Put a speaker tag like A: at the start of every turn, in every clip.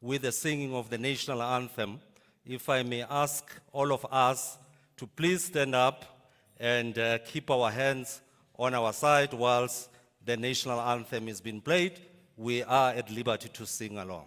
A: with the singing of the national anthem. If I may ask all of us to please stand up and keep our hands on our side whilst the national anthem is being played. We are at liberty to sing along.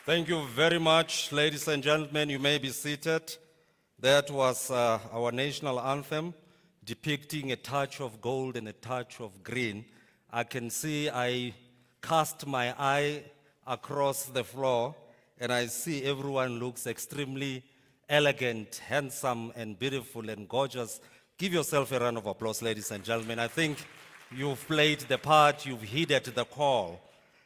A: Thank you very much, ladies and gentlemen. You may be seated. That was our national anthem, depicting a touch of gold and a touch of green. I can see I cast my eye across the floor, and I see everyone looks extremely elegant, handsome, and beautiful and gorgeous. Give yourself a round of applause, ladies and gentlemen. I think you've played the part, you've heeded the call.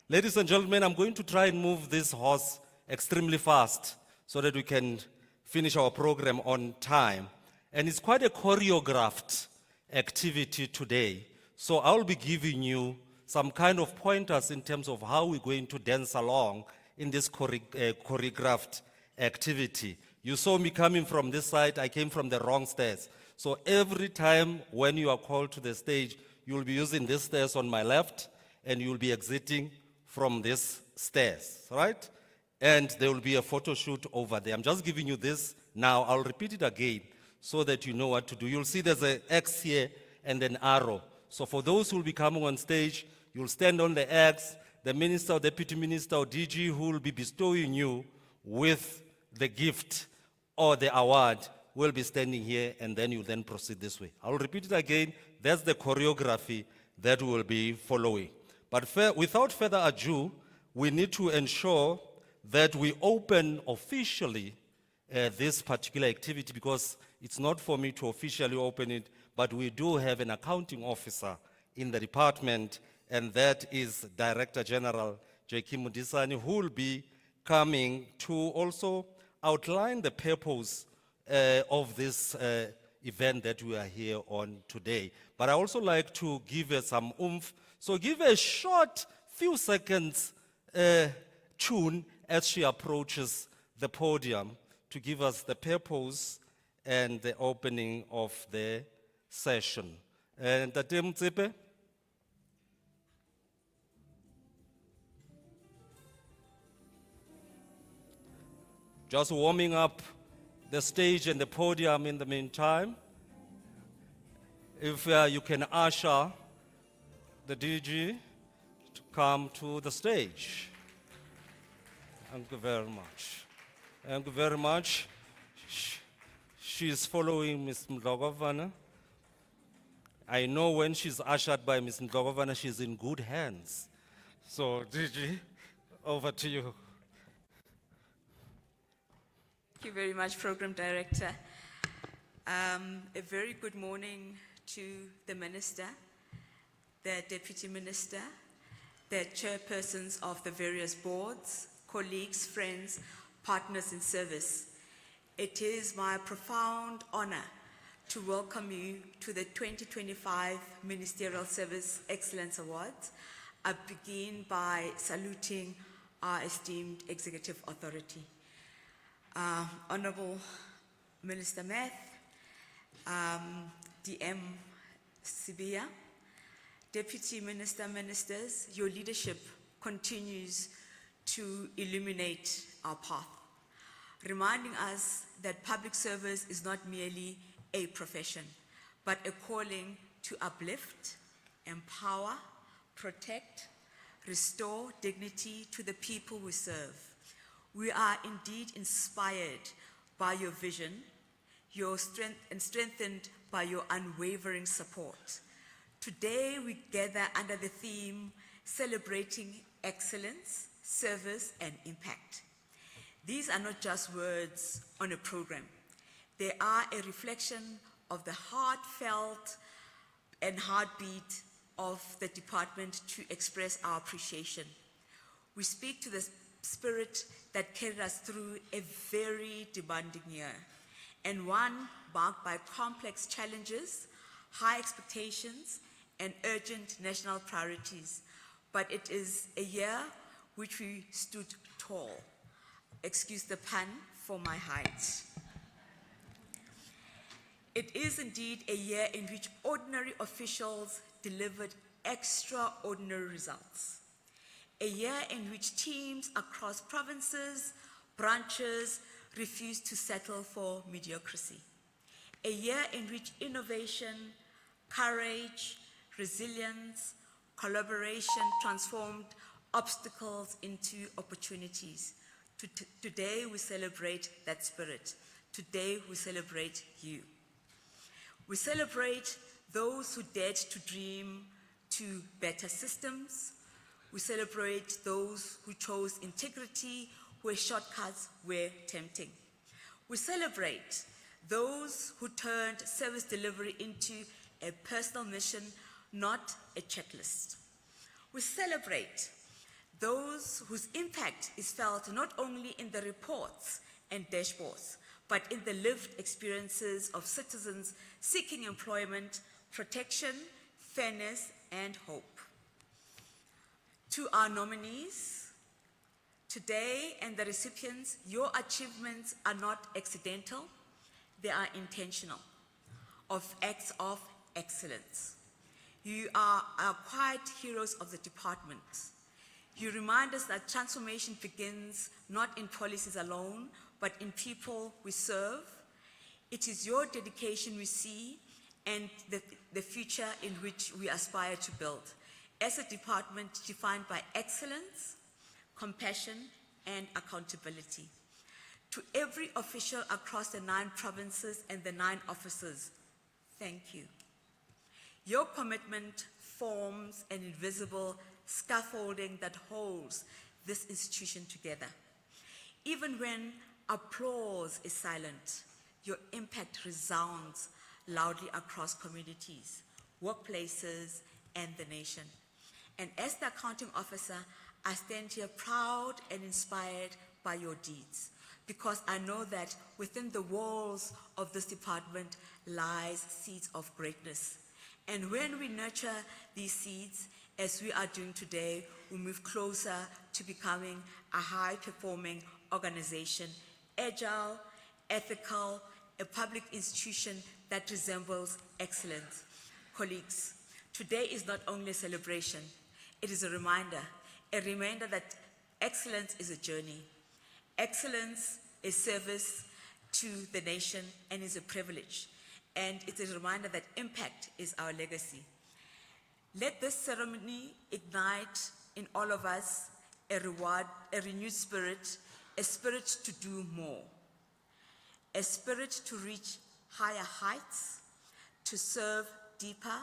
A: Ladies and gentlemen, I'm going to try and move this horse extremely fast so that we can finish our program on time. And it's quite a choreographed activity today. So I'll be giving you some kind of pointers in terms of how we're going to dance along in this choreographed activity. You saw me coming from this side, I came from the wrong stairs. So every time when you are called to the stage, you'll be using this stairs on my left, and you'll be exiting from this stairs, right? And there will be a photo shoot over there. I'm just giving you this now. I'll repeat it again so that you know what to do. You'll see there's an X here and an arrow. So for those who will be coming on stage, you'll stand on the X. The minister or deputy minister or DG who will be bestowing you with the gift or the award will be standing here, and then you then proceed this way. I'll repeat it again. That's the choreography that we will be following. But without further ado, we need to ensure that we open officially this particular activity, because it's not for me to officially open it, but we do have an accounting officer in the department, and that is Director General J.K. Mudisani, who will be coming to also outline the purpose of this event that we are here on today. But I also like to give her some oomph. So give a short few seconds tune as she approaches the podium to give us the purpose and the opening of the session. And Tate Motsepe? Just warming up the stage and the podium in the meantime. If you can usher the DG to come to the stage. Thank you very much. Thank you very much. She is following Ms. Mdlogovana. I know when she's ushered by Ms. Mdlogovana, she's in good hands. So, DG, over to you.
B: Thank you very much, Program Director. A very good morning to the Minister, the Deputy Minister, the chairpersons of the various boards, colleagues, friends, partners in service. It is my profound honor to welcome you to the 2025 Ministerial Service Excellence Awards. I begin by saluting our esteemed Executive Authority. Honorable Minister Meth, DM Sibia, Deputy Ministers, your leadership continues to illuminate our path, reminding us that public service is not merely a profession, but a calling to uplift, empower, protect, restore dignity to the people we serve. We are indeed inspired by your vision, your strength, and strengthened by your unwavering support. Today we gather under the theme celebrating excellence, service, and impact. These are not just words on a program. They are a reflection of the heartfelt and heartbeat of the department to express our appreciation. We speak to the spirit that carried us through a very demanding year, and one marked by complex challenges, high expectations, and urgent national priorities. But it is a year which we stood tall. Excuse the pun for my height. It is indeed a year in which ordinary officials delivered extraordinary results. A year in which teams across provinces, branches refused to settle for mediocrity. A year in which innovation, courage, resilience, collaboration transformed obstacles into opportunities. Today we celebrate that spirit. Today we celebrate you. We celebrate those who dared to dream to better systems. We celebrate those who chose integrity where shortcuts were tempting. We celebrate those who turned service delivery into a personal mission, not a checklist. We celebrate those whose impact is felt not only in the reports and dashboards, but in the lived experiences of citizens seeking employment, protection, fairness, and hope. To our nominees today and the recipients, your achievements are not accidental, they are intentional, of acts of excellence. You are our quiet heroes of the department. You remind us that transformation begins not in policies alone, but in people we serve. It is your dedication we see and the future in which we aspire to build as a department defined by excellence, compassion, and accountability. To every official across the 9 provinces and the 9 offices, thank you. Your commitment forms an invisible scaffolding that holds this institution together. Even when applause is silent, your impact resounds loudly across communities, workplaces, and the nation. And as the accounting officer, I stand here proud and inspired by your deeds, because I know that within the walls of this department lies seeds of greatness. And when we nurture these seeds, as we are doing today, we move closer to becoming a high-performing organization, agile, ethical, a public institution that resembles excellence. Colleagues, today is not only a celebration, it is a reminder that excellence is a journey. Excellence is service to the nation and is a privilege. And it's a reminder that impact is our legacy. Let this ceremony ignite in all of us a renewed spirit, a spirit to do more, a spirit to reach higher heights, to serve deeper,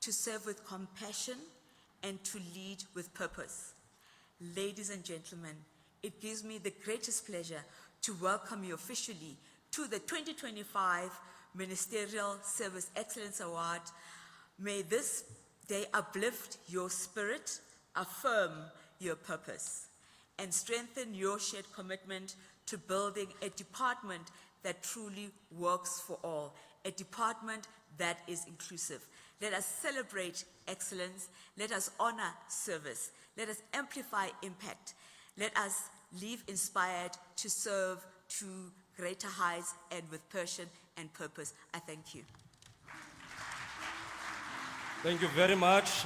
B: to serve with compassion, and to lead with purpose. Ladies and gentlemen, it gives me the greatest pleasure to welcome you officially to the 2025 Ministerial Service Excellence Award. May this they uplift your spirit, affirm your purpose, and strengthen your shared commitment to building a department that truly works for all, a department that is inclusive. Let us celebrate excellence. Let us honor service. Let us amplify impact. Let us live inspired to serve to greater heights and with passion and purpose. I thank you.
A: Thank you very much,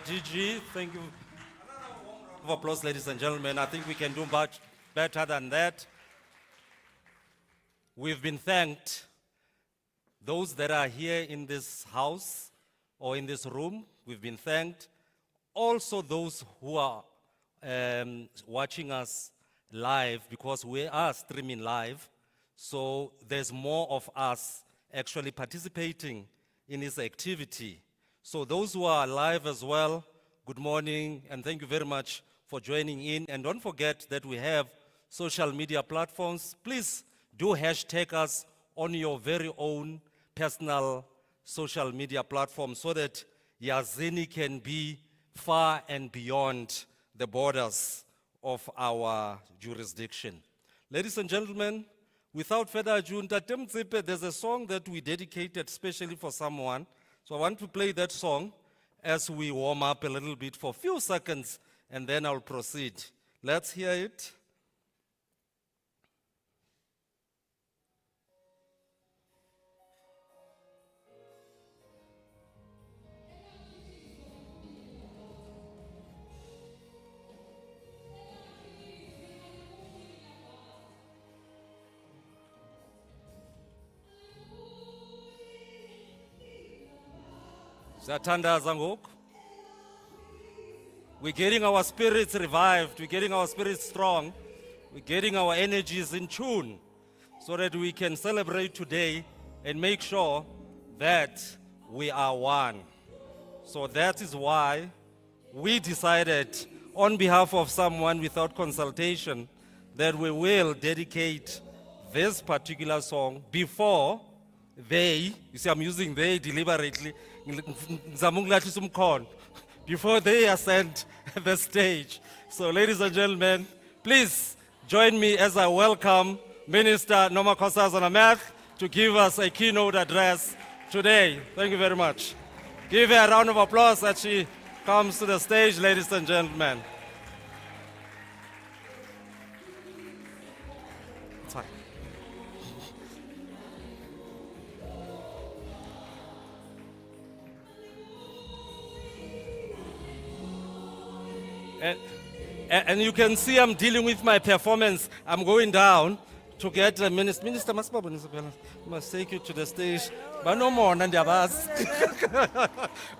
A: DG. Thank you. Another warm round of applause, ladies and gentlemen. I think we can do much better than that. We've been thanked. Those that are here in this house or in this room, we've been thanked. Also those who are watching us live, because we are streaming live. So there's more of us actually participating in this activity. So those who are live as well, good morning, and thank you very much for joining in. And don't forget that we have social media platforms. Please do hashtag us on your very own personal social media platform so that Yazini can be far and beyond the borders of our jurisdiction. Ladies and gentlemen, without further ado, Ntate Mtsipe, there's a song that we dedicated specially for someone. So I want to play that song as we warm up a little bit for a few seconds, and then I'll proceed. Let's hear it. Zatandaza ngoku. We're getting our spirits revived, we're getting our spirits strong, we're getting our energies in tune so that we can celebrate today and make sure that we are one. So that is why we decided, on behalf of someone without consultation, that we will dedicate this particular song before they, you see I'm using they deliberately, before they ascend the stage. So ladies and gentlemen, please join me as I welcome Minister Nomakosazana Math to give us a keynote address today. Thank you very much. Give her a round of applause as she comes to the stage, ladies and gentlemen. It's fine. And you can see I'm dealing with my performance. I'm going down to get the minister. Minister, must take you to the stage. But no more,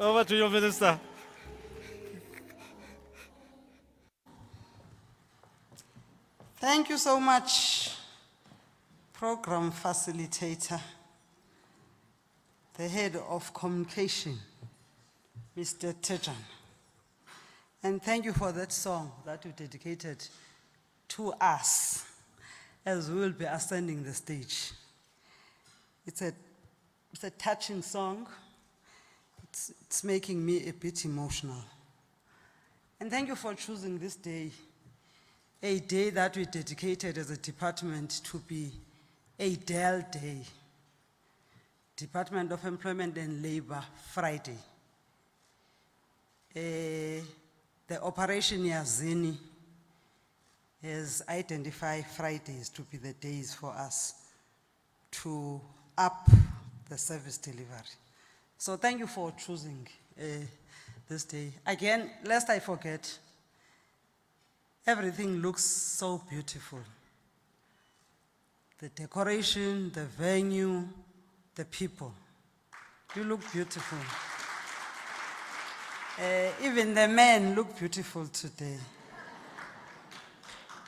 A: over to you, Minister.
C: Thank you so much, Program Facilitator, the Head of Communication, Mr. Tejan. And thank you for that song that you dedicated to us as we will be ascending the stage. It's a touching song. It's making me a bit emotional. And thank you for choosing this day, a day that we dedicated as a department to be a DEL Day, Department of Employment and Labor Friday. The Operation Yazini has identified Fridays to be the days for us to up the service delivery. So thank you for choosing this day. Again, lest I forget, everything looks so beautiful. The decoration, the venue, the people. You look beautiful. Even the men look beautiful today.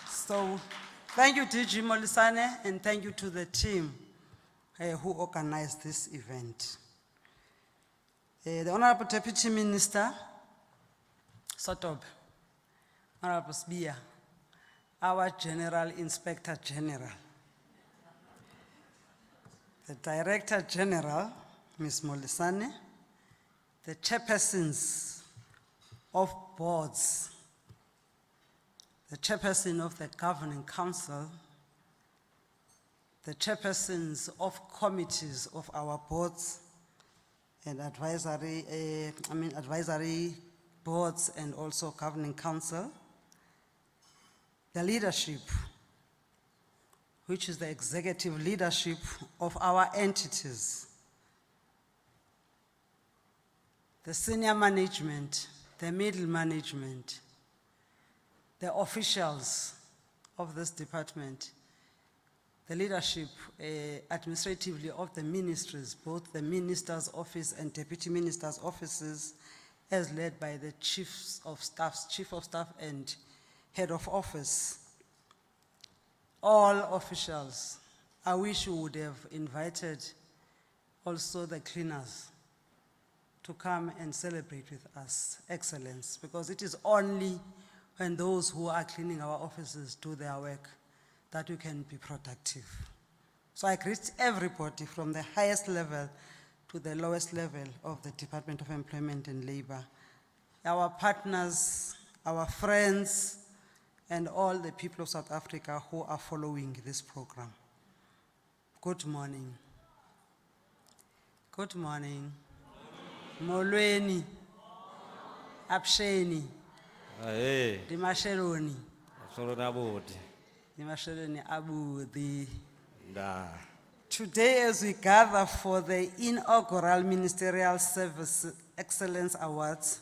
C: So, thank you DG Molisane, and thank you to the team who organized this event. The Honorable Deputy Minister, Sotob, Honorable Sbia, our General Inspector General, the Director General, Ms. Molisane, the chairpersons of boards, the chairperson of the governing council, the chairpersons of committees of our boards and advisory boards and also governing council, the leadership, which is the executive leadership of our entities, the senior management, the middle management, the officials of this department, the leadership administratively of the ministries, both the minister's office and deputy minister's offices, as led by the chief of staff and head of office. All officials, I wish you would have invited also the cleaners to come and celebrate with us excellence, because it is only when those who are cleaning our offices do their work that we can be productive. So I greet everybody from the highest level to the lowest level of the Department of Employment and Labor, our partners, our friends, and all the people of South Africa who are following this program. Good morning. Good morning. Molweni, Apsheni,
A: Hey,
C: Dimasheroni,
A: Solonabodi.
C: Dimasheroni Abudi.
A: Da.
C: Today, as we gather for the inaugural Ministerial Service Excellence Awards,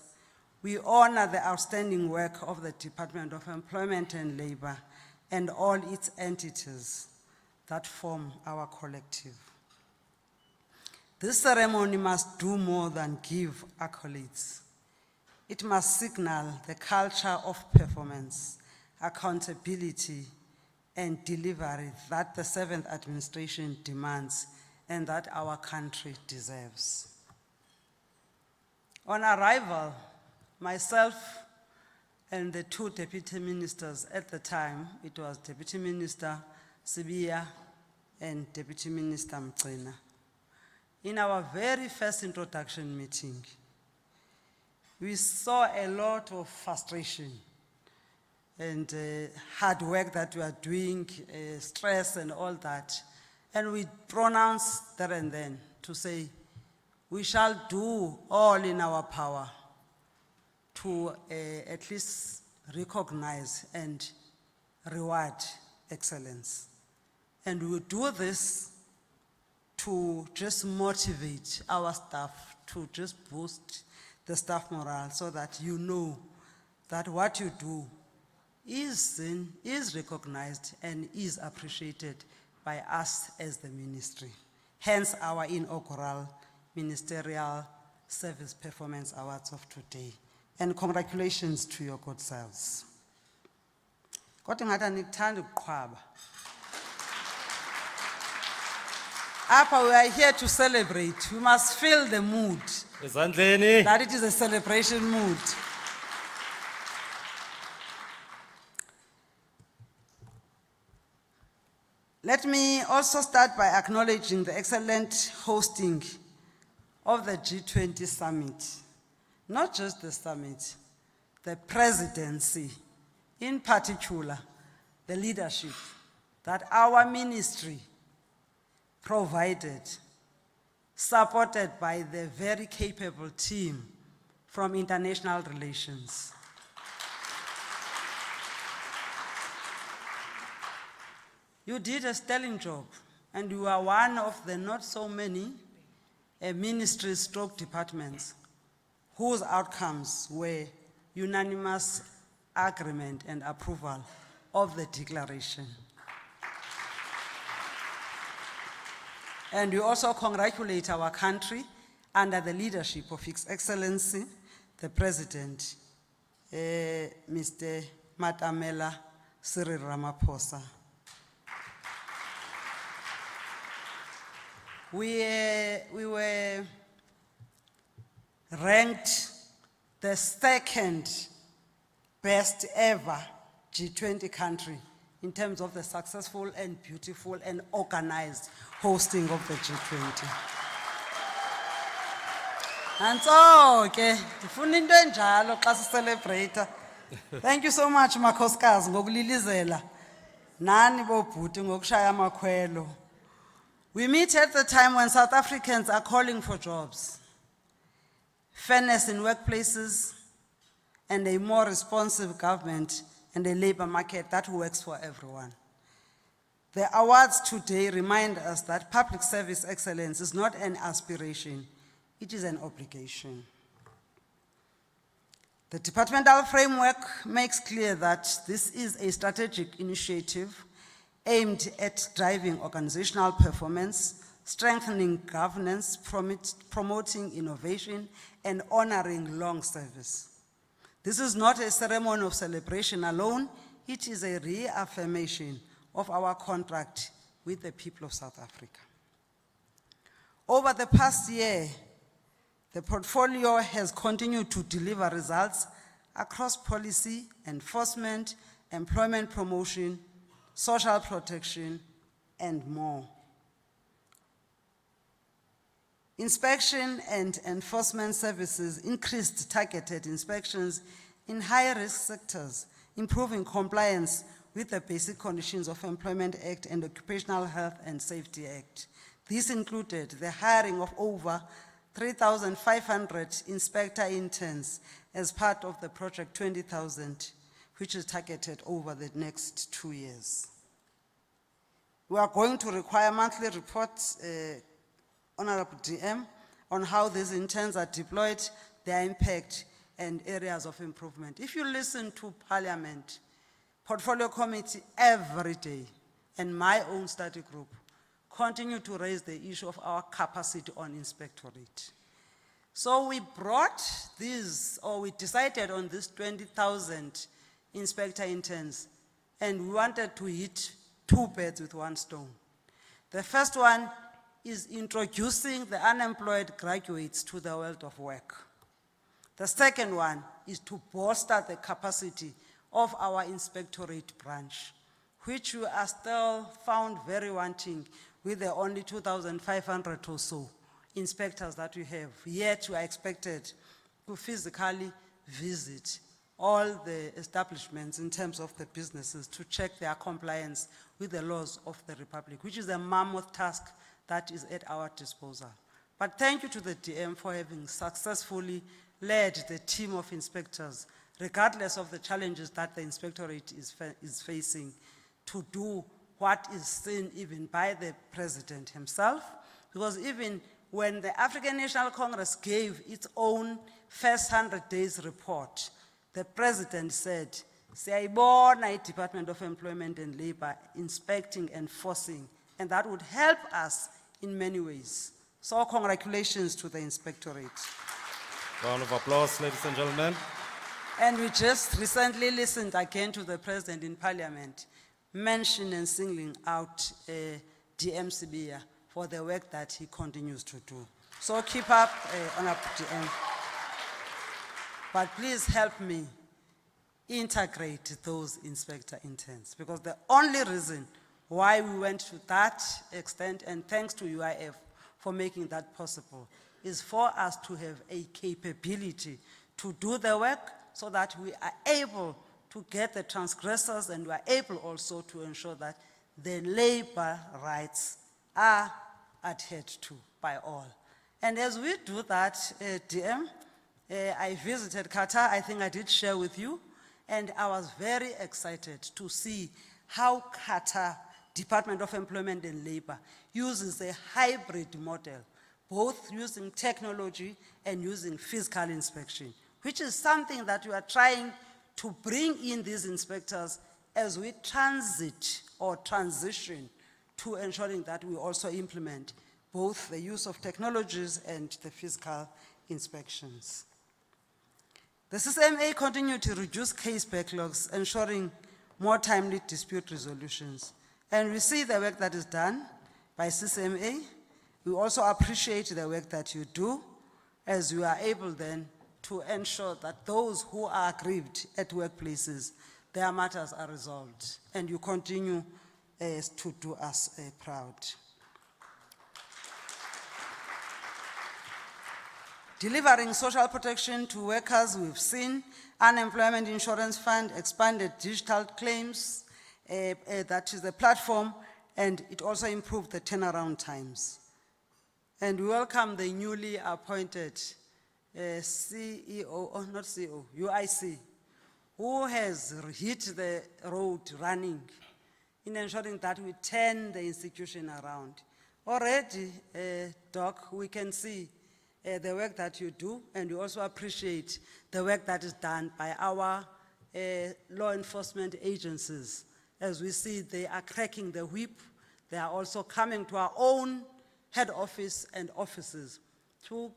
C: we honor the outstanding work of the Department of Employment and Labor and all its entities that form our collective. This ceremony must do more than give accolades. It must signal the culture of performance, accountability, and delivery that the 7th administration demands and that our country deserves. On arrival, myself and the two deputy ministers at the time, it was Deputy Minister Sibiya and Deputy Minister Mgcina. In our very first introduction meeting, we saw a lot of frustration and hard work that we are doing, stress and all that. And we pronounced there and then to say, we shall do all in our power to at least recognize and reward excellence. And we will do this to just motivate our staff, to just boost the staff morale so that you know that what you do is seen, is recognized, and is appreciated by us as the ministry. Hence our inaugural Ministerial Service Performance Awards of today. And congratulations to your good selves. Kodwa ngathi anikuthandi ukuqhwaba. Apha, we are here to celebrate. We must feel the mood,
A: Ezandleni.
C: that it is a celebration mood. Let me also start by acknowledging the excellent hosting of the G20 summit. Not just the summit, the presidency, in particular, the leadership that our ministry provided, supported by the very capable team from international relations. You did a sterling job, and you are one of the not so many ministries stroke departments whose outcomes were unanimous agreement and approval of the declaration. And we also congratulate our country under the leadership of His Excellency, the President, Mr. Matamela Cyril Ramaphosa. We were ranked the second best ever G20 country in terms of the successful and beautiful and organized hosting of the G20. Nantso ke, ndifuna into enjalo xa sicelebrate. Thank you so much makhosikazi ngokulilizela. Nani bobhuti ngokushaya amakhwelo. We meet at the time when South Africans are calling for jobs, fairness in workplaces, and a more responsive government and a labor market that works for everyone. The awards today remind us that public service excellence is not an aspiration, it is an obligation. The departmental framework makes clear that this is a strategic initiative aimed at driving organizational performance, strengthening governance, promoting innovation, and honoring long service. This is not a ceremony of celebration alone, it is a reaffirmation of our contract with the people of South Africa. Over the past year, the portfolio has continued to deliver results across policy, enforcement, employment promotion, social protection, and more. Inspection and enforcement services increased targeted inspections in high-risk sectors, improving compliance with the Basic Conditions of Employment Act and Occupational Health and Safety Act. This included the hiring of over 3,500 inspector interns as part of the Project 20,000, which is targeted over the next 2 years. We are going to require monthly reports, Honorable DM, on how these interns are deployed, their impact, and areas of improvement. If you listen to Parliament, Portfolio Committee every day, and my own study group, continue to raise the issue of our capacity on inspectorate. So we brought these, or we decided on this 20,000 inspector interns, and we wanted to hit 2 birds with 1 stone. The first one is introducing the unemployed graduates to the world of work. The second one is to bolster the capacity of our inspectorate branch, which we are still found very wanting with the only 2,500 or so inspectors that we have. Yet we are expected to physically visit all the establishments in terms of the businesses to check their compliance with the laws of the Republic, which is a mammoth task that is at our disposal. But thank you to the DM for having successfully led the team of inspectors, regardless of the challenges that the inspectorate is facing, to do what is seen even by the president himself. Because even when the African National Congress gave its own first 100 days report, the president said, "Siyayibona iDepartment of Employment and Labor inspecting and enforcing," and that would help us in many ways. So congratulations to the inspectorate.
A: Round of applause, ladies and gentlemen.
C: And we just recently listened again to the president in Parliament, mentioning and singling out DM Sibiya for the work that he continues to do. So keep up, Honorable DM. But please help me integrate those inspector interns, because the only reason why we went to that extent, and thanks to UIF for making that possible, is for us to have a capability to do the work so that we are able to get the transgressors, and we are able also to ensure that the labor rights are adhered to by all. And as we do that, DM, I visited Qatar, I think I did share with you, and I was very excited to see how Qatar Department of Employment and Labor uses a hybrid model, both using technology and using physical inspection, which is something that we are trying to bring in these inspectors as we transit or transition to ensuring that we also implement both the use of technologies and the physical inspections. The CCMA continued to reduce case backlogs, ensuring more timely dispute resolutions. And we see the work that is done by CCMA. We also appreciate the work that you do, as you are able then to ensure that those who are aggrieved at workplaces, their matters are resolved. And you continue to do us proud. Delivering social protection to workers, we've seen unemployment insurance fund, expanded digital claims, that is the platform, and it also improved the turnaround times. And we welcome the newly appointed CEO, oh not CEO, UIC, who has hit the road running in ensuring that we turn the institution around. Already, Doc, we can see the work that you do, and we also appreciate the work that is done by our law enforcement agencies. As we see, they are cracking the whip. They are also coming to our own head office and offices to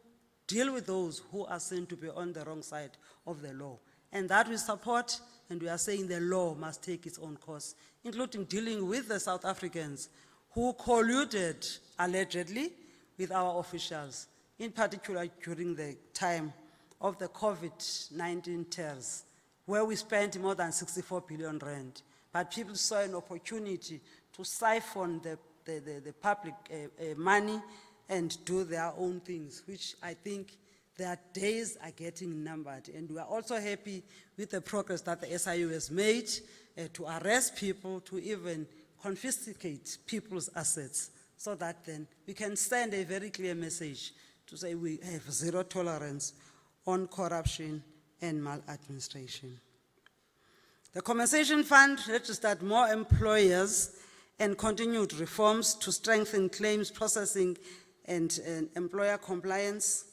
C: deal with those who are seen to be on the wrong side of the law. And that we support, and we are saying the law must take its own course, including dealing with the South Africans who colluded, allegedly, with our officials, in particular during the time of the COVID-19 tears, where we spent more than 64 billion rand. But people saw an opportunity to siphon the public money and do their own things, which I think their days are getting numbered. And we are also happy with the progress that the SIU has made to arrest people, to even confiscate people's assets, so that then we can send a very clear message to say we have zero tolerance on corruption and maladministration. The compensation fund registered more employers and continued reforms to strengthen claims processing and employer compliance.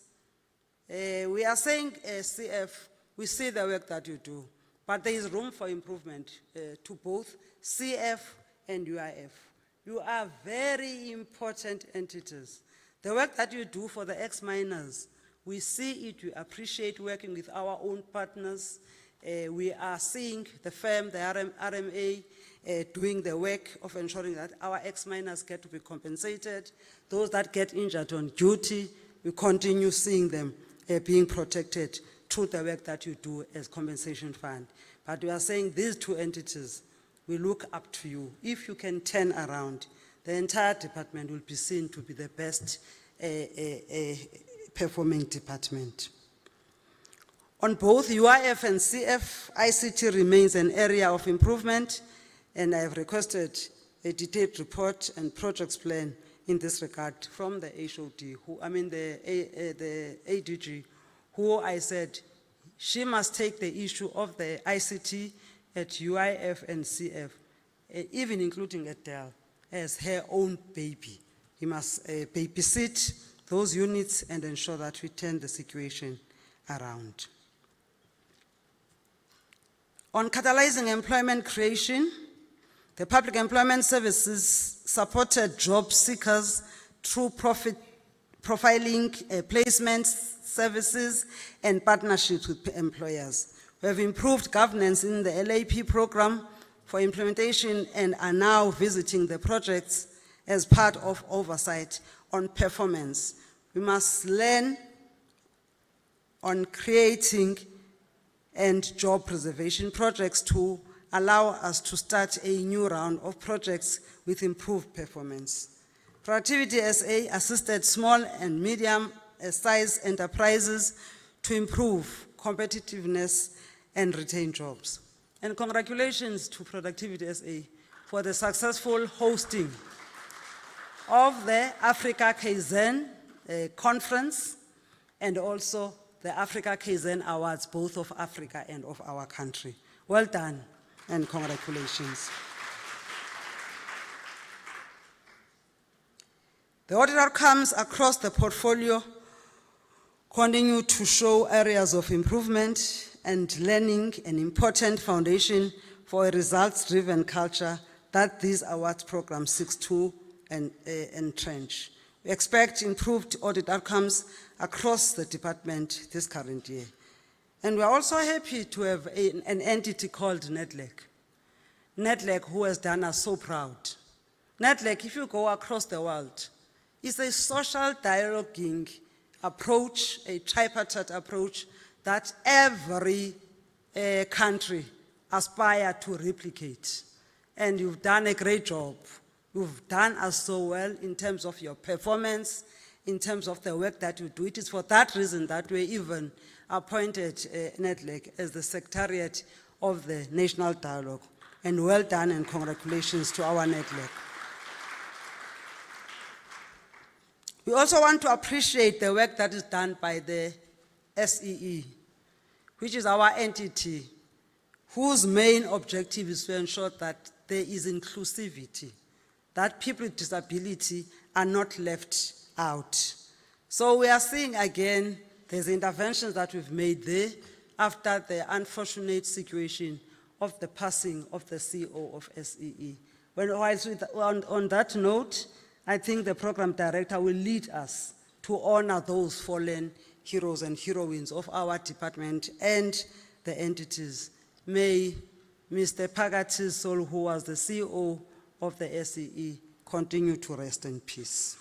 C: We are saying, CF, we see the work that you do, but there is room for improvement to both CF and UIF. You are very important entities. The work that you do for the ex-miners, we see it, we appreciate working with our own partners. We are seeing the firm, the RMA, doing the work of ensuring that our ex-miners get to be compensated. Those that get injured on duty, we continue seeing them being protected through the work that you do as compensation fund. But we are saying these two entities, we look up to you. If you can turn around, the entire department will be seen to be the best performing department. On both UIF and CF, ICT remains an area of improvement, and I have requested a detailed report and projects plan in this regard from the HOD, the ADG, who I said she must take the issue of the ICT at UIF and CF, even including at Dell, as her own baby. He must babysit those units and ensure that we turn the situation around. On catalyzing employment creation, the Public Employment Services supported job seekers through profiling, placement services, and partnerships with employers. We have improved governance in the LAP program for implementation and are now visiting the projects as part of oversight on performance. We must learn on creating and job preservation projects to allow us to start a new round of projects with improved performance. Productivity SA assisted small and medium-sized enterprises to improve competitiveness and retain jobs. And congratulations to Productivity SA for the successful hosting of the Africa Kaizen conference and also the Africa Kaizen Awards, both of Africa and of our country. Well done and congratulations. The audit outcomes across the portfolio continue to show areas of improvement and learning, an important foundation for a results-driven culture that these awards programs seeks to entrench. We expect improved audit outcomes across the department this current year. And we're also happy to have an entity called NEDLAC. NEDLAC, who has done us so proud. NEDLAC, if you go across the world, is a social dialoguing approach, a tripartite approach that every country aspires to replicate. And you've done a great job. You've done us so well in terms of your performance in terms of the work that you do. It is for that reason that we even appointed NEDLAC as the secretariat of the National Dialogue. And well done and congratulations to our NEDLAC. We also want to appreciate the work that is done by the SEE, which is our entity whose main objective is to ensure that there is inclusivity, that people with disability are not left out. So we are seeing again, there's interventions that we've made there after the unfortunate situation of the passing of the CEO of SEE. On that note, I think the program director will lead us to honor those fallen heroes and heroines of our department and the entities. May Mr. Phakathi's soul, who was the CEO of the SEE, continue to rest in peace.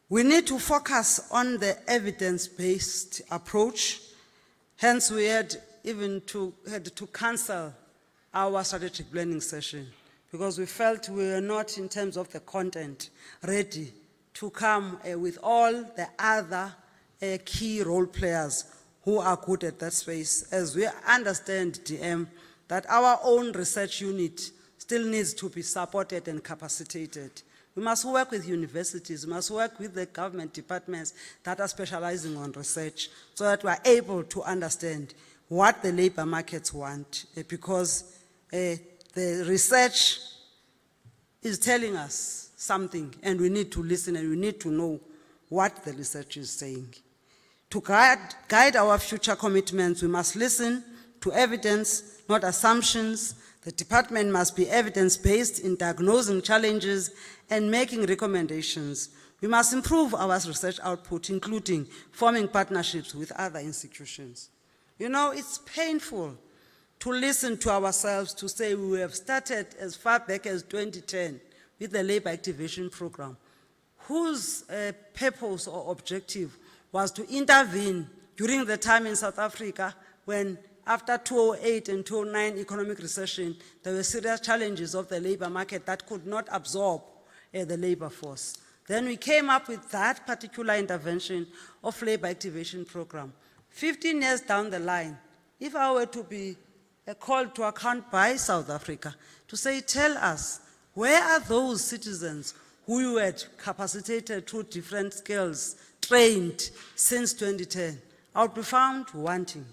C: We need to focus on the evidence-based approach. Hence, we had to cancel our strategic planning session because we felt we were not, in terms of the content, ready to come with all the other key role players who are good at that space. As we understand, DM, that our own research unit still needs to be supported and capacitated. We must work with universities, we must work with the government departments that are specializing on research so that we are able to understand what the labor markets want, because the research is telling us something and we need to listen and we need to know what the research is saying. To guide our future commitments, we must listen to evidence, not assumptions. The department must be evidence-based in diagnosing challenges and making recommendations. We must improve our research output, including forming partnerships with other institutions. You know, it's painful to listen to ourselves to say we have started as far back as 2010 with the Labor Activation Program, whose purpose or objective was to intervene during the time in South Africa when, after 2008 and 2009 economic recession, there were serious challenges of the labor market that could not absorb the labor force. Then we came up with that particular intervention of Labor Activation Program. 15 years down the line, if I were to be called to account by South Africa to say, tell us, where are those citizens who you had capacitated through different skills, trained since 2010? I would be found wanting.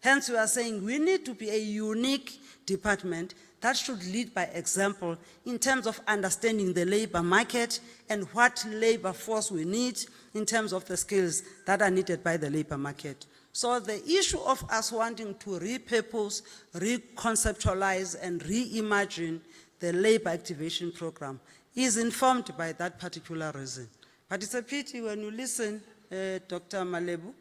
C: Hence, we are saying we need to be a unique department that should lead by example in terms of understanding the labor market and what labor force we need in terms of the skills that are needed by the labor market. So the issue of us wanting to repurpose, reconceptualize, and reimagine the Labor Activation Program is informed by that particular reason. But it's a pity when you listen, Dr. Malebu,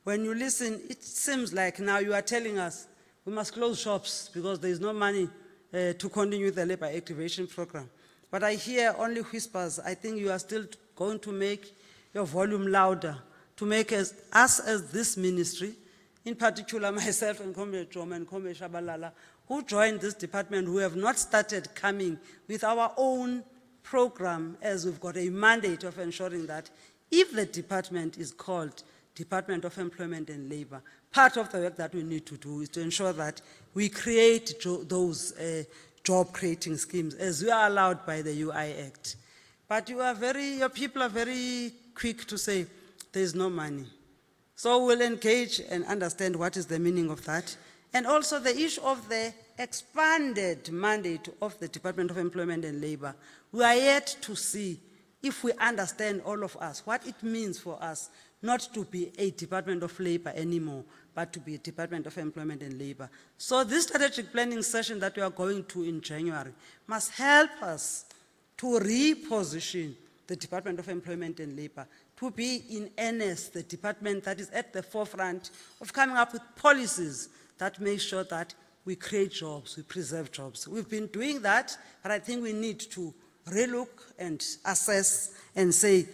C: when you listen, it seems like now you are telling us we must close shops because there is no money to continue the Labor Activation Program. But I hear only whispers. I think you are still going to make your volume louder to make us as this ministry, in particular myself and Comrade Joma and Comrade Shabalala, who joined this department, who have not started coming with our own program, as we've got a mandate of ensuring that if the department is called Department of Employment and Labor, part of the work that we need to do is to ensure that we create those job-creating schemes, as we are allowed by the UI Act. But your people are very quick to say, there's no money. So we'll engage and understand what is the meaning of that. And also the issue of the expanded mandate of the Department of Employment and Labor. We are yet to see, if we understand, all of us, what it means for us not to be a Department of Labor anymore, but to be a Department of Employment and Labor. So this strategic planning session that we are going to in January must help us to reposition the Department of Employment and Labor to be in earnest the department that is at the forefront of coming up with policies that make sure that we create jobs, we preserve jobs. We've been doing that, but I think we need to relook and assess and say,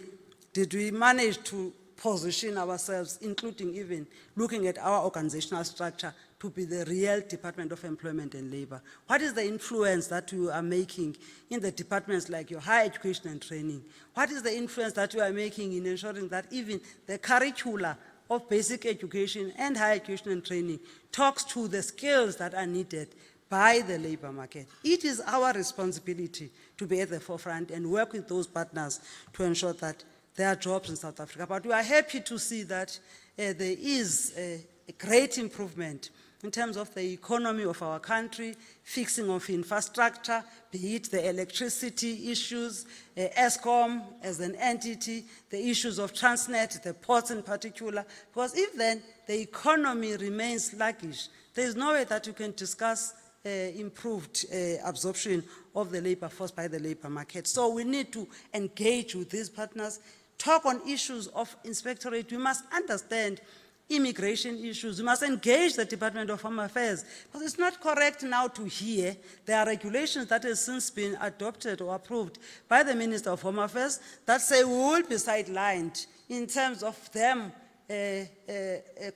C: did we manage to position ourselves, including even looking at our organizational structure to be the real Department of Employment and Labor? What is the influence that you are making in the departments like your higher education and training? What is the influence that you are making in ensuring that even the curricula of basic education and higher education and training talks to the skills that are needed by the labor market? It is our responsibility to be at the forefront and work with those partners to ensure that there are jobs in South Africa. But we are happy to see that there is a great improvement in terms of the economy of our country, fixing of infrastructure, be it the electricity issues, ESCOM as an entity, the issues of Transnet, the ports in particular, because if then the economy remains sluggish, there is no way that you can discuss improved absorption of the labor force by the labor market. So we need to engage with these partners, talk on issues of inspectorate. We must understand immigration issues. We must engage the Department of Home Affairs, because it's not correct now to hear there are regulations that have since been adopted or approved by the Minister of Home Affairs that say we will be sidelined in terms of them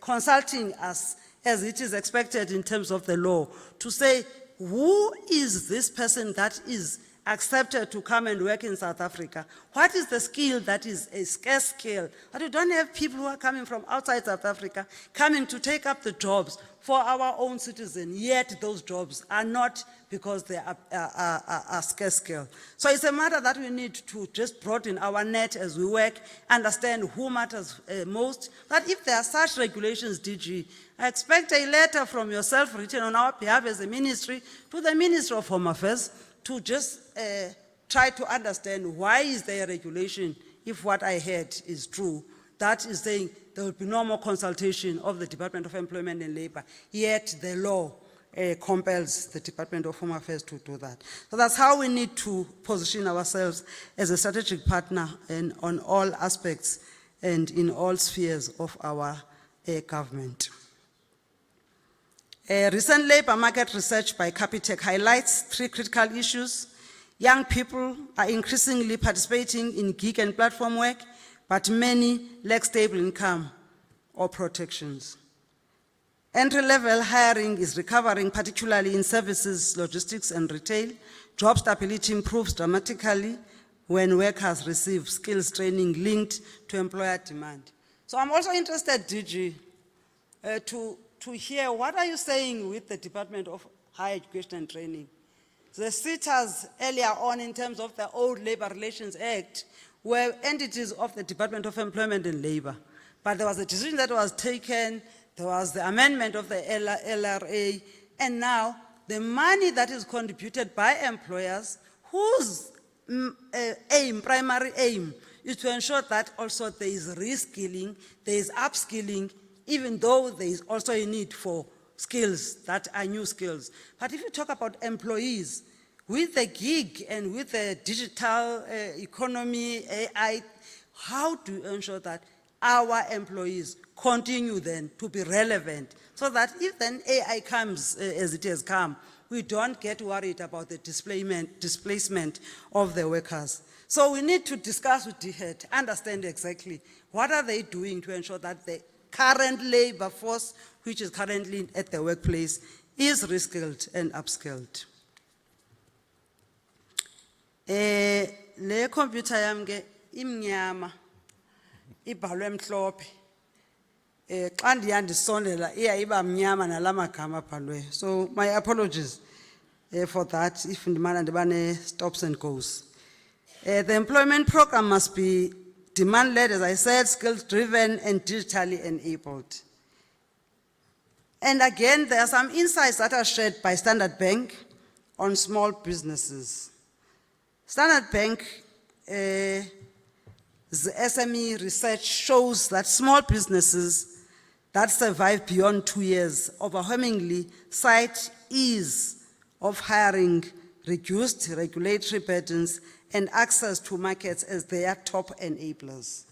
C: consulting us as it is expected in terms of the law, to say who is this person that is accepted to come and work in South Africa? What is the skill that is a scarce skill? But we don't have people who are coming from outside South Africa coming to take up the jobs for our own citizens, yet those jobs are not because they are scarce skill. So it's a matter that we need to just broaden our net as we work, understand who matters most. But if there are such regulations, DG, I expect a letter from yourself written on our behalf as a ministry to the Minister of Home Affairs to just try to understand why is there a regulation, if what I heard is true, that is saying there will be no more consultation of the Department of Employment and Labor, yet the law compels the Department of Home Affairs to do that. So that's how we need to position ourselves as a strategic partner on all aspects and in all spheres of our government. Recent labor market research by Capitec highlights 3 critical issues. Young people are increasingly participating in gig and platform work, but many lack stable income or protections. Entry-level hiring is recovering, particularly in services, logistics, and retail. Job stability improves dramatically when workers receive skills training linked to employer demand. So I'm also interested, DG, to hear what are you saying with the Department of Higher Education and Training. The sitters earlier on in terms of the old Labor Relations Act were entities of the Department of Employment and Labor. But there was a decision that was taken, there was the amendment of the LRA, and now the money that is contributed by employers, whose primary aim is to ensure that also there is reskilling, there is upskilling, even though there is also a need for skills that are new skills. But if you talk about employees, with the gig and with the digital economy, AI, how do you ensure that our employees continue then to be relevant, so that if then AI comes as it has come, we don't get worried about the displacement of the workers? So we need to discuss with DHET, understand exactly what are they doing to ensure that the current labor force, which is currently at the workplace, is reskilled and upskilled. Le computer yam ke imnyama ibhalwe mhlophe. Xa ndiyandisondela iya iba mnyama nalamagama abhalwe. So my apologies for that if ndimana ndibane stops and goes. The employment program must be demand-led, as I said, skills-driven and digitally enabled. And again, there are some insights that are shared by Standard Bank on small businesses. Standard Bank, the SME research shows that small businesses that survive beyond 2 years overwhelmingly cite ease of hiring, reduced regulatory burdens, and access to markets as their top enablers.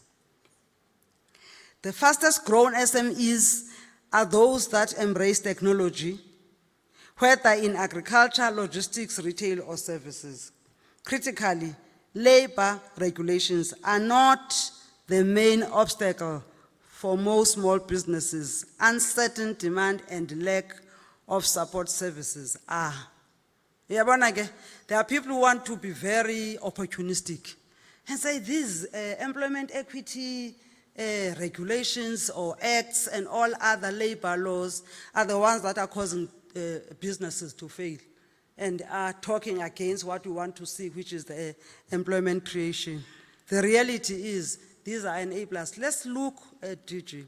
C: The fastest growing SMEs are those that embrace technology, whether in agriculture, logistics, retail, or services. Critically, labor regulations are not the main obstacle for most small businesses, uncertain demand and lack of support services are. Yabona ke, there are people who want to be very opportunistic and say these employment equity regulations or acts and all other labor laws are the ones that are causing businesses to fail and are talking against what we want to see, which is the employment creation. The reality is these are enablers. Let's look at DG.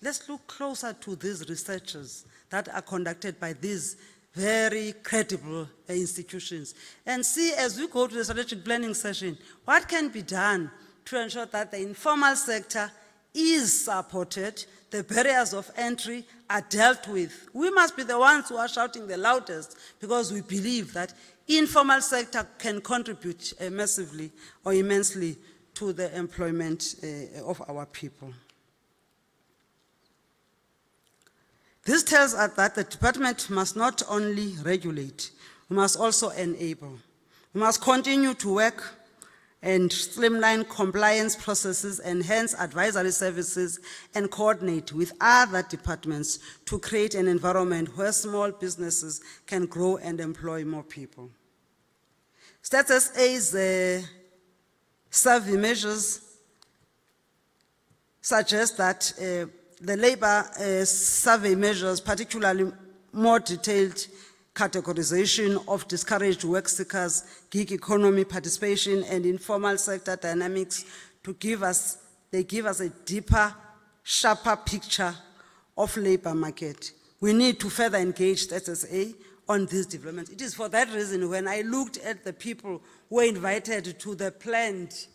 C: Let's look closer to these researchers that are conducted by these very credible institutions and see, as we go to the strategic planning session, what can be done to ensure that the informal sector is supported, the barriers of entry are dealt with. We must be the ones who are shouting the loudest because we believe that informal sector can contribute massively or immensely to the employment of our people. This tells us that the department must not only regulate, we must also enable. We must continue to work and streamline compliance processes, enhance advisory services, and coordinate with other departments to create an environment where small businesses can grow and employ more people. Stats SA's survey measures suggest that the labor survey measures, particularly more detailed categorization of discouraged work seekers, gig economy participation, and informal sector dynamics they give us a deeper, sharper picture of labor market. We need to further engage SSA on these developments. It is for that reason when I looked at the people who were invited to the planned,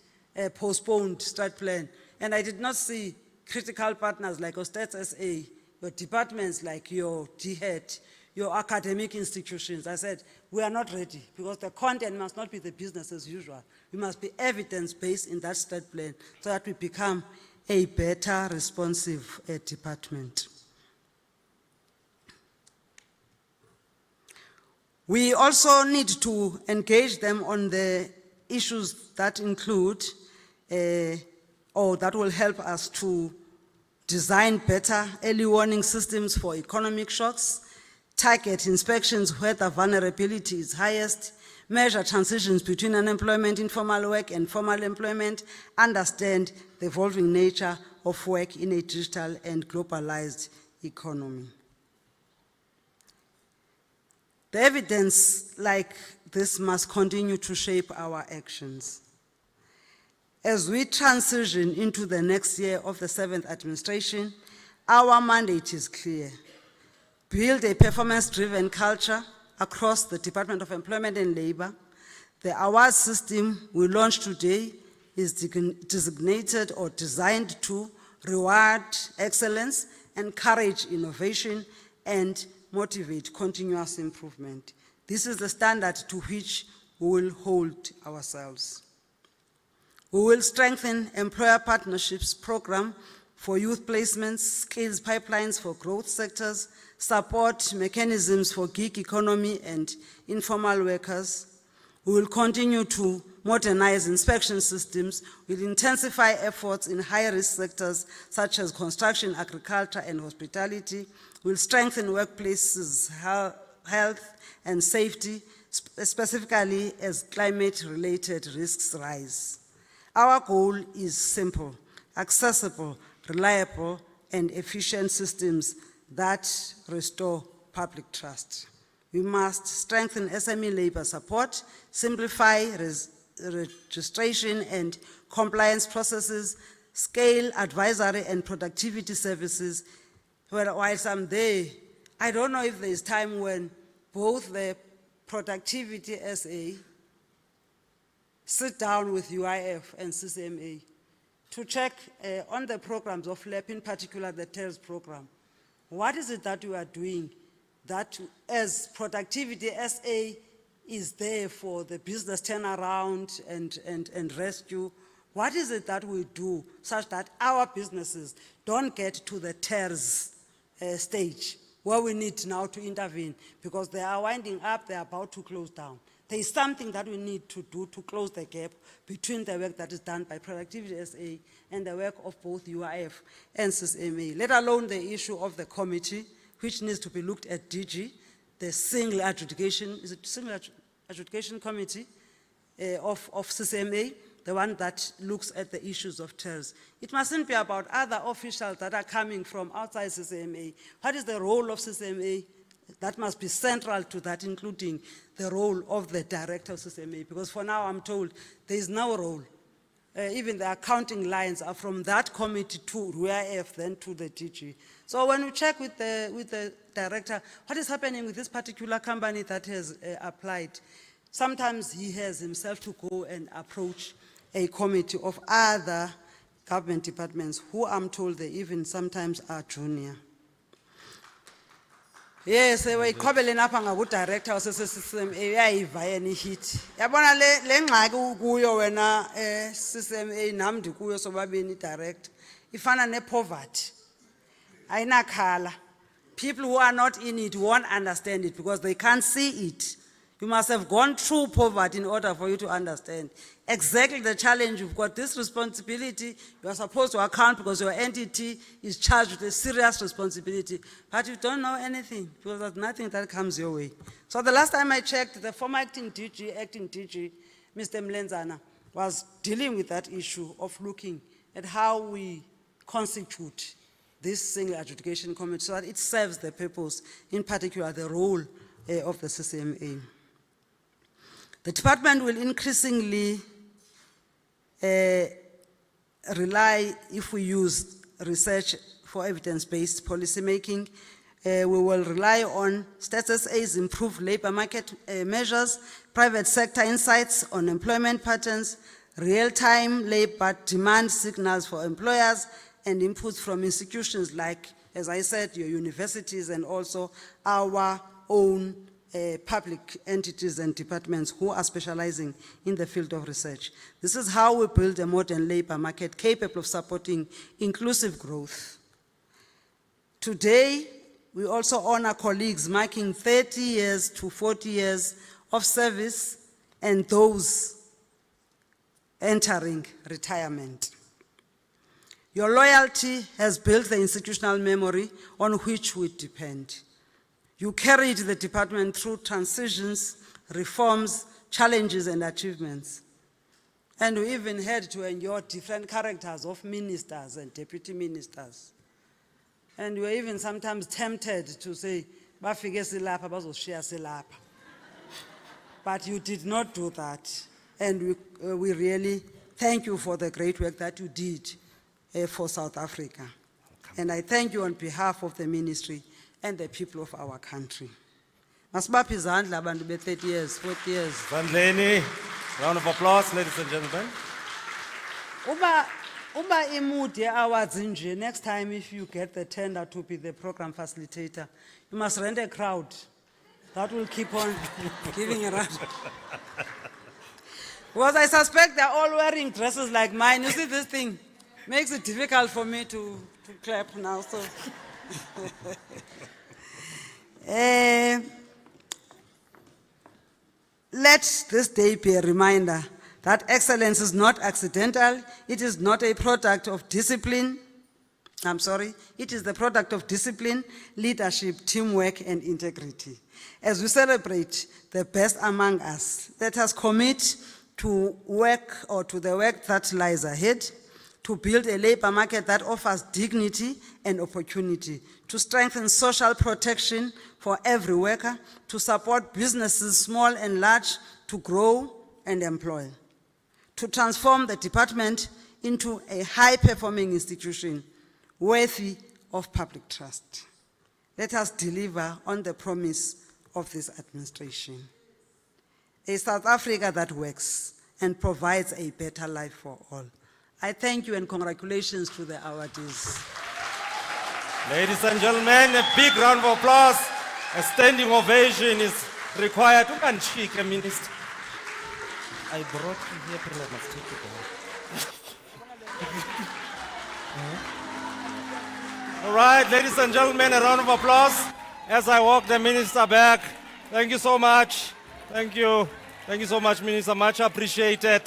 C: postponed start plan, and I did not see critical partners like Stats SA, your departments like your DHET, your academic institutions. I said, we are not ready because the content must not be the business as usual. We must be evidence-based in that state plan so that we become a better responsive department. We also need to engage them on the issues that include or that will help us to design better early warning systems for economic shocks, target inspections where the vulnerability is highest, measure transitions between unemployment, informal work, and formal employment, understand the evolving nature of work in a digital and globalized economy. The evidence like this must continue to shape our actions. As we transition into the next year of the 7th administration, our mandate is clear. Build a performance-driven culture across the Department of Employment and Labor. The award system we launched today is designated or designed to reward excellence, encourage innovation, and motivate continuous improvement. This is the standard to which we will hold ourselves. We will strengthen employer partnerships program for youth placements, skills pipelines for growth sectors, support mechanisms for gig economy and informal workers. We will continue to modernize inspection systems. We will intensify efforts in high-risk sectors such as construction, agriculture, and hospitality. We will strengthen workplaces, health, and safety, specifically as climate-related risks rise. Our goal is simple, accessible, reliable, and efficient systems that restore public trust. We must strengthen SME labor support, simplify registration and compliance processes, scale advisory and productivity services. Well, whilst I'm there, I don't know if there's time when both the Productivity SA sit down with UIF and CCMA to check on the programs of LEP, in particular the TELS program. What is it that you are doing that as Productivity SA is there for the business turnaround and rescue? What is it that we do such that our businesses don't get to the TERS stage where we need now to intervene because they are winding up, they are about to close down. There is something that we need to do to close the gap between the work that is done by Productivity SA and the work of both UIF and CCMA, let alone the issue of the committee, which needs to be looked at DG, the single adjudication, is it single adjudication committee of CCMA, the one that looks at the issues of terrors. It mustn't be about other officials that are coming from outside CCMA. What is the role of CCMA? That must be central to that, including the role of the director of CCMA, because for now I'm told there is no role. Even the accounting lines are from that committee to UIF, then to the DG. So when we check with the director, what is happening with this particular company that has applied? Sometimes he has himself to go and approach a committee of other government departments who I'm told they even sometimes are junior. Yes, we ikhobele napha ngaku-director wase-CCMA uyayiva yena i-hit. Yabona le ngxaki ukuyo wena CCMA nami ndikuyo sobabini i-director. Ifana ne-poverty. Ayinakhala. People who are not in it won't understand it because they can't see it. You must have gone through poverty in order for you to understand exactly the challenge. You've got this responsibility. You are supposed to account because your entity is charged with a serious responsibility, but you don't know anything because there's nothing that comes your way. So the last time I checked, the former acting DG, Mr. Mlenzana, was dealing with that issue of looking at how we constitute this single adjudication committee so that it serves the purpose, in particular the role of the CCMA. The department will increasingly rely, if we use research for evidence-based policymaking, we will rely on StatsSA's improved labor market measures, private sector insights on employment patterns, real-time labor demand signals for employers, and inputs from institutions like, as I said, your universities and also our own public entities and departments who are specializing in the field of research. This is how we build a modern labor market capable of supporting inclusive growth. Today, we also honor colleagues marking 30 years to 40 years of service and those entering retirement. Your loyalty has built the institutional memory on which we depend. You carried the department through transitions, reforms, challenges, and achievements. And we even had to endure different characters of ministers and deputy ministers. And we were even sometimes tempted to say, "Bafike silapha, bazoshiya silapha." But you did not do that. And we really thank you for the great work that you did for South Africa. And I thank you on behalf of the ministry and the people of our country. Masibaphi izandla abantu be 30 years, 40 years.
A: Vandleni, round of applause, ladies and gentlemen.
C: Uba imudi awards nje, next time if you get the tender to be the program facilitator, you must rent a crowd. That will keep on giving around. Because I suspect they're all wearing dresses like mine. You see, this thing makes it difficult for me to clap now. So. Let this day be a reminder that excellence is not accidental. It is not a product of discipline. It is the product of discipline, leadership, teamwork, and integrity. As we celebrate the best among us, let us commit to work or to the work that lies ahead, to build a labor market that offers dignity and opportunity, to strengthen social protection for every worker, to support businesses, small and large, to grow and employ, to transform the department into a high-performing institution worthy of public trust. Let us deliver on the promise of this administration. A South Africa that works and provides a better life for all. I thank you and congratulations to the awardees.
A: Ladies and gentlemen, a big round of applause. A standing ovation is required. You can shake a minister. I brought you here, but I must take it away. All right, ladies and gentlemen, a round of applause as I walk the minister back. Thank you so much. Thank you. Thank you so much, Minister. Much appreciated.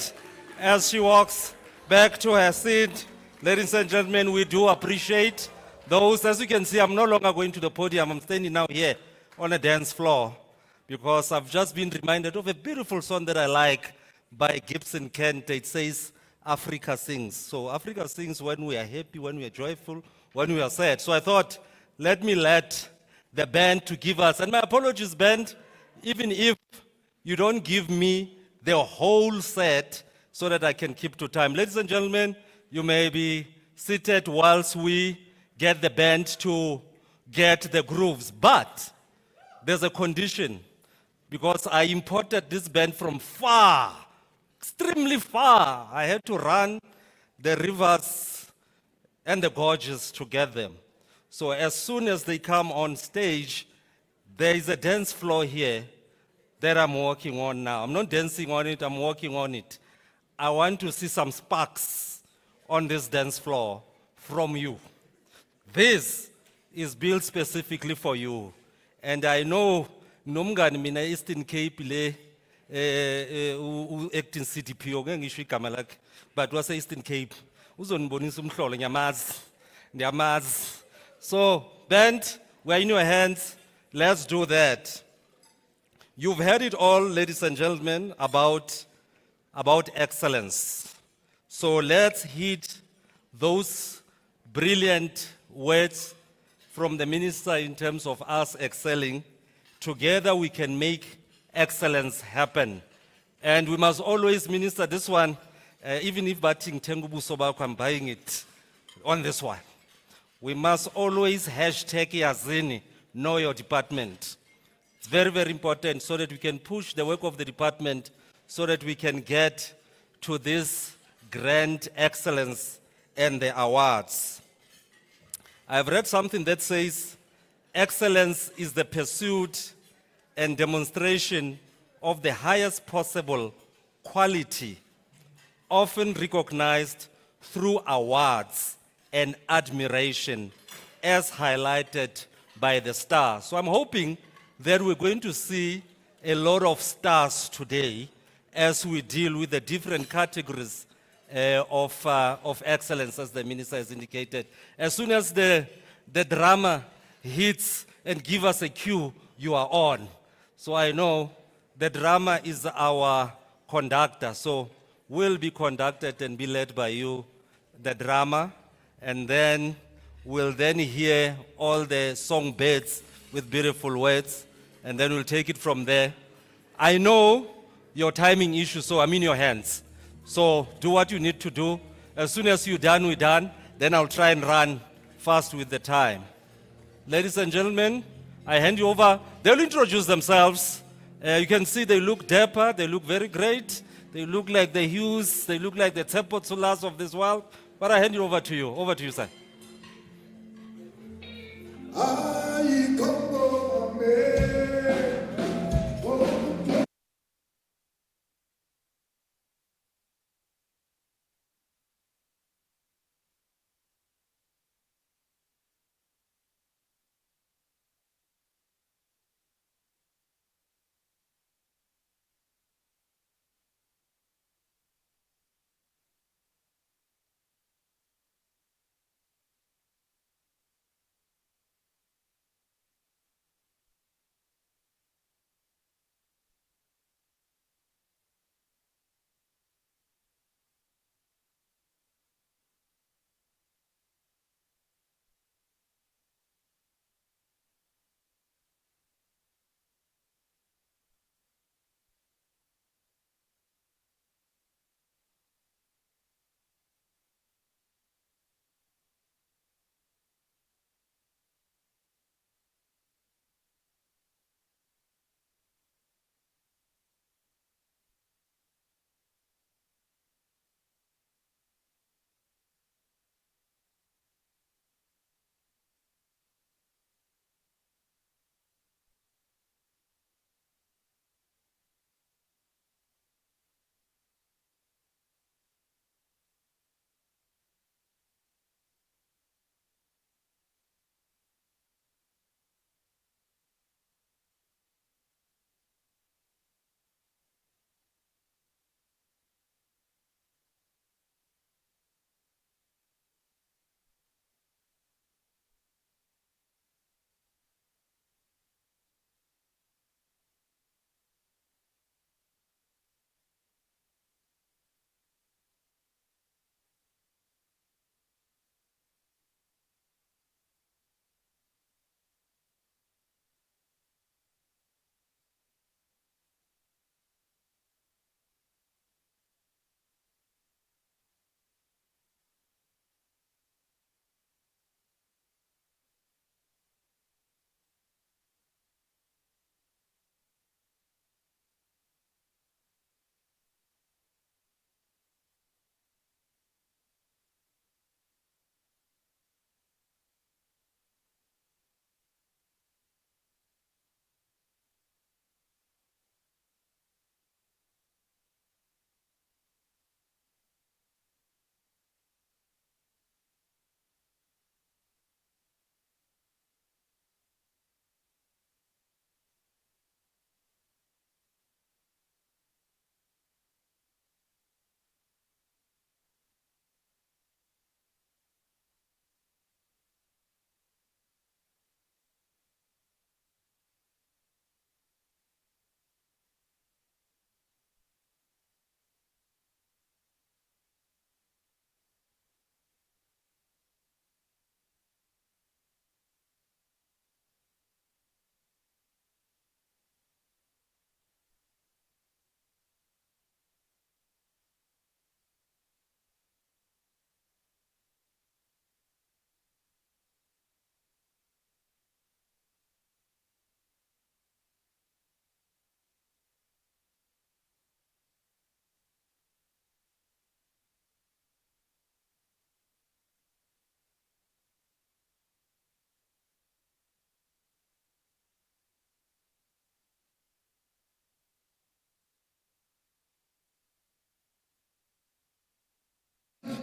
A: As she walks back to her seat, ladies and gentlemen, we do appreciate those. As you can see, I'm no longer going to the podium. I'm standing now here on a dance floor because I've just been reminded of a beautiful song that I like by Gibson Kent. It says, Africa sings. So Africa sings when we are happy, when we are joyful, when we are sad. So I thought, let me let the band to give us, and my apologies, band, even if you don't give me the whole set so that I can keep to time. Ladies and gentlemen, you may be seated whilst we get the band to get the grooves. But there's a condition, because I imported this band from far, extremely far. I had to run the rivers and the gorges to get them. So as soon as they come on stage, there is a dance floor here that I'm working on now. I'm not dancing on it, I'm working on it. I want to see some sparks on this dance floor from you. This is built specifically for you. And I know nomngani mina Eastern Cape le acting CDPO ngisho igama lakhe, but wase Eastern Cape uzonibonisa umhlolo ngiyamazi. So band, we're in your hands. Let's do that. You've heard it all, ladies and gentlemen, about excellence. So let's hit those brilliant words from the minister in terms of us excelling. Together we can make excellence happen. And we must always, minister, this one, even if Bating Tengubu Sobako, I'm buying it on this one. We must always hashtag Yazini, know your department. It's very, very important so that we can push the work of the department so that we can get to this grand excellence and the awards. I've read something that says, excellence is the pursuit and demonstration of the highest possible quality, often recognized through awards and admiration, as highlighted by the star. So I'm hoping that we're going to see a lot of stars today as we deal with the different categories of excellence, as the minister has indicated. As soon as the drama hits and give us a cue, you are on. So I know the drama is our conductor. So we'll be conducted and be led by you, the drama, and then we'll then hear all the songbirds with beautiful words, and then we'll take it from there. I know your timing issue, so I'm in your hands. So do what you need to do. As soon as you're done, we're done. Then I'll try and run fast with the time. Ladies and gentlemen, I hand you over. They'll introduce themselves. You can see they look dapper, they look very great. They look like the Hughes, they look like the Tepotsulas of this world. But I hand it over to you. Over to you, sir.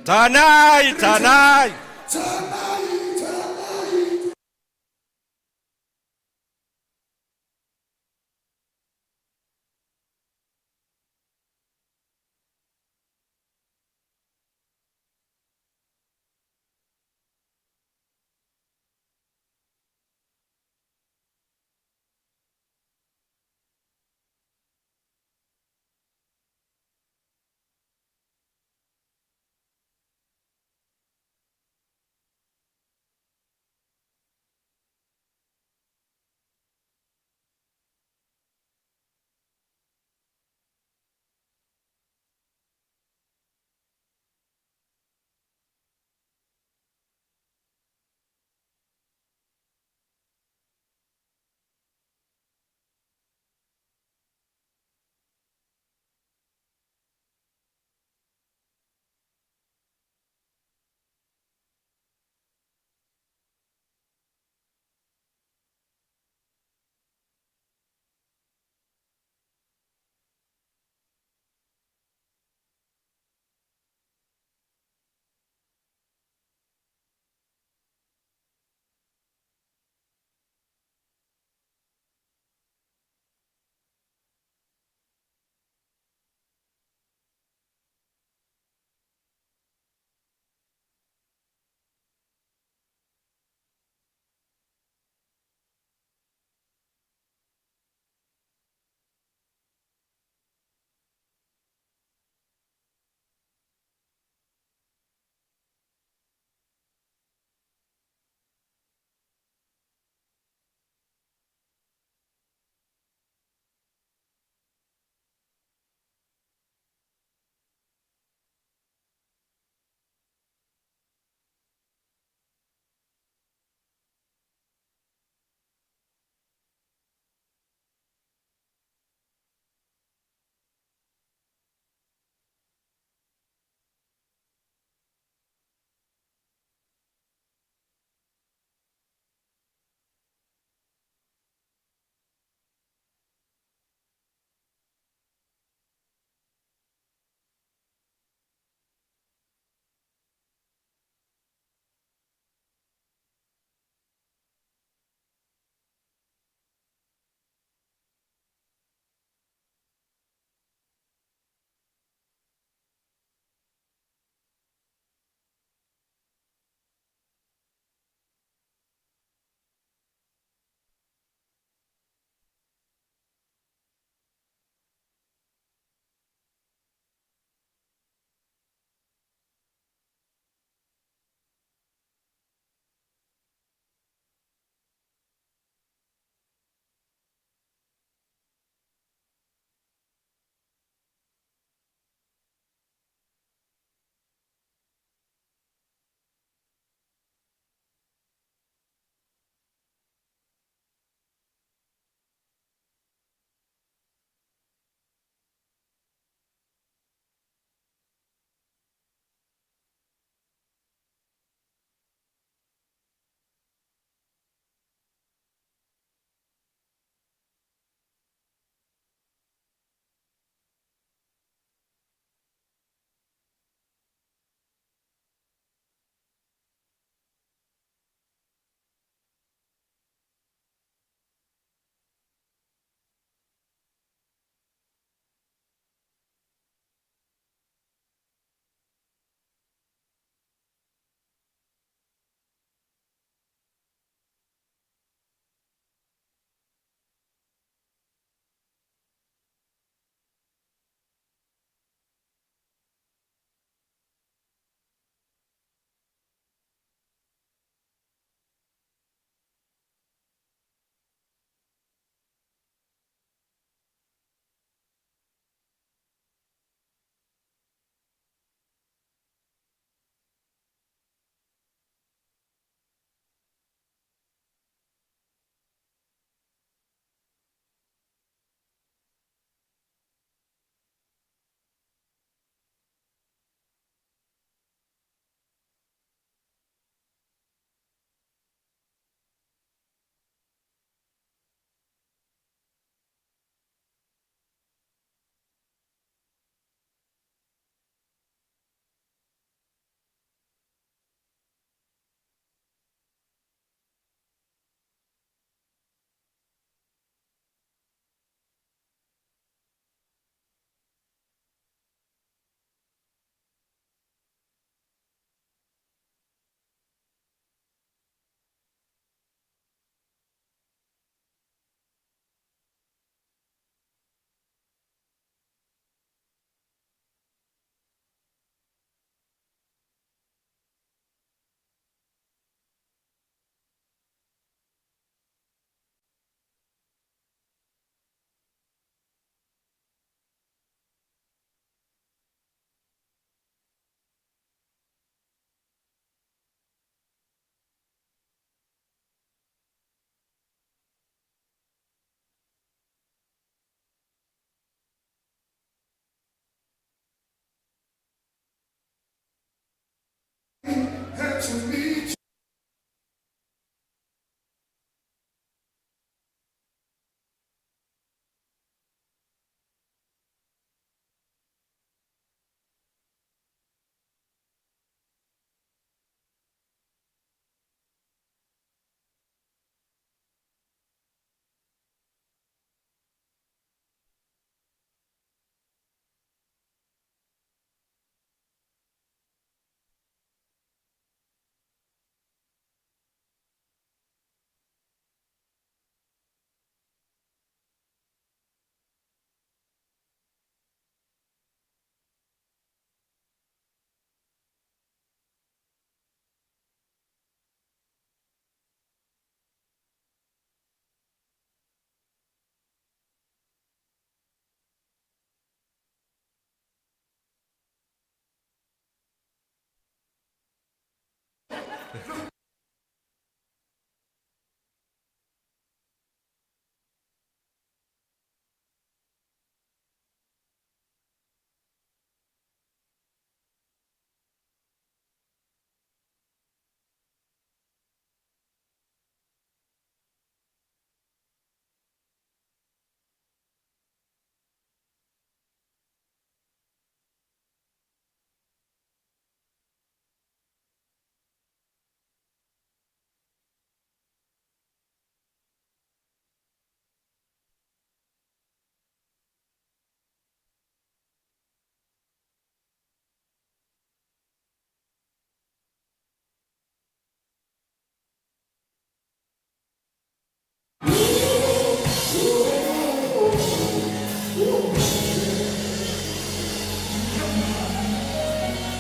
A: Tanai, Tanai.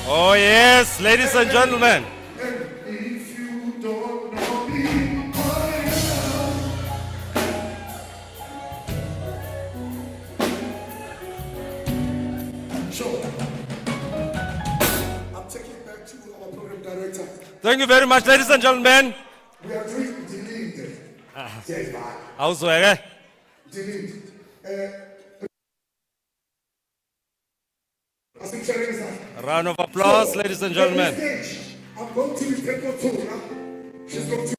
A: Oh yes, ladies and gentlemen.
D: If you don't know me, sure. I'm taking it back to our program director.
A: Thank you very much, ladies and gentlemen.
D: We are doing delete. Yes, bye.
A: Awuzweke.
D: Delete. As the chair is
A: Round of applause, ladies and gentlemen.
D: I'm going to be taken to now. She's going to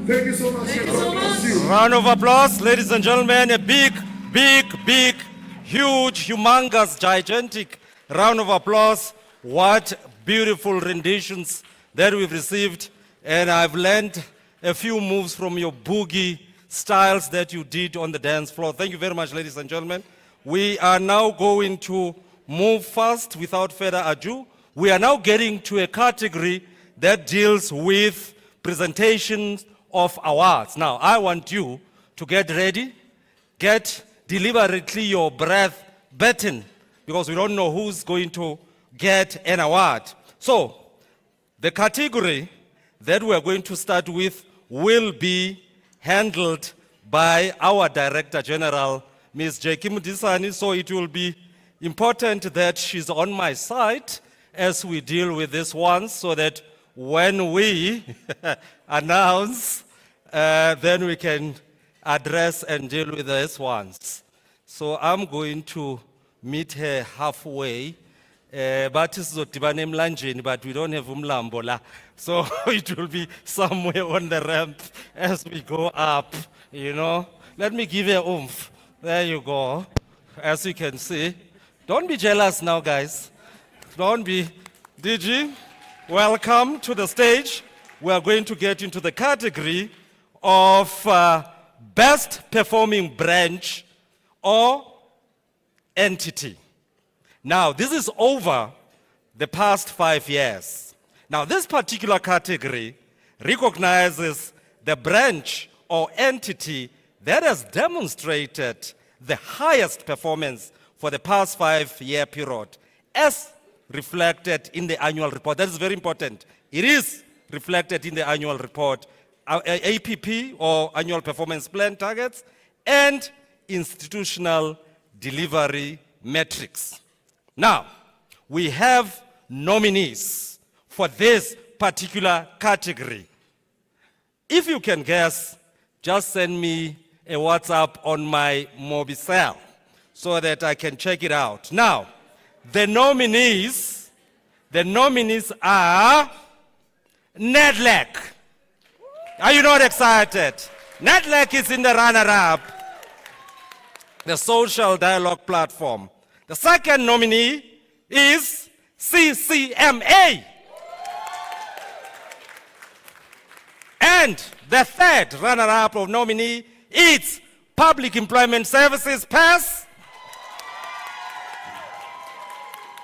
D: Thank you so much. God bless you.
A: Round of applause, ladies and gentlemen. A big, huge, humongous, gigantic round of applause. What beautiful renditions that we've received. And I've learned a few moves from your boogie styles that you did on the dance floor. Thank you very much, ladies and gentlemen. We are now going to move fast without further ado. We are now getting to a category that deals with presentations of awards. Now, I want you to get ready, get deliberately your breath beaten, because we don't know who's going to get an award. So, the category that we're going to start with will be handled by our Director General, Ms. Jackie Mudisani, so it will be important that she's on my side as we deal with this one, so that when we announce, then we can address and deal with these ones. So I'm going to meet her halfway. But we don't have umlambo la. So it will be somewhere on the ramp as we go up, you know. Let me give you oomph. There you go. As you can see. Don't be jealous now, guys. Don't be. DG, welcome to the stage. We are going to get into the category of best performing branch or entity. Now, this is over the past 5 years. Now, this particular category recognizes the branch or entity that has demonstrated the highest performance for the past 5-year period, as reflected in the annual report. That is very important. It is reflected in the annual report, APP or annual performance plan targets, and institutional delivery metrics. Now, we have nominees for this particular category. If you can guess, just send me a WhatsApp on my Mobicel so that I can check it out. Now, the nominees are NEDLAC. Are you not excited? NEDLAC is in the runner-up, the social dialogue platform. The second nominee is CCMA. And the third runner-up of nominee is Public Employment Services, PES.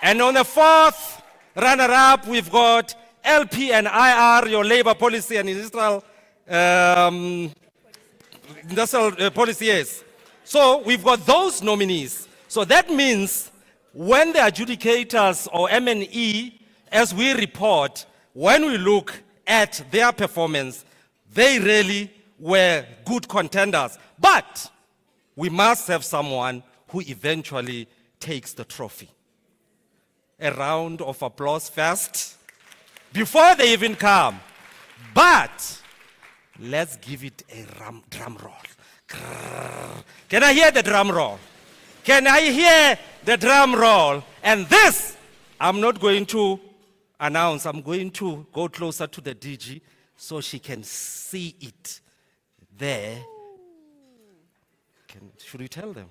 A: And on the fourth runner-up, we've got LP and IR, your labor policy and industrial policy, yes. So we've got those nominees. So that means when the adjudicators or M&E, as we report, when we look at their performance, they really were good contenders. But we must have someone who eventually takes the trophy. A round of applause first, before they even come. But let's give it a drum roll. Can I hear the drum roll? Can I hear the drum roll? And this, I'm not going to announce. I'm going to go closer to the DG so she can see it there. Should we tell them?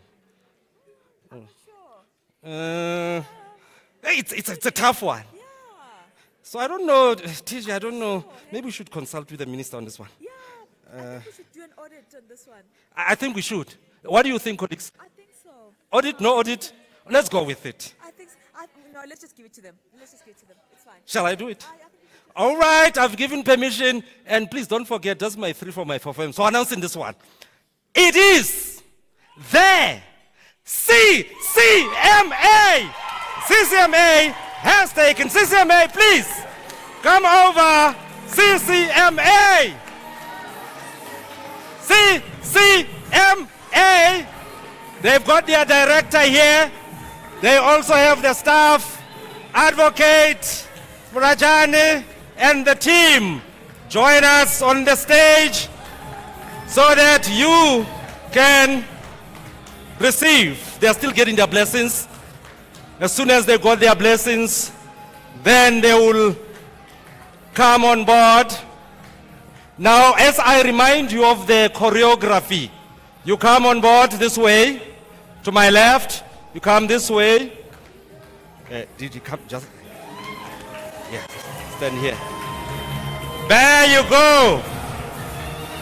A: It's a tough one.
E: Yeah.
A: So I don't know, TJ, I don't know. Maybe we should consult with the minister on this one.
E: Yeah. I think we should do an audit on this one.
A: I think we should. What do you think, colleagues?
E: I think so.
A: Audit, no audit? Let's go with it.
E: I think no, let's just give it to them. Let's just give it to them. It's fine.
A: Shall I do it?
E: I think
A: All right, I've given permission. And please don't forget, that's my 3 for my 4 for. So announcing this one. It is the CCMA. CCMA has taken. CCMA, please come over. CCMA. CCMA. They've got their director here. They also have the staff, Advocate Rajani, and the team. Join us on the stage so that you can receive. They're still getting their blessings. As soon as they got their blessings, then they will come on board. Now, as I remind you of the choreography, you come on board this way, to my left, you come this way. Did you come just? Yeah, stand here. There you go.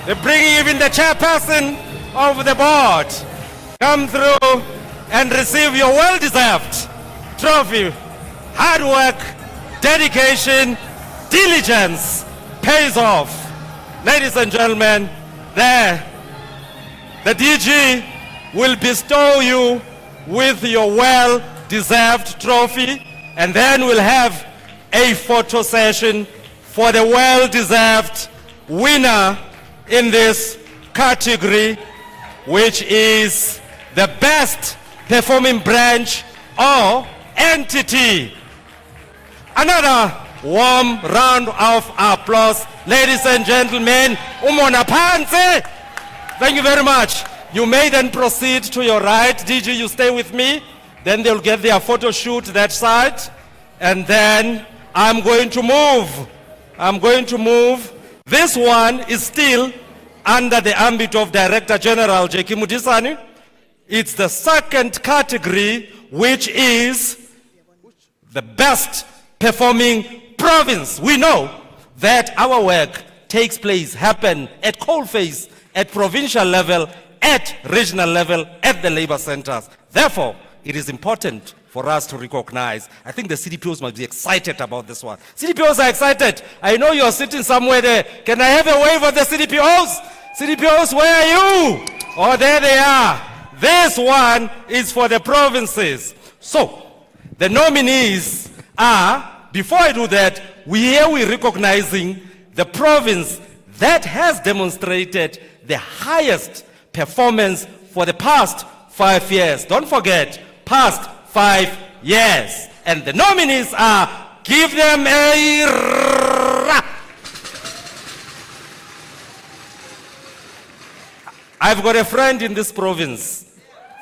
A: They're bringing even the chairperson of the board. Come through and receive your well-deserved trophy. Hard work, dedication, diligence pays off. Ladies and gentlemen, there, the DG will bestow you with your well-deserved trophy, and then we'll have a photo session for the well-deserved winner in this category, which is the best performing branch or entity. Another warm round of applause, ladies and gentlemen. Umona Panse. Thank you very much. You may then proceed to your right. DG, you stay with me. Then they'll get their photo shoot that side. And then I'm going to move. This one is still under the ambit of Director General J.K. Mudisani. It's the second category, which is the best performing province. We know that our work takes place, happen at coalface, at provincial level, at regional level, at the labor centers. Therefore, it is important for us to recognize. I think the CDPOs must be excited about this one. CDPOs are excited. I know you're sitting somewhere there. Can I have a wave of the CDPOs? CDPOs, where are you? Oh, there they are. This one is for the provinces. So, the nominees are, before I do that, we're recognizing the province that has demonstrated the highest performance for the past 5 years. Don't forget, past 5 years. And the nominees are, give them a ra. I've got a friend in this province.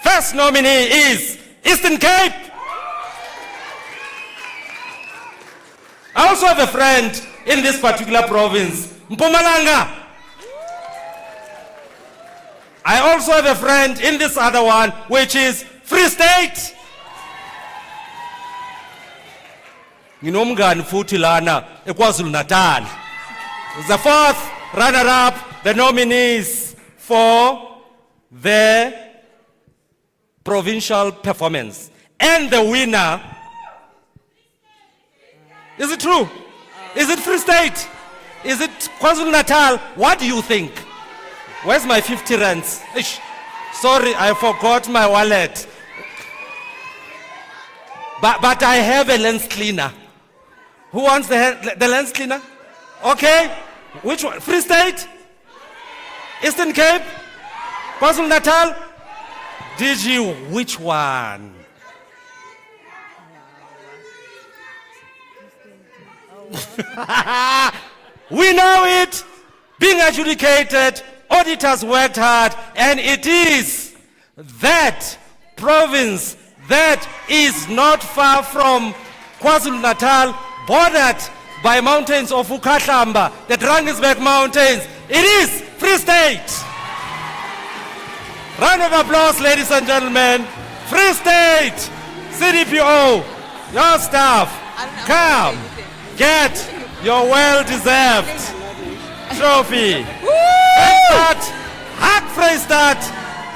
A: First nominee is Eastern Cape. I also have a friend in this particular province, Mpumalanga. I also have a friend in this other one, which is Free State. Nginomngani futhi lana eKwaZulu Natal. The fourth runner-up, the nominees for the provincial performance. And the winner, is it true? Is it Free State? Is it KwaZulu Natal? What do you think? Where's my 50 rands? Ish. Sorry, I forgot my wallet. But I have a lens cleaner. Who wants the lens cleaner? Okay. Which one? Free State? Eastern Cape? KwaZulu Natal? DG, which one? We know it. Being adjudicated, auditors worked hard, and it is that province that is not far from KwaZulu Natal, bordered by mountains of Ukahlamba, the Drakensberg Mountains. It is Free State. Round of applause, ladies and gentlemen. Free State, CDPO, your staff, come, get your well-deserved trophy. Vrystaat, hak Vrystaat,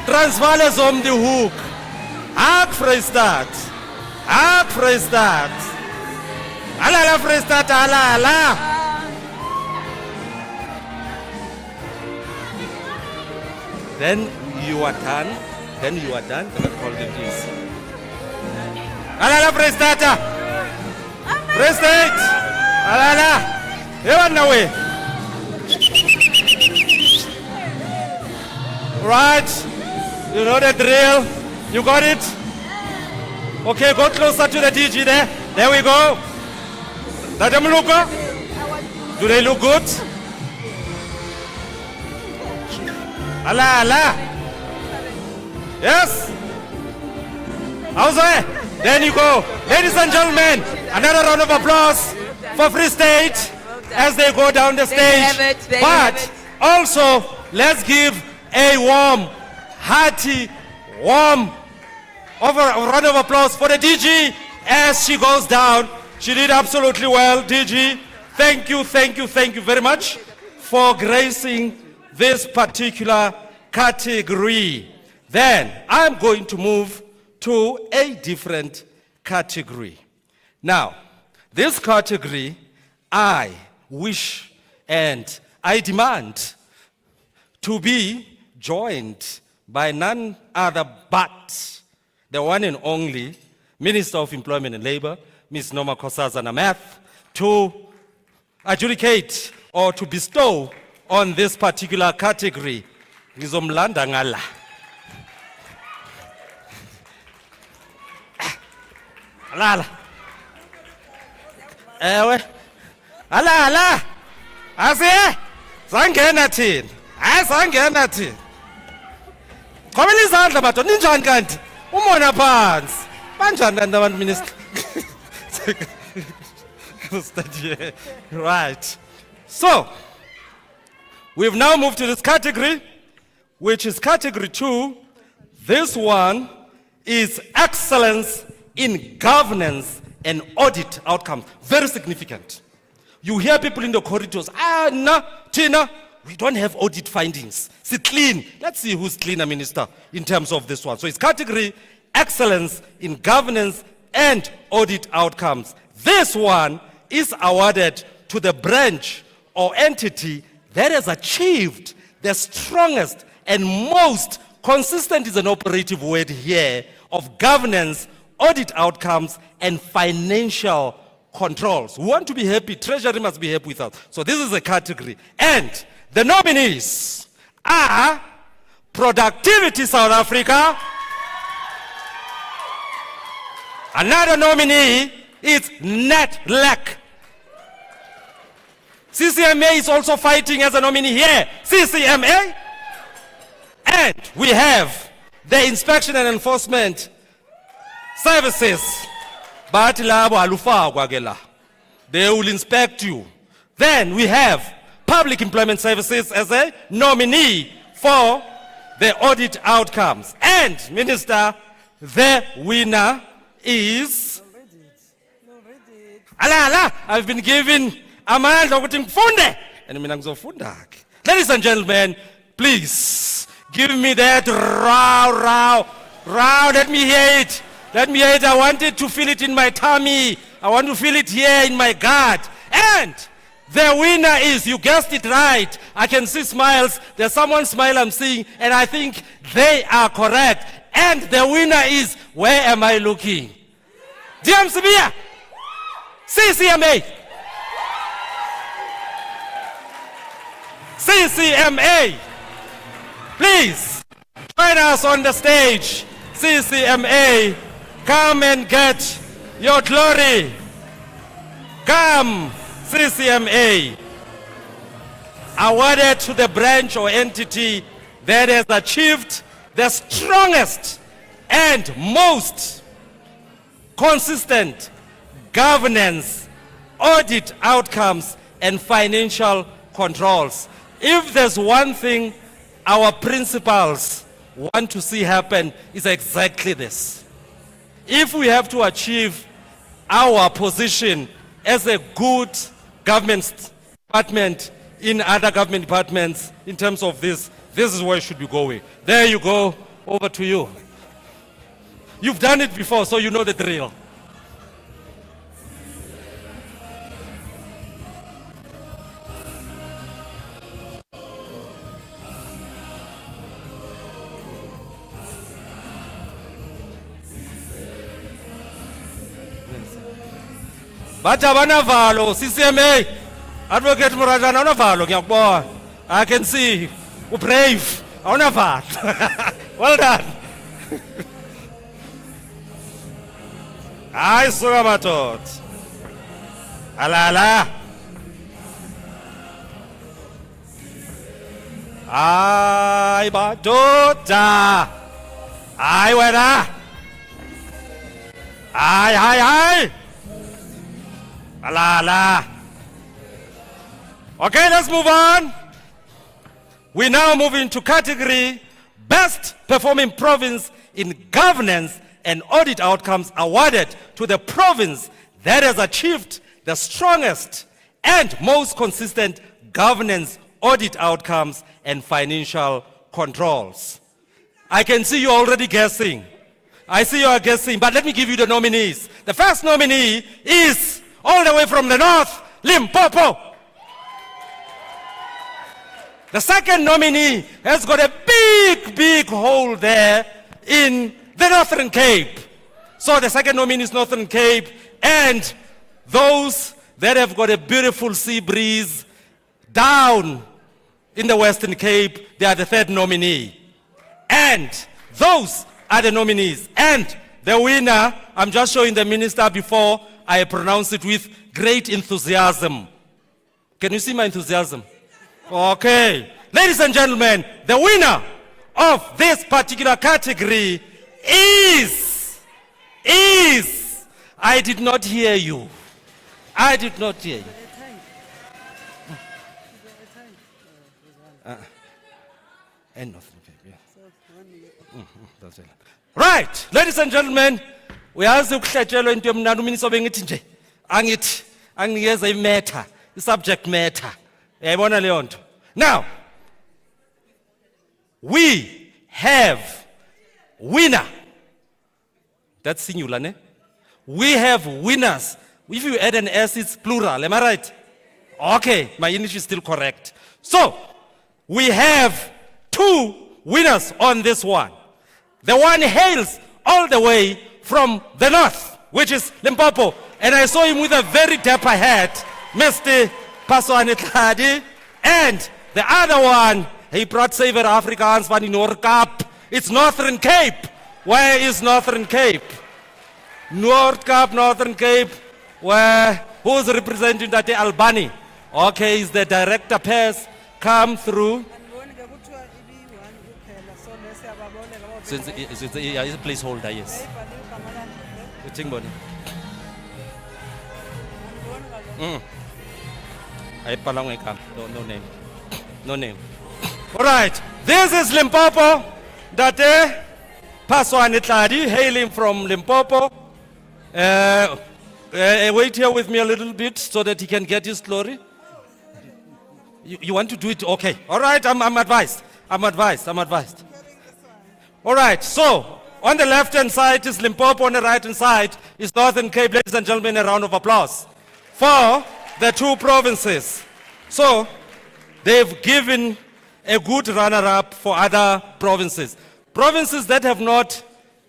A: Transvaal is om die hoek. Hak Vrystaat, hak Vrystaat. Halala Vrystaat, halala. Then you are done. Then you are done. Then I call them please. Halala Vrystaat. Vrystaat. Halala. You are away. Right. You know the drill. You got it? Okay, go closer to the DG there. There we go. Let them look up. Do they look good? Allah, Allah. Yes? How's that? There you go. Ladies and gentlemen, another round of applause for Free State. as they go down the
B: There you
A: stage.
B: have it, there you have
A: But
B: it.
A: also, let's give a warm, hearty, warm round of applause for the DG as she goes down. She did absolutely well, DG. Thank you very much for gracing this particular category. Then I'm going to move to a different category. Now, this category, I wish and I demand to be joined by none other but the one and only Minister of Employment and Labor, Ms. Noma Nkosazana Math, to adjudicate or to bestow on this particular category. Ngizomlanda ngala. Alala. Ewe. Alala. Asiye. Sangena thina. Hayi sangena thina. Qhubela izandla madoda ninjani kanti? Umona phansi. Banjani kanti abantu minister? Right. So, we've now moved to this category, which is category 2. This one is excellence in governance and audit outcomes. Very significant. You hear people in the corridors, no, Tina, we don't have audit findings. It's clean. Let's see who's cleaner, Minister, in terms of this one. So it's category excellence in governance and audit outcomes. This one is awarded to the branch or entity that has achieved the strongest and most consistent is an operative word here of governance, audit outcomes, and financial controls. We want to be happy. Treasury must be happy with us. So this is a category. And the nominees are Productivity South Africa. Another nominee is NetLec. CCMA is also fighting as a nominee here. CCMA. And we have the Inspection and Enforcement Services. But labo alufakwa ke la. They will inspect you. Then we have Public Employment Services as a nominee for the audit outcomes. And Minister, the winner is I've been given amandla ukuthi ngifunde and mina ngizofunda ke. Ladies and gentlemen, please give me that row. Let me hear it. Let me hear it. I wanted to feel it in my tummy. I want to feel it here in my gut. And the winner is, you guessed it right. I can see smiles. There's someone's smile I'm seeing, and I think they are correct. And the winner is, where am I looking? DMCBA. CCMA. CCMA. Please join us on the stage. CCMA, come and get your glory. Come, CCMA. Awarded to the branch or entity that has achieved the strongest and most consistent governance, audit outcomes, and financial controls. If there's one thing our principals want to see happen, is exactly this. If we have to achieve our position as a good government department in other government departments in terms of this is where it should be going. There you go, over to you. You've done it before, so you know the drill. Bathi abanavalo CCMA Advocate Murajana awunavalo ngiyakubona. I can see ubrave awunavalo. Well done. Hayi suka madoda. Alala. Hayi madoda. Hayi wena. Hayi. Alala. Okay, let's move on. We now move into category Best Performing Province in Governance and Audit Outcomes awarded to the province that has achieved the strongest and most consistent governance, audit outcomes, and financial controls. I can see you already guessing. I see you are guessing, but let me give you the nominees. The first nominee is all the way from the north, Limpopo. The second nominee has got a big hole there in the Northern Cape. So the second nominee is Northern Cape, and those that have got a beautiful sea breeze down in the Western Cape, they are the third nominee. And those are the nominees. And the winner, I'm just showing the minister before I pronounce it with great enthusiasm. Can you see my enthusiasm? Okay. Ladies and gentlemen, the winner of this particular category is, I did not hear you. I did not hear you. And Northern Cape, yeah. That's it. Right, ladies and gentlemen, uyazi ukuhlethelwa into yomnana uminiso bengithi nje angithi anginikeza imatter, subject matter. Uyayibona leyo nto. Now, we have winner. That's singular, ne? We have winners. If you add an S, it's plural. Am I right? Okay, my English is still correct. So, we have two winners on this one. The one hails all the way from the north, which is Limpopo. And I saw him with a very dapper hat, Mr. Paswane Tlhadi. And the other one, he brought Saver Afrikaans van die Noordkaap. It's Northern Cape. Where is Northern Cape? Noordkaap, Northern Cape. Where, who's representing that? Albany. Okay, is the director pairs come through? Since it's a placeholder, yes. No name. No name. All right. This is Limpopo. Date Paswane Tlhadi, hailing from Limpopo. Wait here with me a little bit so that he can get his glory. You want to do it? Okay. All right. I'm advised. I'm advised. All right, so on the left-hand side is Limpopo, on the right-hand side is Northern Cape. Ladies and gentlemen, a round of applause for the two provinces. So they've given a good runner-up for other provinces. Provinces that have not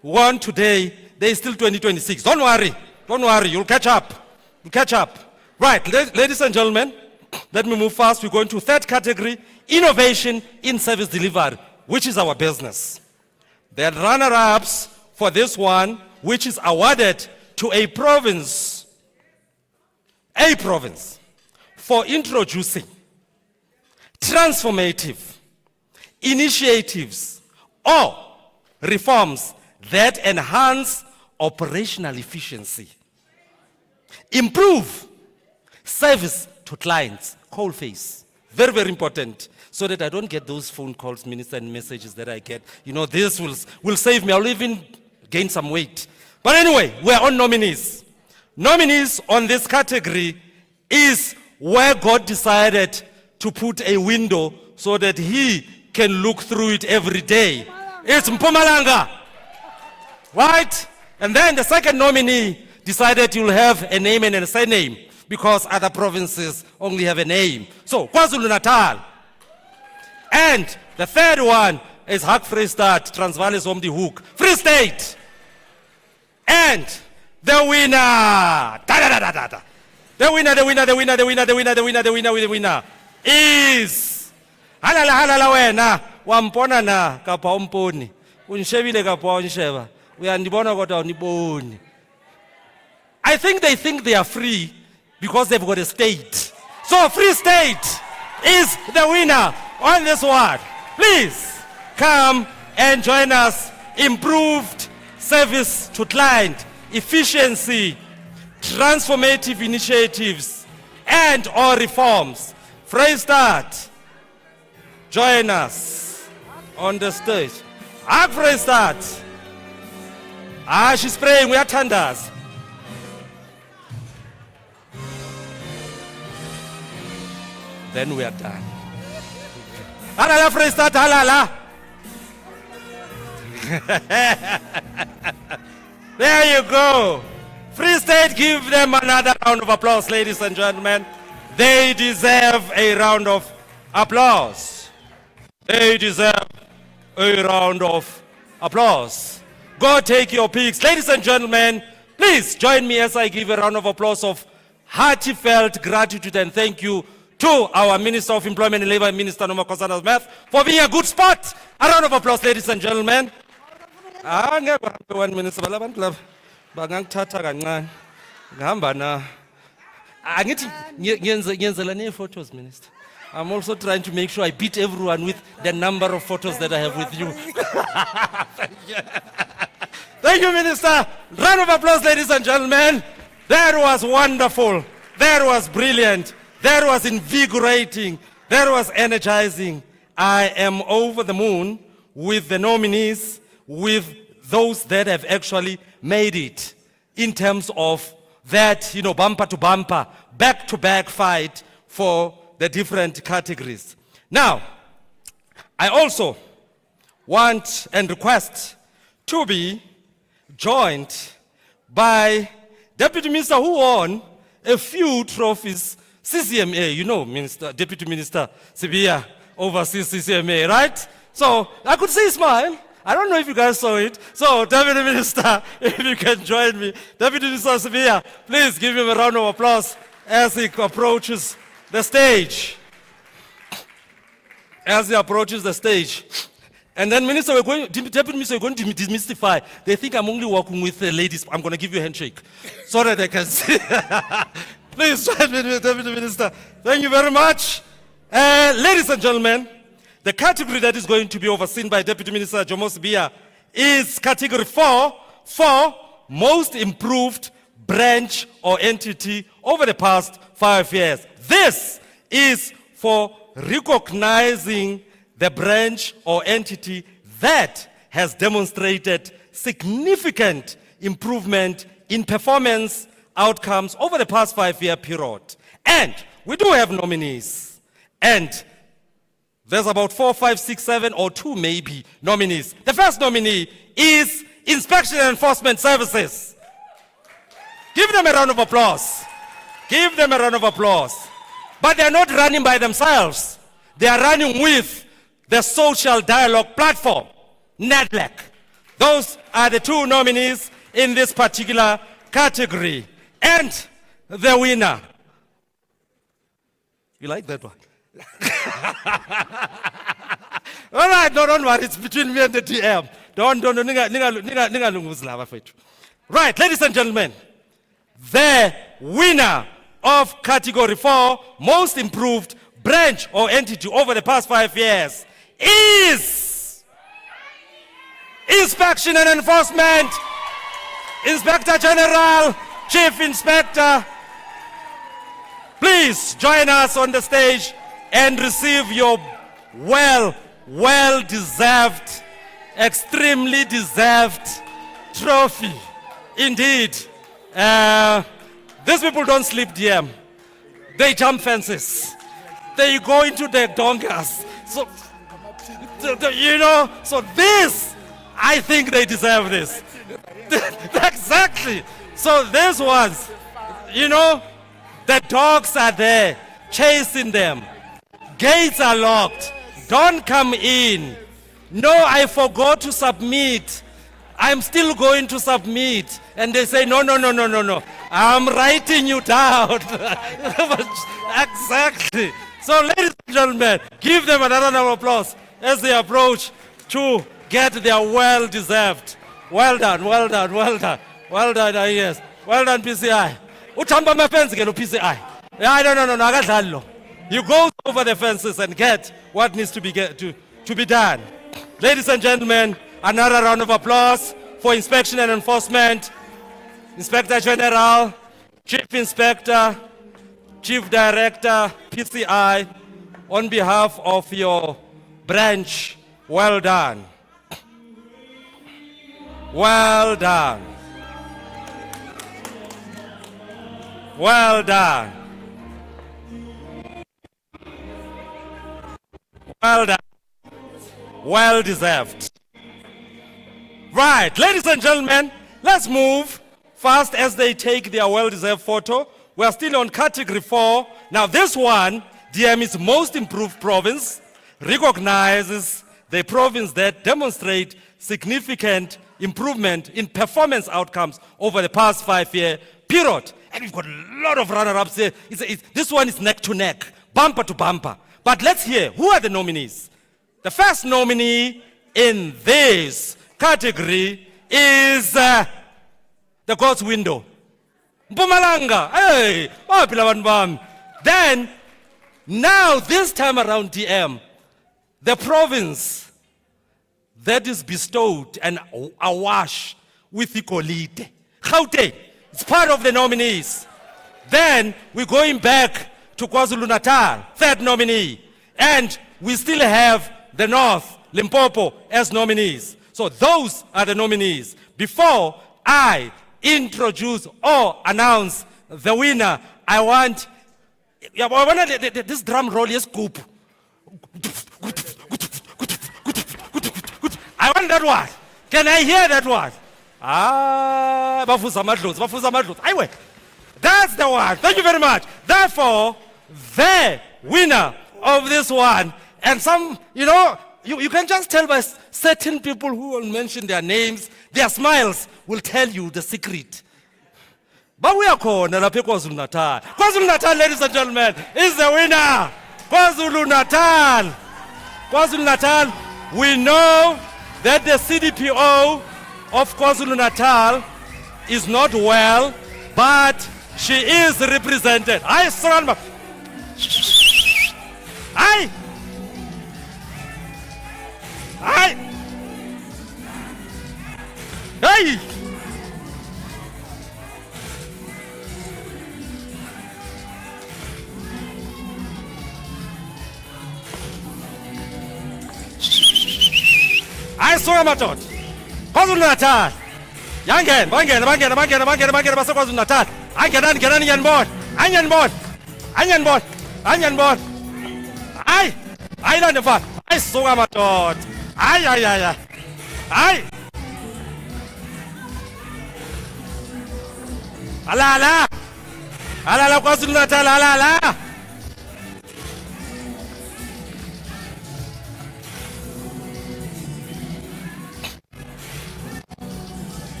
A: won today, they're still 2026. Don't worry, you'll catch up. Right, ladies and gentlemen, let me move fast. We're going to third category, innovation in service delivery, which is our business. The runner-ups for this one, which is awarded to a province for introducing transformative initiatives or reforms that enhance operational efficiency, improve service to clients, coalface. Very, very important. So that I don't get those phone calls, minister, and messages that I get. You know, this will save me. I'll even gain some weight. But anyway, we're on nominees. Nominees on this category is where God decided to put a window so that he can look through it every day. It's Mpumalanga. Right? And then the second nominee decided you'll have a name and a surname because other provinces only have a name. So, KwaZulu-Natal. And the third one is Hak Freestad, Transvaal is on the hook. Free State. And the winner, the winner is halala wena wampona na kapa umponi unshebile kapa unsheba uyandibona kodwa uniboni. I think they are free because they've got a state. So Free State is the winner on this one. Please come and join us. Improved service to client, efficiency, transformative initiatives, and or reforms Vrystaat, join us on the stage. Ak Vrystaat. She's praying, we are tenders. Then we are done. Halala Vrystaat, halala. There you go. Free State, give them another round of applause, ladies and gentlemen. They deserve a round of applause. They deserve a round of applause. Go take your picks. Ladies and gentlemen, please join me as I give a round of applause of heartfelt gratitude and thank you to our Minister of Employment and Labor, Minister Nomakosana Smith, for being a good sport. A round of applause, ladies and gentlemen. One minister, bangangithatha kancane ngihamba na angithi ngiyenzela ne photos, minister. I'm also trying to make sure I beat everyone with the number of photos that I have with you. Thank you, minister. Round of applause, ladies and gentlemen. That was wonderful. That was brilliant. That was invigorating. That was energizing. I am over the moon with the nominees, with those that have actually made it in terms of that, bumper to bumper, back to back fight for the different categories. Now, I also want and request to be joined by Deputy Minister who won a few trophies, CCMA, Minister, Deputy Minister Sibiya oversees CCMA, right? So I could see a smile. I don't know if you guys saw it. So, Deputy Minister, if you can join me. Deputy Minister Sibiya, please give him a round of applause as he approaches the stage. As he approaches the stage. And then, Minister, Deputy Minister, we're going to demystify. They think I'm only working with ladies. I'm going to give you a handshake so that they can see. Please join me, Deputy Minister. Thank you very much. Ladies and gentlemen, the category that is going to be overseen by Deputy Minister Jomo Sibiya is category 4 for most improved branch or entity over the past 5 years. This is for recognizing the branch or entity that has demonstrated significant improvement in performance outcomes over the past 5-year period. And we do have nominees. And there's about 4, 5, 6, 7, or 2 maybe nominees. The first nominee is Inspection and Enforcement Services. Give them a round of applause. Give them a round of applause. But they're not running by themselves. They are running with the Social Dialogue Platform, NADLAC. Those are the 2 nominees in this particular category. And the winner. You like that one? All right, no, don't worry. It's between me and the DM. Right, ladies and gentlemen, the winner of category 4, most improved branch or entity over the past 5 years is Inspection and Enforcement, Inspector General, Chief Inspector. Please join us on the stage and receive your well-deserved, extremely deserved trophy. Indeed. These people don't sleep, DM. They jump fences. They go into their dongas. So, so this, I think they deserve this. Exactly. So these ones, the dogs are there chasing them. Gates are locked. Don't come in. No, I forgot to submit. I'm still going to submit. And they say, no. I'm writing you down. Exactly. So, ladies and gentlemen, give them another round of applause as they approach to get their well-deserved. Well done. Yes. Well done, PCI. Uchamba my fence again, PCI. No. You go over the fences and get what needs to be done. Ladies and gentlemen, another round of applause for Inspection and Enforcement, Inspector General, Chief Inspector, Chief Director, PCI, on behalf of your branch, well done. Well done. Well done. Well done. Well deserved. Right, ladies and gentlemen, let's move fast as they take their well-deserved photo. We are still on category 4. Now this one, DM is most improved province, recognizes the province that demonstrate significant improvement in performance outcomes over the past 5-year period. And we've got a lot of runner-ups here. This one is neck to neck, bumper to bumper. But let's hear, who are the nominees? The first nominee in this category is the God's Window. Mpumalanga, hey, waphi la bantu bami? Then, now this time around DM, the province that is bestowed and awash with Ikolite. Gauteng, it's part of the nominees. Then, we're going back to KwaZulu-Natal, third nominee. And we still have the North, Limpopo, as nominees. So those are the nominees. Before I introduce or announce the winner, I want this drum roll is scoop. I want that one. Can I hear that one? Ah, bafuza amadlozi. Anyway, that's the one. Thank you very much. Therefore, the winner of this one, and some, you can just tell by certain people who will mention their names, their smiles will tell you the secret. But we are called KwaZulu-Natal. KwaZulu-Natal, ladies and gentlemen, is the winner. KwaZulu-Natal. KwaZulu-Natal, we know that the CDPO of KwaZulu-Natal is not well, but she is represented. Aye. Hey! I saw my thought. KwaZulu-Natal. Bangena base-KwaZulu-Natal. Angen board. Ayi lande mfana. Ayi suka madoda. Ayi. Alala KwaZulu-Natal, alala.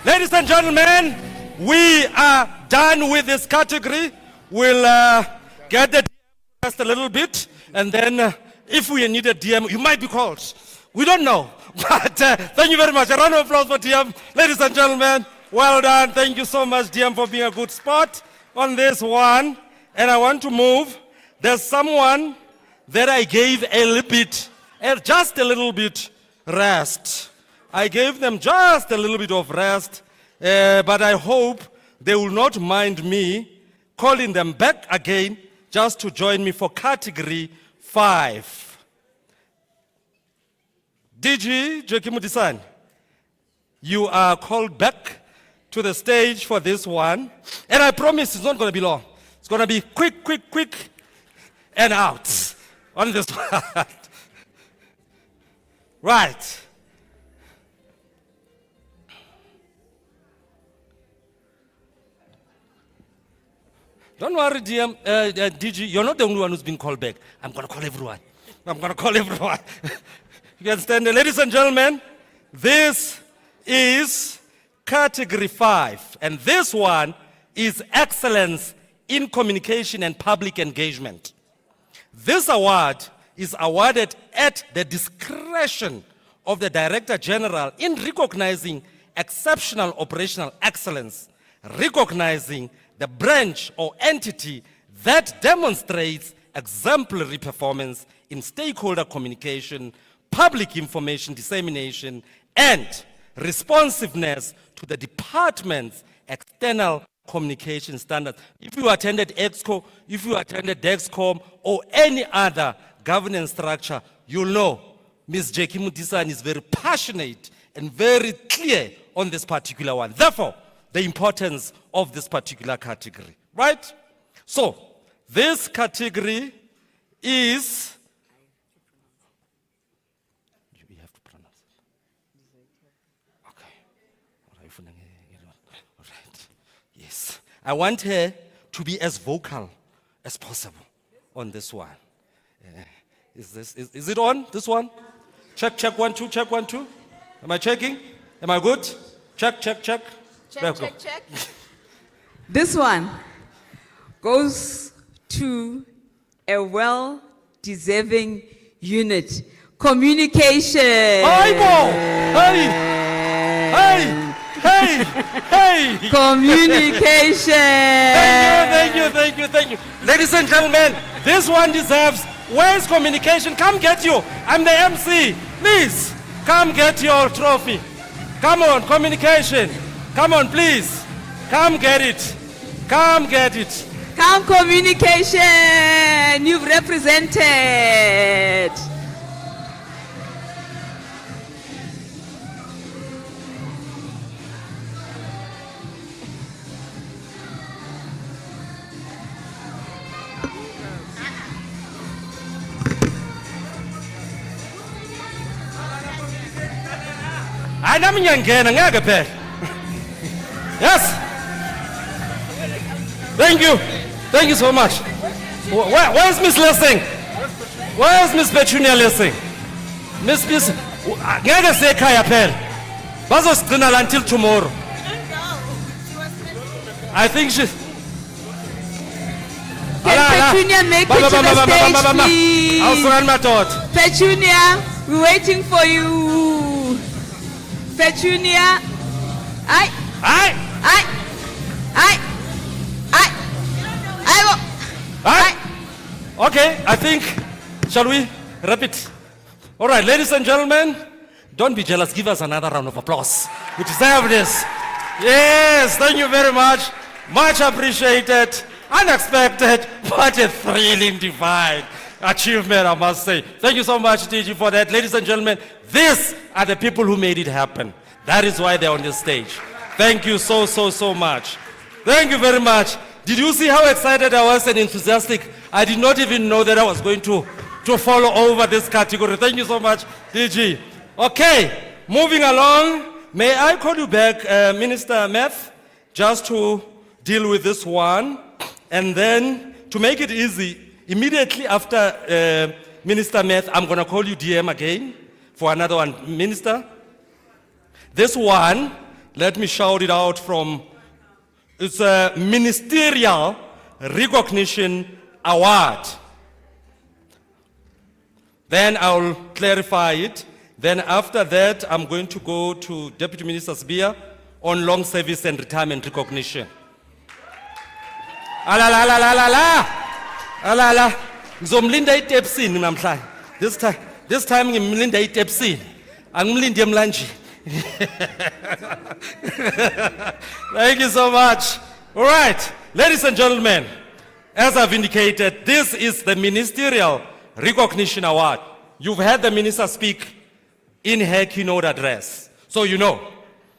A: Ladies and gentlemen, we are done with this category. We'll get the DM just a little bit, and then if we need a DM, you might be called. We don't know. But thank you very much. A round of applause for DM. Ladies and gentlemen, well done. Thank you so much, DM, for being a good sport on this one. And I want to move. There's someone that I gave a little bit, just a little bit rest. I gave them just a little bit of rest, but I hope they will not mind me calling them back again just to join me for category 5. DG Jackie Mudisani, you are called back to the stage for this one. And I promise it's not going to be long. It's going to be quick, and out on this one. Right. Don't worry, DG, you're not the only one who's been called back. I'm going to call everyone. You can stand there. Ladies and gentlemen, this is category 5. And this one is excellence in communication and public engagement. This award is awarded at the discretion of the Director General in recognizing exceptional operational excellence, recognizing the branch or entity that demonstrates exemplary performance in stakeholder communication, public information dissemination, and responsiveness to the department's external communication standards. If you attended EXCO, if you attended DEXCOM, or any other governance structure, you'll know Ms. Jackie Mudisani is very passionate and very clear on this particular one. Therefore, the importance of this particular category, right? So, this category is, you have to pronounce it. Okay. All right. Yes. I want her to be as vocal as possible on this one. Is it on, this one? Check, 1, 2, check, 1, 2. Am I checking? Am I good? Check. There we go.
E: Check.
B: This one goes to a well-deserving unit. Communication.
A: Aibo! Hey!
B: Communication.
A: Thank you. Ladies and gentlemen, this one deserves, where's communication? Come get you. I'm the MC. Please, come get your trophy. Come on, communication. Come on, please. Come get it. Come, communication.
B: You've represented.
A: Yes. Thank you so much. Where's Miss Lessing? Where's Miss Petunia Lessing? Miss, ngeke sekhaya phela. Bazosigcina until tomorrow. I think she.
B: Can Petunia make it to the stage, please?
A: I'll surround my daughter.
B: Petunia, we're waiting for you. Petunia.
A: Aye. Okay, I think, shall we wrap it? All right, ladies and gentlemen, don't be jealous. Give us another round of applause. We deserve this. Yes, thank you very much. Much appreciated. Unexpected, but a thrilling divine achievement, I must say. Thank you so much, DG, for that. Ladies and gentlemen, these are the people who made it happen. That is why they're on the stage. Thank you so much. Thank you very much. Did you see how excited I was and enthusiastic? I did not even know that I was going to follow over this category. Thank you so much, DG. Okay, moving along. May I call you back, Minister Meth, just to deal with this one. And then, to make it easy, immediately after Minister Meth, I'm going to call you DM again for another one. Minister, this one, let me shout it out from, it's a Ministerial Recognition Award. Then I'll clarify it. Then after that, I'm going to go to Deputy Minister Sibia on long service and retirement recognition. Ngizomlinda itepsini namhlanje. This time ngimlinda itepsini. Angimlindi emlanjeni. Thank you so much. All right, ladies and gentlemen, as I've indicated, this is the Ministerial Recognition Award. You've heard the minister speak in her keynote address. So you know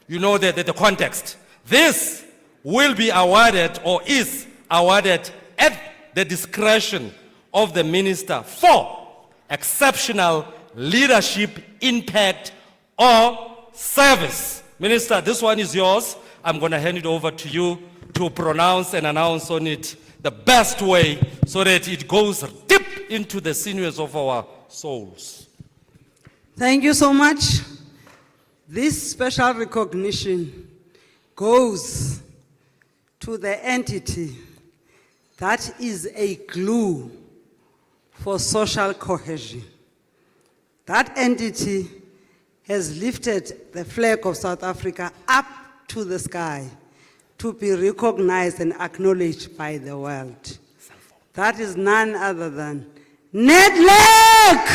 A: the context. This will be awarded or is awarded at the discretion of the minister for exceptional leadership, impact, or service. Minister, this one is yours. I'm going to hand it over to you to pronounce and announce on it the best way so that it goes deep into the sinews of our souls.
C: Thank you so much. This special recognition goes to the entity that is a glue for social cohesion. That entity has lifted the flag of South Africa up to the sky to be recognized and acknowledged by the world. That is none other than NEDLAC!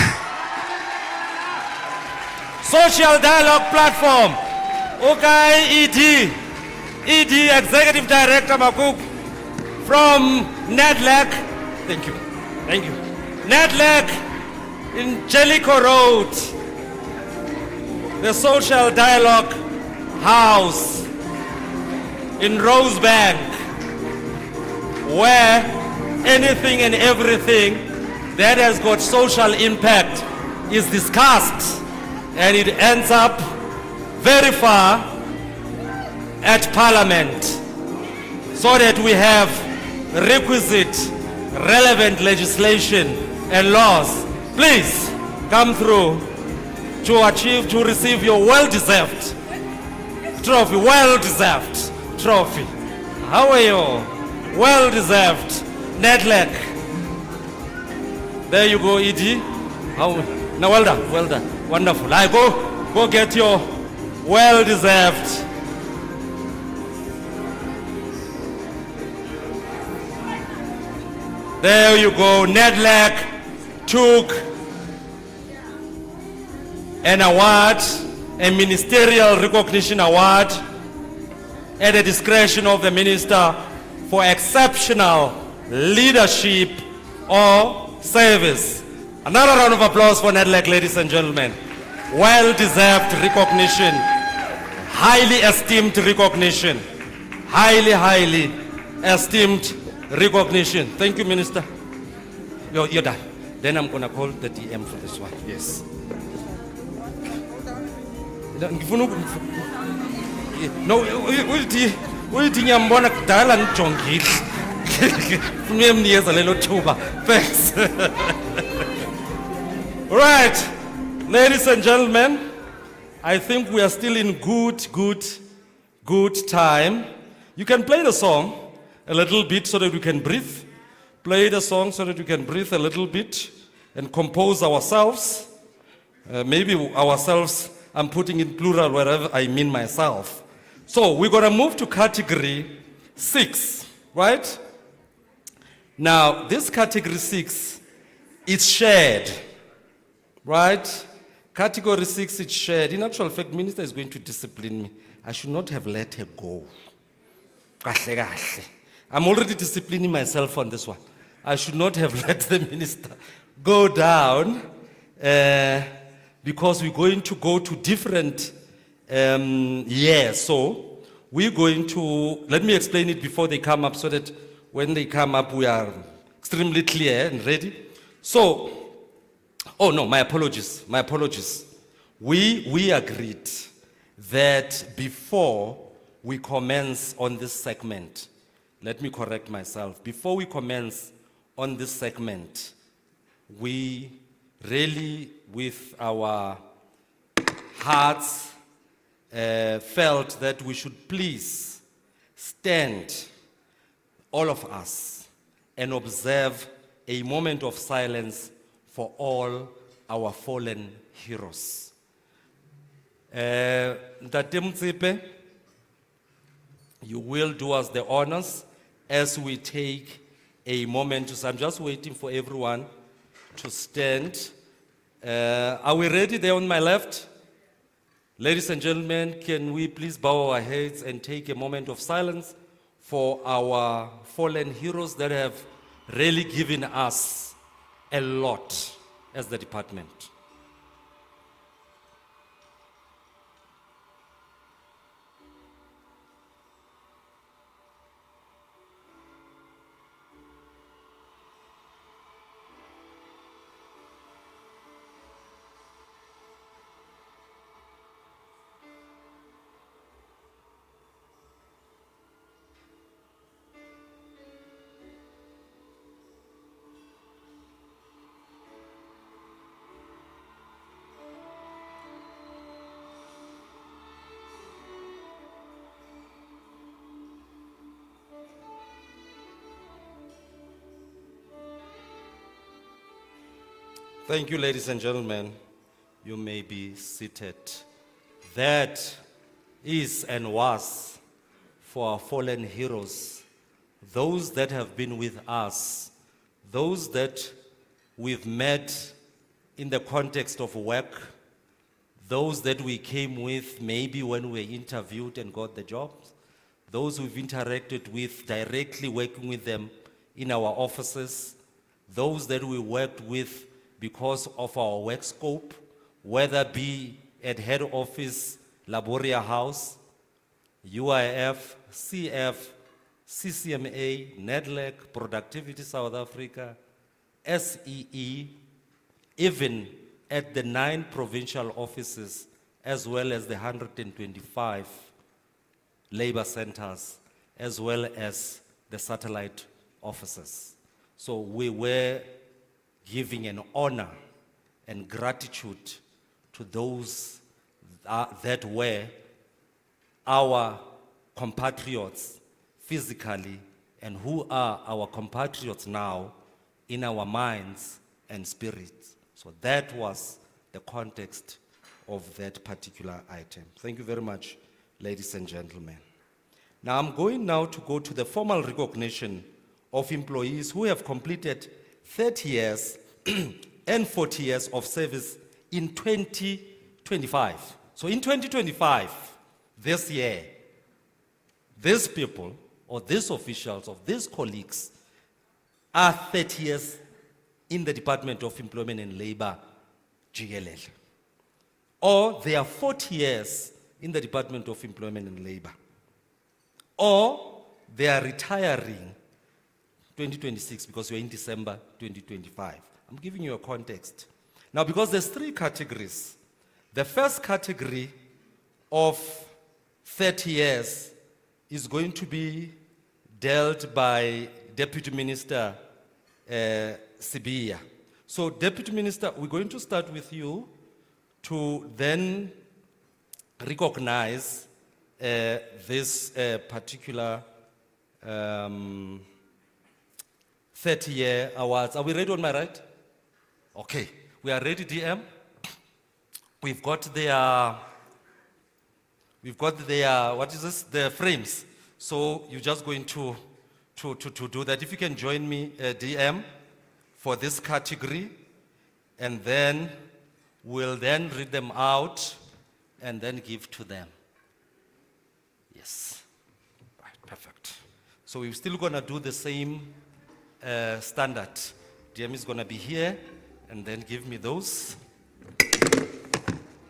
A: Social Dialogue Platform. Okay, ED, Executive Director Makuk from NEDLAC. Thank you. NEDLAC in Jellicoe Road, the Social Dialogue House in Rosebank, where anything and everything that has got social impact is discussed, and it ends up very far at Parliament, so that we have requisite relevant legislation and laws. Please come through to receive your well-deserved trophy. How are you? Well-deserved. NEDLAC. There you go, ED. Now, well done. Wonderful. Go get your well-deserved. There you go. NEDLAC took an award, a ministerial recognition award, at the discretion of the Minister for exceptional leadership or service. Another round of applause for NEDLAC, ladies and gentlemen. Well-deserved recognition, highly esteemed recognition, highly esteemed recognition. Thank you, Minister. You're done. Then I'm going to call the DM for this one. Yes. No, uyithi ngiyambona kudala ngijongile. Funa uyemnikeza lelo thuba. Thanks. Right. Ladies and gentlemen, I think we are still in good time. You can play the song a little bit so that we can breathe. Play the song so that we can breathe a little bit and compose ourselves. Maybe ourselves, I'm putting in plural wherever I mean myself. So we're going to move to category 6, right? Now, this category 6 is shared, right? Category 6 is shared. In actual fact, Minister is going to discipline me. I should not have let her go. I'm already disciplining myself on this one. I should not have let the Minister go down because we're going to go to different years. So we're going to, let me explain it before they come up so that when they come up, we are extremely clear and ready. So, oh no, my apologies. We agreed that before we commence on this segment, let me correct myself. Before we commence on this segment, we really, with our hearts, felt that we should please stand, all of us, and observe a moment of silence for all our fallen heroes. Ntate Motsepe, you will do us the honors as we take a moment to, I'm just waiting for everyone to stand. Are we ready there on my left? Ladies and gentlemen, can we please bow our heads and take a moment of silence for our fallen heroes that have really given us a lot as the department. Thank you, ladies and gentlemen. You may be seated. That is and was for our fallen heroes, those that have been with us, those that we've met in the context of work, those that we came with maybe when we were interviewed and got the jobs, those we've interacted with directly working with them in our offices, those that we worked with because of our work scope, whether be at head office, Laboria House, UIF, CF, CCMA, NEDLEC, Productivity South Africa, SEE, even at the 9 provincial offices, as well as the 125 labor centers, as well as the satellite offices. So we were giving an honor and gratitude to those that were our compatriots physically and who are our compatriots now in our minds and spirits. So that was the context of that particular item. Thank you very much, ladies and gentlemen. Now I'm going now to go to the formal recognition of employees who have completed 30 years and 40 years of service in 2025. So in 2025, this year, these people or these officials or these colleagues are 30 years in the Department of Employment and Labor, GLL. Or they are 40 years in the Department of Employment and Labor. Or they are retiring 2026 because we're in December 2025. I'm giving you a context. Now, because there's 3 categories. The first category of 30 years is going to be dealt by Deputy Minister Sibiya. So, Deputy Minister, we're going to start with you to then recognize this particular 30-year awards. Are we ready on my right? Okay, we are ready, DM. We've got their, what is this? The frames. So you're just going to do that. If you can join me, DM, for this category, and then we'll then read them out and then give to them. Yes. Right, perfect. So we're still gonna do the same standard. DM is gonna be here and then give me those.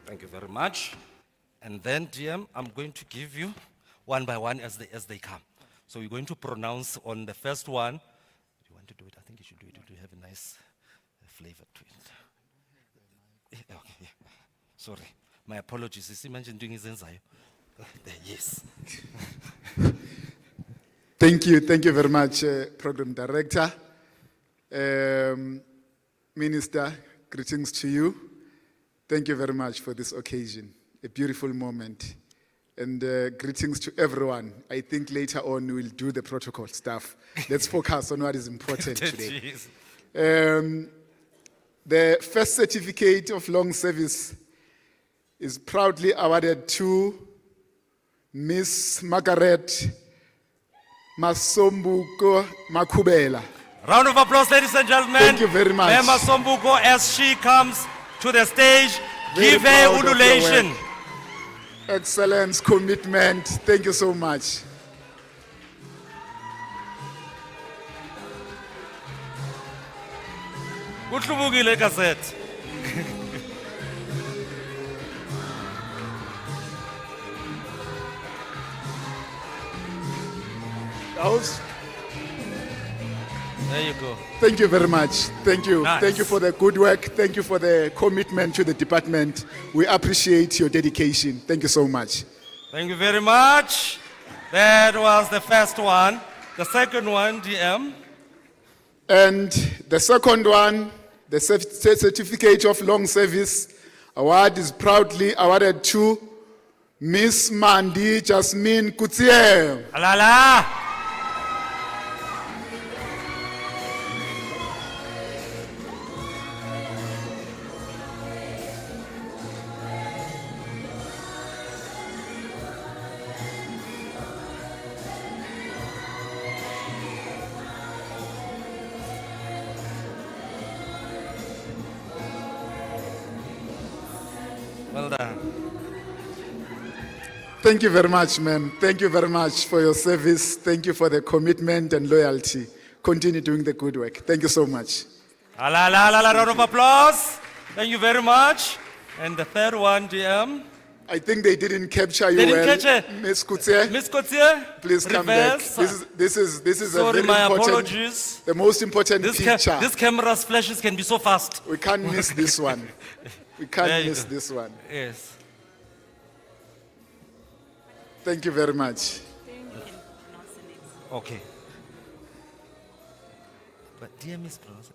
A: Thank you very much. And then, DM, I'm going to give you one by one as they come. So we're going to pronounce on the first one. You want to do it? I think you should do it. It will have a nice flavor to it. Okay, yeah. Sorry. My apologies. You see, imagine doing his yes.
F: Thank you very much, Program Director. Minister, greetings to you. Thank you very much for this occasion, a beautiful moment. And greetings to everyone. I think later on we'll do the protocol stuff. Let's focus on what is important today. The first certificate of long service is proudly awarded to Miss Margaret Masombuko Makubela.
A: Round of applause, ladies and gentlemen.
F: Thank you very much.
A: Mema Sombuko, as she comes to the stage,
F: Very
A: give her
F: proud of your
A: ululation.
F: work. Excellence, commitment. Thank you so much.
A: Kuhlubukile cassette.
F: House.
A: There you go.
F: Thank you very much. Thank you.
A: Nice.
F: Thank you for the good work. Thank you for the commitment to the department. We appreciate your dedication. Thank you so much.
A: Thank you very much. That was the first one. The second one, DM.
F: And the second one, the Certificate of Long Service Award is proudly awarded to Miss Mandi Jasmine Kutsier.
A: Alala. Well done.
F: Thank you very much, ma'am. Thank you very much for your service. Thank you for the commitment and loyalty. Continue doing the good work. Thank you so much.
A: La la la la, round of applause. Thank you very much. And the third one, DM.
F: I think they didn't capture you
A: They didn't
F: well.
A: catch it.
F: Miss Kutse,
A: Miss Kotier,
F: please come
A: reverse.
F: back. This is a
A: Sorry,
F: very
A: my
F: important,
A: apologies.
F: the most important picture.
A: This camera's flashes can be so fast.
F: We can't miss this one. We
A: There
F: can't
A: you
F: miss
A: go.
F: this one.
A: Yes.
F: Thank you very much.
A: Okay. But DM is pronounced.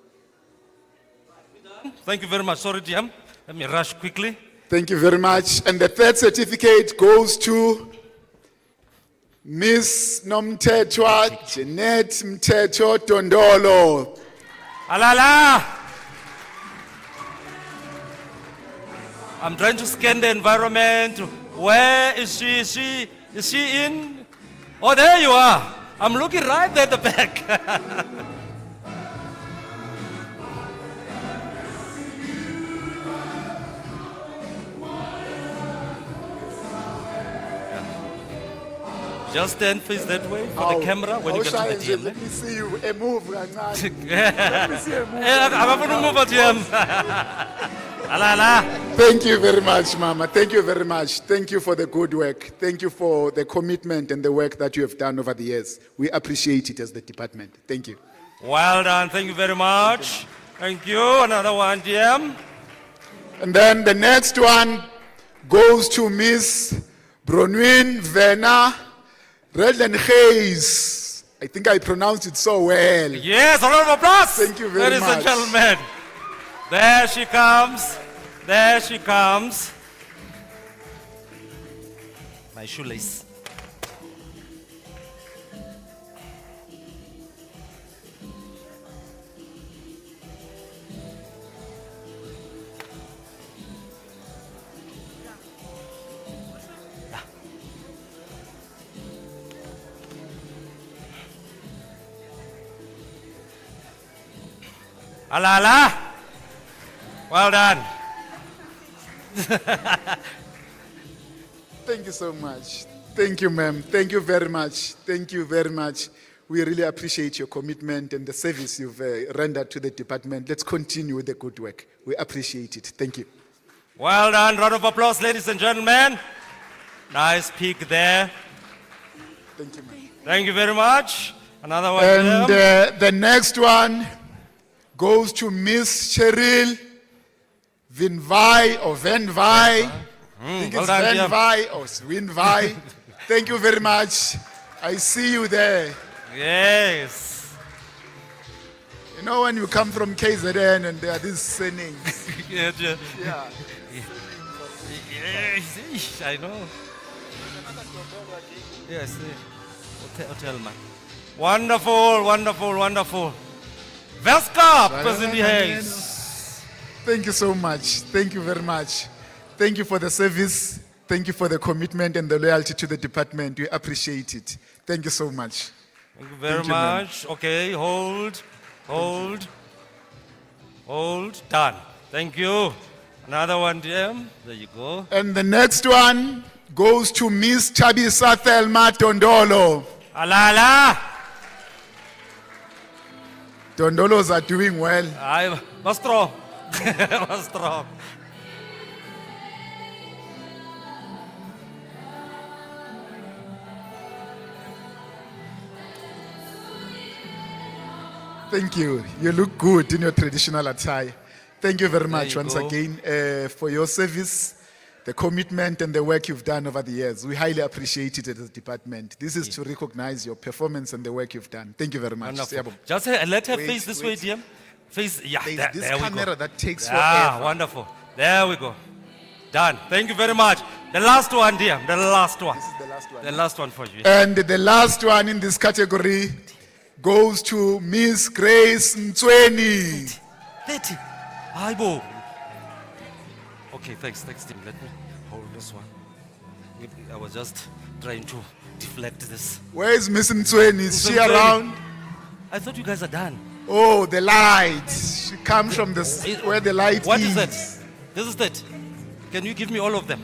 A: Thank you very much. Sorry, DM. Let me rush quickly.
F: Thank you very much. And the third certificate goes to Miss Nomtetwa Jeanette Mteto Tondolo.
A: Alala! I'm trying to scan the environment. Where is she? Is she in? Oh, there you are. I'm looking right there at the back. Just stand face that way for the camera when you get to the DM.
F: Let me see you a move, Rangani.
A: Akafuna umuva DM. Alala.
F: Thank you very much, Mama. Thank you very much. Thank you for the good work. Thank you for the commitment and the work that you have done over the years. We appreciate it as the department. Thank you.
A: Well done. Thank you very much. Thank you. Another one, DM.
F: And then the next one goes to Miss Bronwyn Vena Redden Hayes. I think I pronounced it so well.
A: Yes, a round of applause.
F: Thank you very
A: Ladies and
F: much.
A: gentlemen. There she comes. There she comes. My shoelace. Alala. Well done.
F: Thank you so much. Thank you, ma'am. Thank you very much. Thank you very much. We really appreciate your commitment and the service you've rendered to the department. Let's continue with the good work. We appreciate it. Thank you.
A: Well done. Round of applause, ladies and gentlemen. Nice peek there.
F: Thank you, ma'am.
A: Thank you very much. Another one.
F: And
A: DM.
F: the next one goes to Miss Cheryl Vinvai or Venvai. I think
A: well
F: it's
A: done, dear.
F: Venvai or Swinvai. Thank you very much. I see you there.
A: Yes.
F: You know when you come from KZN and there are these sayings.
A: Yes, yeah.
F: Yeah.
A: Yes, I know. Yes. Hotel man. Wonderful, wonderful, wonderful. Veska, President Hayes.
F: Thank you so much. Thank you very much. Thank you for the service. Thank you for the commitment and the loyalty to the department. We appreciate it. Thank you so much.
A: Thank you very
F: Thank you, ma'am.
A: much. Okay, hold. Done. Thank you. Another one, DM. There you go.
F: And the next one goes to Miss Chabisa Thelma Tondolo.
A: Alala.
F: Tondolos are doing well.
A: I was strong. Was strong.
F: Thank you. You look good in your traditional attire. Thank you very much
A: you
F: once
A: go.
F: again for your service, the commitment and the work you've done over the years. We highly appreciate it as a department. This is to recognize your performance and the work you've done. Thank you very much.
A: Wonderful.
F: Siyabonga.
A: Just let her
F: Wait,
A: face this
F: wait.
A: way, DM. Face, yeah,
F: There's
A: there,
F: this
A: there we
F: camera
A: go.
F: that takes
A: Ah,
F: forever.
A: wonderful. There we go. Done. Thank you very much. The last one, DM. The last one.
F: This is the last one.
A: The last one for you.
F: And the last one in this category goes to Miss Grace Mtsweni.
A: 30. Aibo. Okay, thanks, Tim. Let me hold this one. I was just trying to deflect this.
F: Where is Miss Mtsweni? Is she
A: Mtsweni.
F: around?
A: I thought you guys are done.
F: Oh, the light. She comes from the where the light
A: What
F: is.
A: is that? This is it. Can you give me all of them?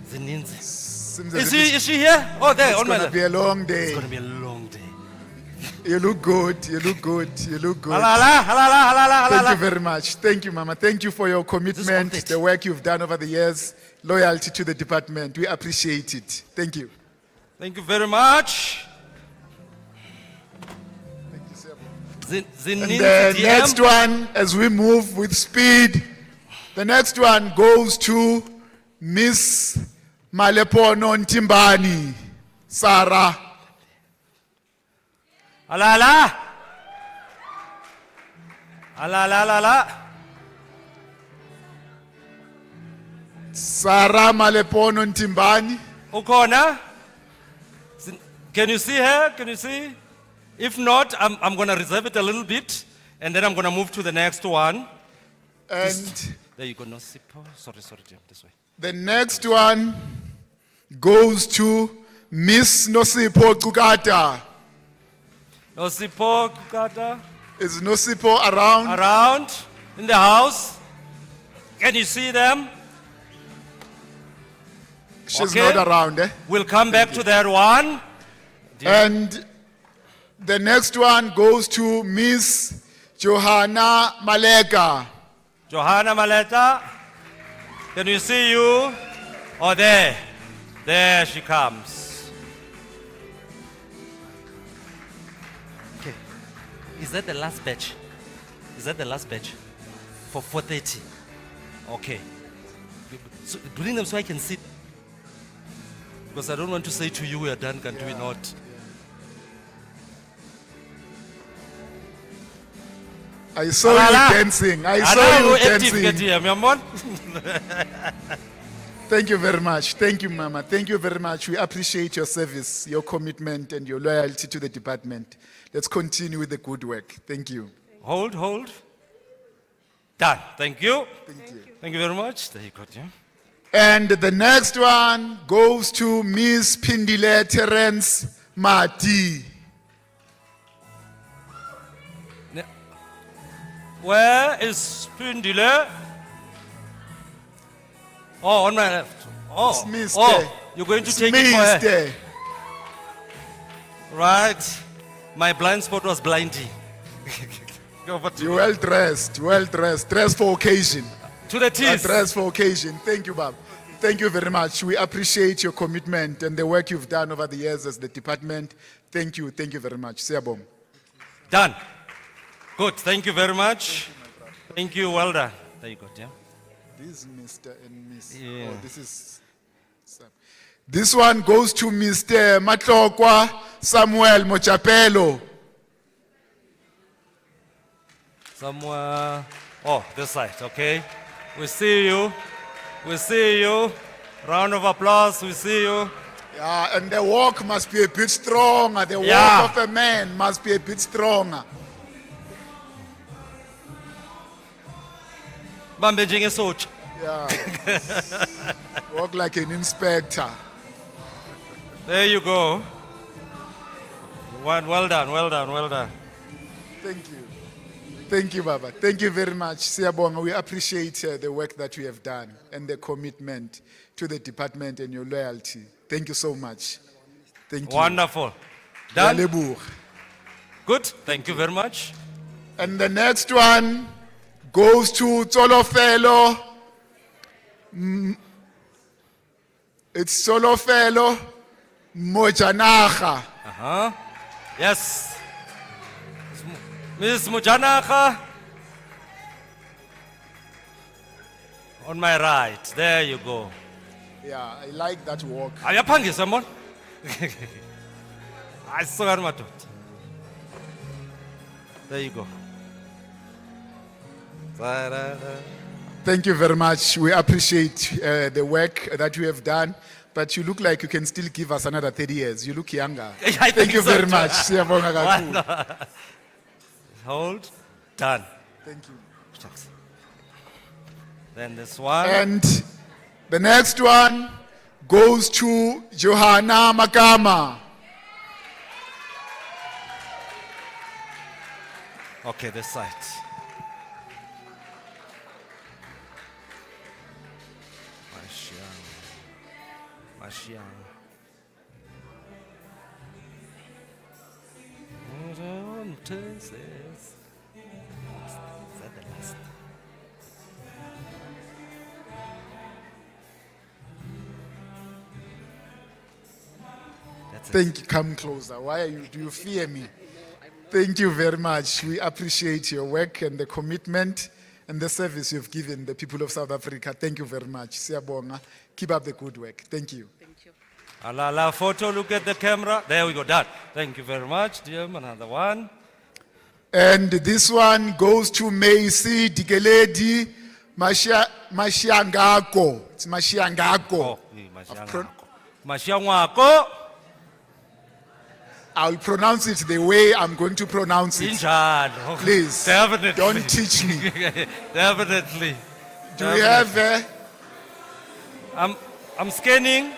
A: Zininzi.
F: Seems
A: Is
F: as if
A: is she here? Oh, there,
F: it's
A: on my
F: going to
A: left.
F: be a long
A: It's
F: day.
A: going to be a long day.
F: You look good. You look good. You look good.
A: Halala, halala, halala,
F: Thank you
A: halala.
F: very much. Thank you, Mama. Thank you for your commitment,
A: it.
F: the work you've done over the years, loyalty to the department. We appreciate it. Thank you.
A: Thank you very much.
F: Thank you, sir.
A: Zin-
F: And
A: Zininzi
F: the
A: DM.
F: next one, as we move with speed, the next one goes to Miss Malepono Ntimbani, Sarah.
A: Halala. Halala, halala.
F: Sarah Malepono Ntimbani.
A: Ukona? Can you see her? Can you see? If not, I'm going to reserve it a little bit, and then I'm going to move to the next one.
F: And
A: There you go, no Sipho. Sorry, Jim, this way.
F: the next one goes to Miss Nosipho Kukata.
A: No Sipho, Kukata,
F: Is Nosipho around?
A: around, in the house. Can you see them?
F: She's
A: Okay.
F: not around, eh?
A: We'll come back to that one.
F: And the next one goes to Miss Johanna Maleka.
A: Johanna Maleta, can you see you? Oh, there. There she comes. Okay. Is that the last batch? Is that the last batch? For 4:30? Okay. So bring them so I can sit. Because I don't want to say to you we are done, can we not?
F: I saw you dancing. I saw you dancing. Thank you very much. Thank you, Mama. Thank you very much. We appreciate your service, your commitment, and your loyalty to the department. Let's continue with the good work. Thank you.
A: Hold. Done. Thank you.
F: Thank you.
A: Thank you very much. There you go, Jim.
F: And the next one goes to Miss Pindile Terence Mati.
A: Where is Pindile? Oh, on my left. Oh,
F: It's missed
A: oh,
F: there.
A: you're going to
F: It's
A: take it for her.
F: Mr.
A: Right. My blind spot was blinding. Go over to,
F: You're well dressed, dressed for occasion.
A: to the teeth.
F: Dressed for occasion. Thank you, Bob. Thank you very much. We appreciate your commitment and the work you've done over the years as the department. Thank you very much. Siyabonga.
A: Done. Good. Thank you very much. Thank you. Well done. There you go, Jim.
F: This is Mr. and Miss.
A: Yeah.
F: Oh, this one goes to Mr. Matlokwa Samuel Mochapelo.
A: Somewhere. Oh, this side. Okay. We see you. We see you. Round of applause. We see you.
F: Yeah, and the walk must be a bit stronger. The
A: Yeah.
F: walk of a man must be a bit stronger.
A: Bambe njengesotsha.
F: Yeah. Walk like an inspector.
A: There you go. Well done.
F: Thank you. Thank you, Baba. Thank you very much. Siyabonga, we appreciate the work that you have done and the commitment to the department and your loyalty. Thank you so much. Thank you.
A: Wonderful. Done.
F: Leboha.
A: Good. Thank you very much.
F: And the next one goes to Tsolofelo. It's Tsolofelo Mojanaga.
A: Yes. Ms. Mujanaga. On my right. There you go.
F: Yeah, I like that walk.
A: Ayaphangisa mon. Ayisokani madoda. There you go.
F: Thank you very much. We appreciate the work that you have done. But you look like you can still give us another 30 years. You look younger.
A: I
F: Thank
A: think
F: you
A: so
F: very
A: too.
F: much. Siyabonga kakhulu.
A: Hold. Done.
F: Thank you.
A: Shucks. Then this one.
F: And the next one goes to Johanna Makama.
A: Okay, this side. Mashiang. Is that the last? That's it.
F: Thank you. Come closer. Why are you? Do you fear me? Thank you very much. We appreciate your work and the commitment and the service you've given the people of South Africa. Thank you very much. Siyabonga. Keep up the good work. Thank you.
A: Alala photo, look at the camera. There we go, done. Thank you very much, dear. Another one.
F: And this one goes to Macy Dikeledi Mashiangako. It's Mashiangako.
A: Oh, Mashiangwako.
F: I'll pronounce it the way I'm going to pronounce it.
A: Injalo.
F: Please,
A: Definitely.
F: don't teach me.
A: Definitely.
F: Do we have
A: I'm scanning.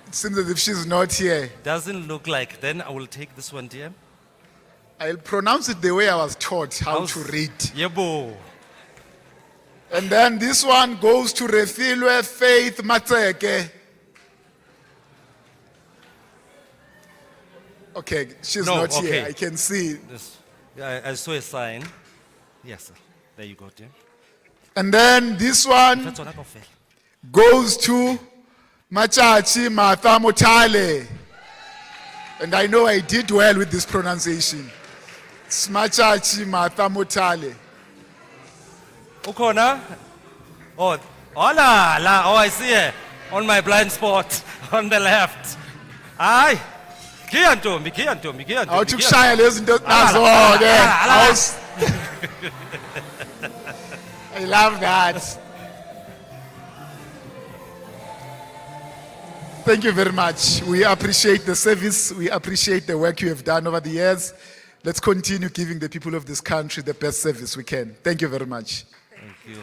F: it seems as if she's not here.
A: Doesn't look like. Then I will take this one, dear.
F: I'll pronounce it the way I was taught how to read.
A: Yebo.
F: And then this one goes to Refilwe Faith Matseke. Okay, she's
A: No,
F: not
A: okay.
F: here. I can see.
A: This, yeah, I saw a sign. Yes, sir. There you go, dear.
F: And then this one
A: That's what I feel.
F: goes to Machachi Martha Motale. And I know I did well with this pronunciation. It's Machachi Martha Motale.
A: Ukona? Oh, hola, la. Oh, I see her on my blind spot on the left. Aye. Kiantombi, Kiantombi, Kiantombi.
F: Awukushaya lezi zinto nazo ke. I love that. Thank you very much. We appreciate the service. We appreciate the work you have done over the years. Let's continue giving the people of this country the best service we can. Thank you very much.
A: Thank you.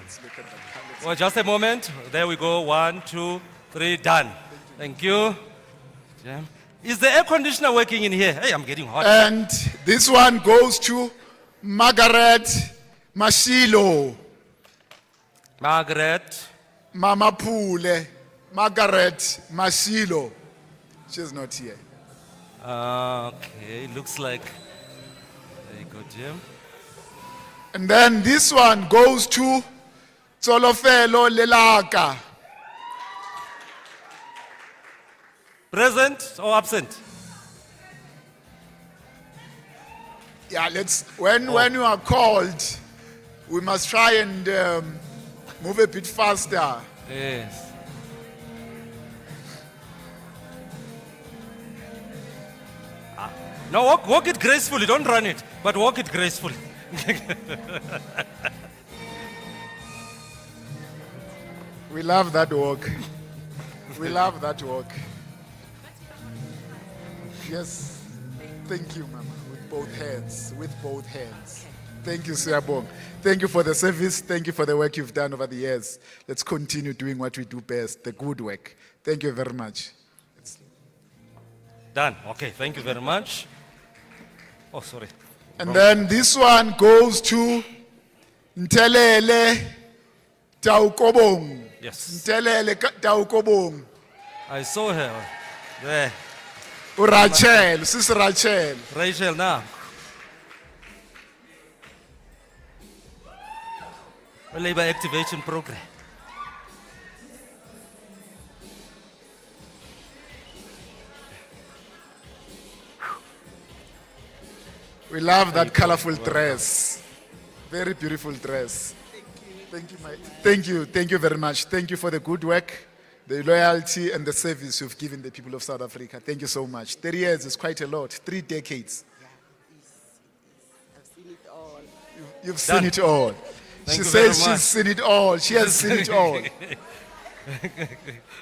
A: Well, just a moment. There we go. 1, 2, 3, done. Thank you. Yeah. Is the air conditioner working in here? Hey, I'm getting hot.
F: And this one goes to Margaret Mashilo.
A: Margaret.
F: Mama Pule. Margaret Mashilo. She's not here.
A: Okay, looks like. There you go, Jim.
F: And then this one goes to Tsolofelo Lelaka.
A: Present or absent?
F: Yeah, when you are called, we must try and move a bit faster.
A: Yes. No, walk it gracefully. Don't run it, but walk it gracefully.
F: We love that walk. We love that walk. Yes. Thank you, Mama. With both hands. With both hands. Thank you, Siyabong. Thank you for the service. Thank you for the work you've done over the years. Let's continue doing what we do best, the good work. Thank you very much.
A: Done. Okay, thank you very much. Oh, sorry.
F: And then this one goes to Ntelele Taukobong.
A: Yes.
F: Ntelele Taukobong.
A: I saw her there.
F: Rachel, Sister Rachel.
A: Rachel now. A labor activation program.
F: We love that colorful dress. Very beautiful dress. Thank you very much. Thank you for the good work, the loyalty and the service you've given the people of South Africa. Thank you so much. 30 years is quite a lot. 3 decades.
C: I've seen it all.
F: You've seen it all. She
A: you
F: says
A: very much.
F: she's seen it all. She has seen it all.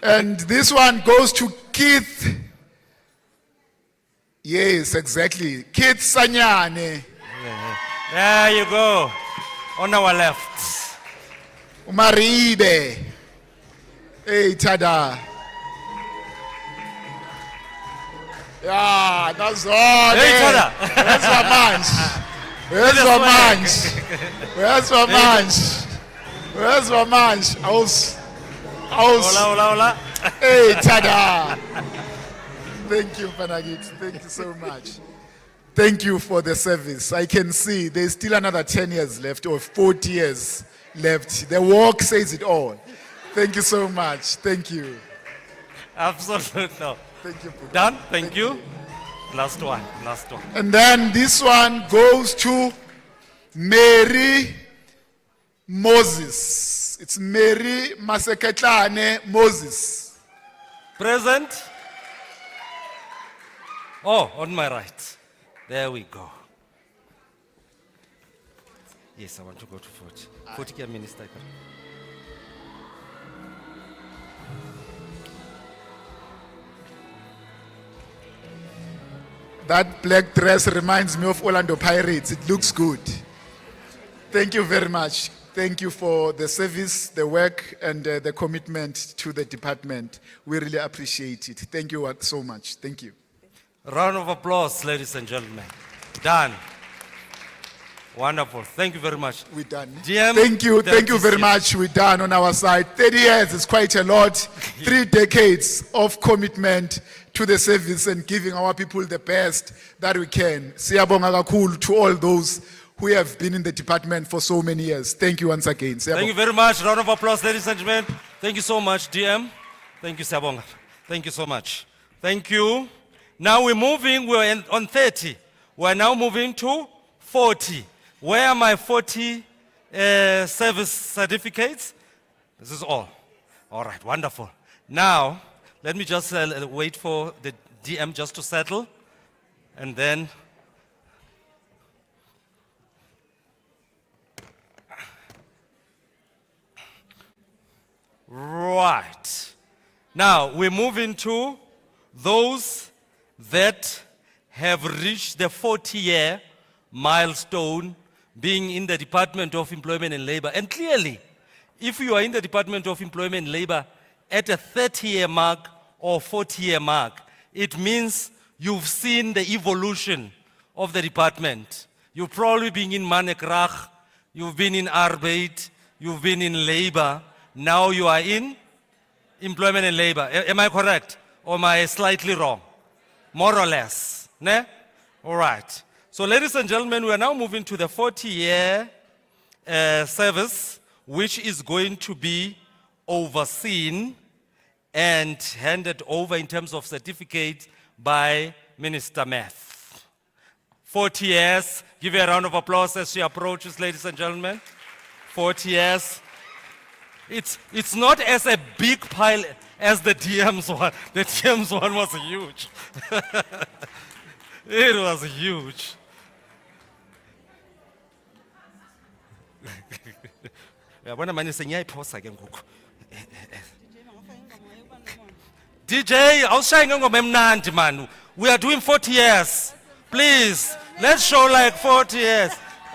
F: And this one goes to Keith. Yes, exactly. Keith Sanyane.
A: There you go. On our left.
F: Umaribe. Hey, tada. Yeah, that's all.
A: Hey, tada.
F: Where's my manch? Where's my manch? Where's my manch? Where's my manch? I was.
A: Hola, hola, hola.
F: Hey, tada! Thank you, Panagit. Thank you so much. Thank you for the service. I can see there's still another 10 years left or 40 years left. The walk says it all. Thank you so much. Thank you.
A: Absolutely.
F: Thank you. Puka.
A: Done? Thank you. Last one.
F: And then this one goes to Mary Moses. It's Mary Maseketlane Moses.
A: Present. Oh, on my right. There we go. Yes, I want to go to 40. 40 ke minister.
F: That black dress reminds me of Orlando Pirates. It looks good. Thank you very much. Thank you for the service, the work, and the commitment to the department. We really appreciate it. Thank you so much. Thank you.
A: Round of applause, ladies and gentlemen. Done. Wonderful. Thank you very much.
F: We're done.
A: DM,
F: Thank you very
A: 36.
F: much. We're done on our side. 30 years is quite a lot. 3 decades of commitment to the service and giving our people the best that we can. Siyabonga kakhulu to all those who have been in the department for so many years. Thank you once again.
A: Thank you very much. Round of applause, ladies and gentlemen. Thank you so much, DM. Thank you, Sabonga. Thank you so much. Thank you. Now we're moving, on 30. We're now moving to 40. Where are my 40 service certificates? This is all. All right, wonderful. Now, let me just wait for the DM just to settle. And then, right. Now, we're moving to those that have reached the 40-year milestone being in the Department of Employment and Labor. And clearly, if you are in the Department of Employment and Labor at a 30-year mark or 40-year mark, it means you've seen the evolution of the department. You've probably been in Manekrach, you've been in Arbeid, you've been in Labor, now you are in Employment and Labor. Am I correct? Or am I slightly wrong? More or less. Ne? All right. So ladies and gentlemen, we are now moving to the 40-year service, which is going to be overseen and handed over in terms of certificate by Minister Math. 40 years. Give her a round of applause as she approaches, ladies and gentlemen. 40 years. It's not as a big pile as the DM's one. The DM's one was huge. It was huge. Uyabona manje sengiyayiphosa ke ngoku. DJ, awushaye ngengoma emnandi man. We are doing 40 years. Please, let's show like 40 years.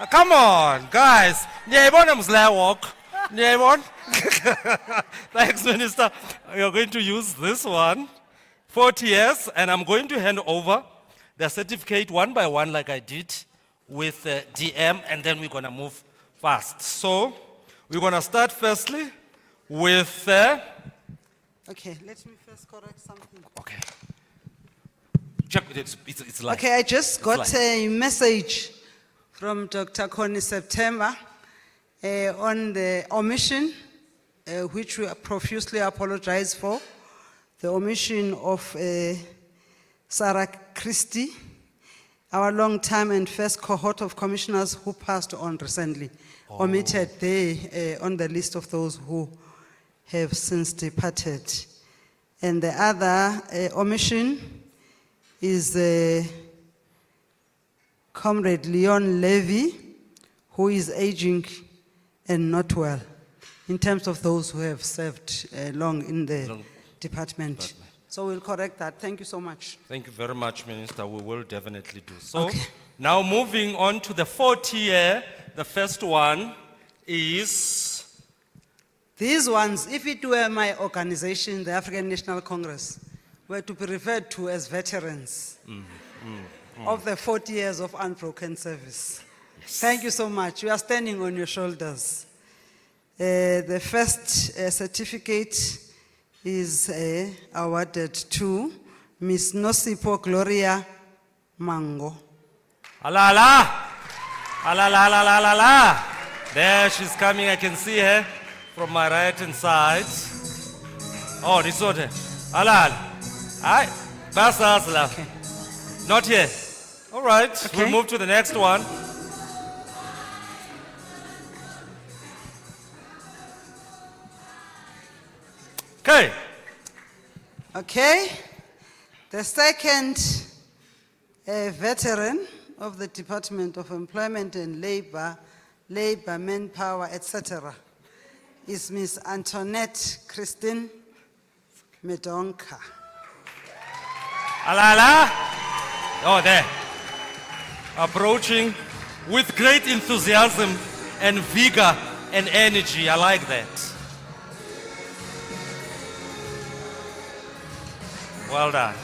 A: Come on, guys. Niyayibona mzila walk. Niyayibona? Thanks, Minister. We are going to use this one. 40 years, and I'm going to hand over the certificate one by one like I did with DM, and then we're going to move fast. So, we're going to start firstly with...
C: Okay, let me first correct something.
A: Okay. Check, it's live.
C: Okay, I just
A: It's
C: got
A: live.
C: a message from Dr. Connie September on the omission, which we profusely apologize for, the omission of Sarah Christie, our long-time and first cohort of commissioners who passed on recently, omitted there on the list of those who have since departed. And the other omission is Comrade Leon Levy, who is aging and not well, in terms of those who have served long in the department. So we'll correct that. Thank you so much.
A: Thank you very much, Minister. We will definitely do so.
C: Okay.
A: Now moving on to the 40-year, the first one is...
C: These ones, if it were my organization, the African National Congress, were to be referred to as veterans of the 40 years of unbroken service. Thank you so much. You are standing on your shoulders. The first certificate is awarded to Miss Nosipo Gloria Mango.
A: Alala! Alala, alala, alala. There she's coming, I can see her from my right hand side. Oh, this one. Alala. Hi. Pass love. Not here. All right, we'll
C: Okay.
A: move to the next one. Okay.
C: Okay. The second veteran of the Department of Employment and Labor, Manpower, etc., is Miss Antoinette Christine Medonka.
A: Alala. Oh, there. Approaching with great enthusiasm and vigor and energy. I like that. Well done.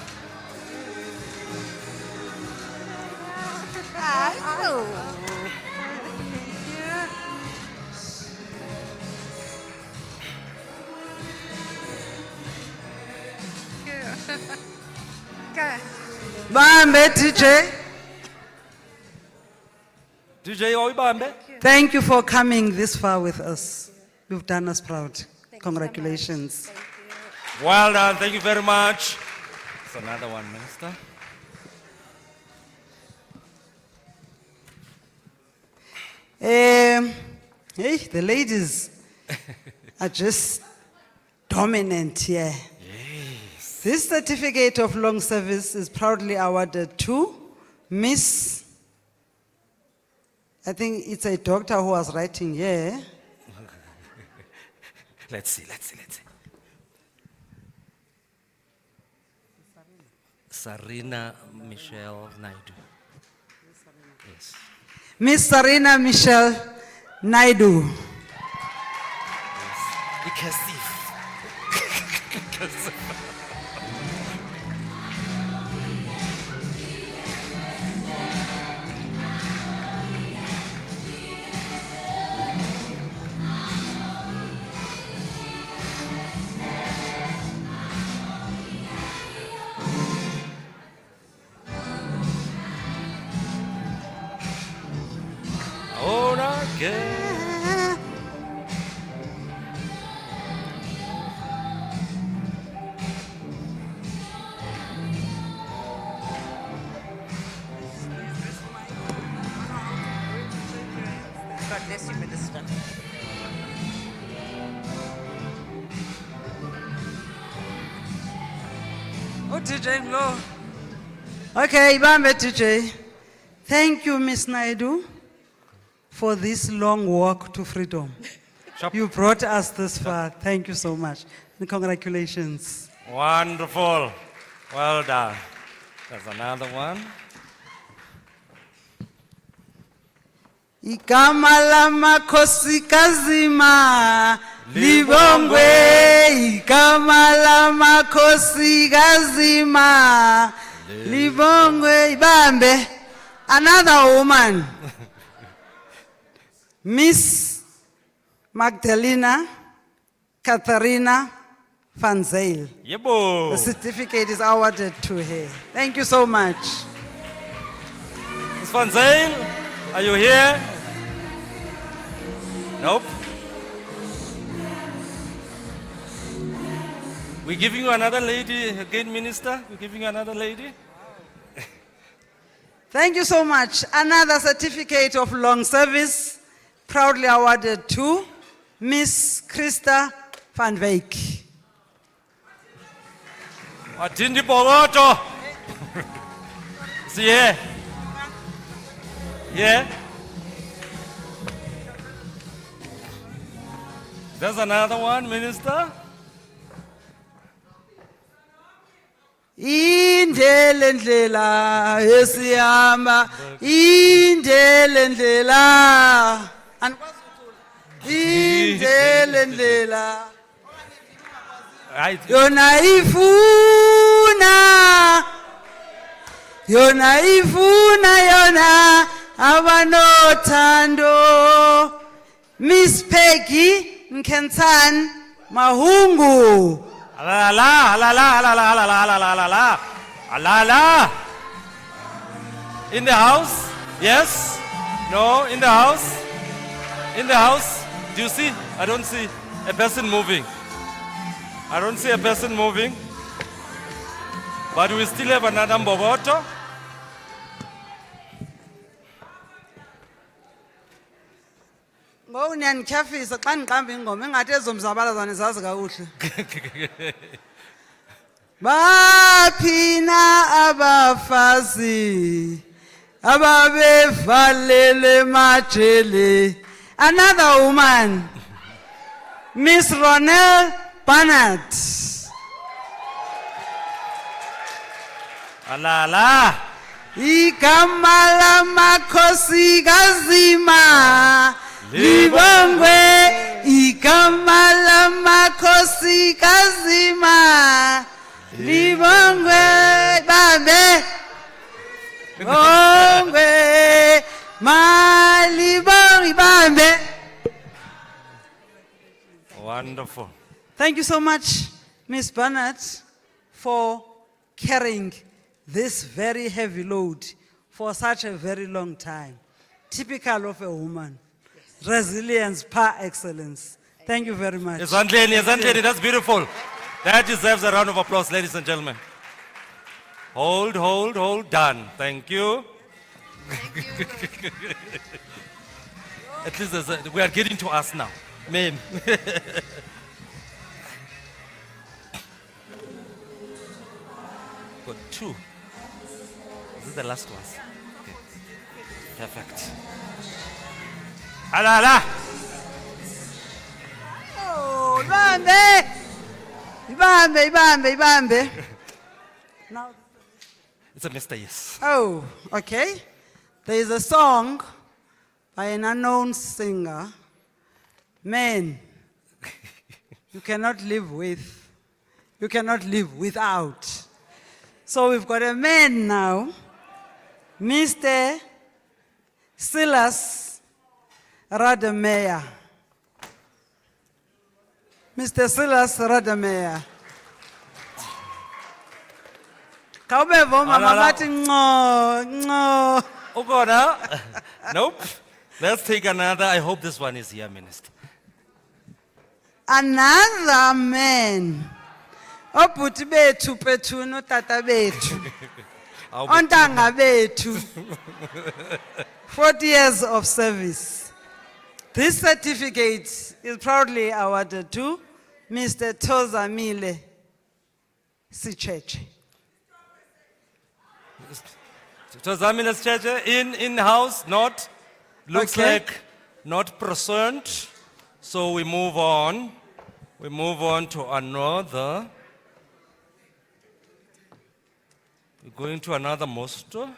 C: Bambe DJ,
A: DJ Oibambe.
C: thank you for coming this far with us. You've done us proud. Congratulations.
A: Well done. Thank you very much. It's another one, Minister.
C: Hey, the ladies are just dominant here. This certificate of long service is proudly awarded to Miss, I think it's a doctor who was writing here.
A: Let's see. Sarina Michelle Naidu. Yes.
C: Miss Sarina Michelle Naidu.
A: Ikasif. Ahora que
E: God bless you, Minister.
C: Oh, DJ Nglo. Okay, Bambe DJ. Thank you, Miss Naidu, for this long walk to freedom.
A: Sharp.
C: You brought us this far. Thank you so much. And congratulations.
A: Wonderful. Well done. There's another one.
C: Igama lamakhosi ma libongwe, igama lamakhosi ma libongwe. Ibambe, another woman, Miss Magdalena Katharina van Zyl.
A: Yebo.
C: The certificate is awarded to her. Thank you so much.
A: Ms. Van Zyl, are you here? Nope. We're giving you another lady again, Minister. We're giving you another lady.
C: Thank you so much. Another certificate of long service, proudly awarded to Miss Krista van Wyk.
A: Atindi Bogoto. See here. Yeah. There's another one, Minister.
C: Indele ndlela esihamba, indele ndlela. Indele ndlela.
A: Right.
C: Yona ifuna yona abanothando. Miss Peggy Nkentsan Mahungu.
A: La la la la la la la la la la la la la la. In the house? Yes? No? In the house? In the house? Do you see? I don't see a person moving. I don't see a person moving. But we still have another Mbogoto.
C: Ngoku niyanityhafisa xa ndiqamba ingoma engathi ezo mzabalazane zazi kakuhle. Baphina abafazi ababevalele majele. Another woman, Miss Ronelle Barnett.
A: La la.
C: Igama lamakhosi kazima libongwe. Igama lamakhosi kazima libongwe. Bambe bongwe malibongwe bambe.
A: Wonderful.
C: Thank you so much, Miss Barnett, for carrying this very heavy load for such a very long time. Typical of a woman. Resilience par excellence. Thank you very much.
A: Ezandleni, that's beautiful. That deserves a round of applause, ladies and gentlemen. Hold, hold, hold, done. Thank you. At least we are getting to us now. Ma'am. Got two. This is the last one. Okay. Perfect. Ala, ala.
C: Oh, ibambe. Ibambe, ibambe, ibambe. Now,
A: It's a Mr. Yes.
C: oh, okay. There is a song by an unknown singer. Men, you cannot live with, you cannot live without. So we've got a man now, Mr. Silas Rademeyer. Mr. Silas Rademeyer. Kawubeva mama
A: Alala.
C: bathi nco nco.
A: Ukona? Nope. Let's take another. I hope this one is here, Minister.
C: Another man. Obhuti bethu pethu notata bethu.
A: I'll be-
C: Ontanga bethu. 40 years of service. This certificate is proudly awarded to Mr. Tozamile Sicheche.
A: Tozamilas Church in-house, not, looks
C: Okay.
A: like not present. So we move on. We move on to another. We're going to another mosto.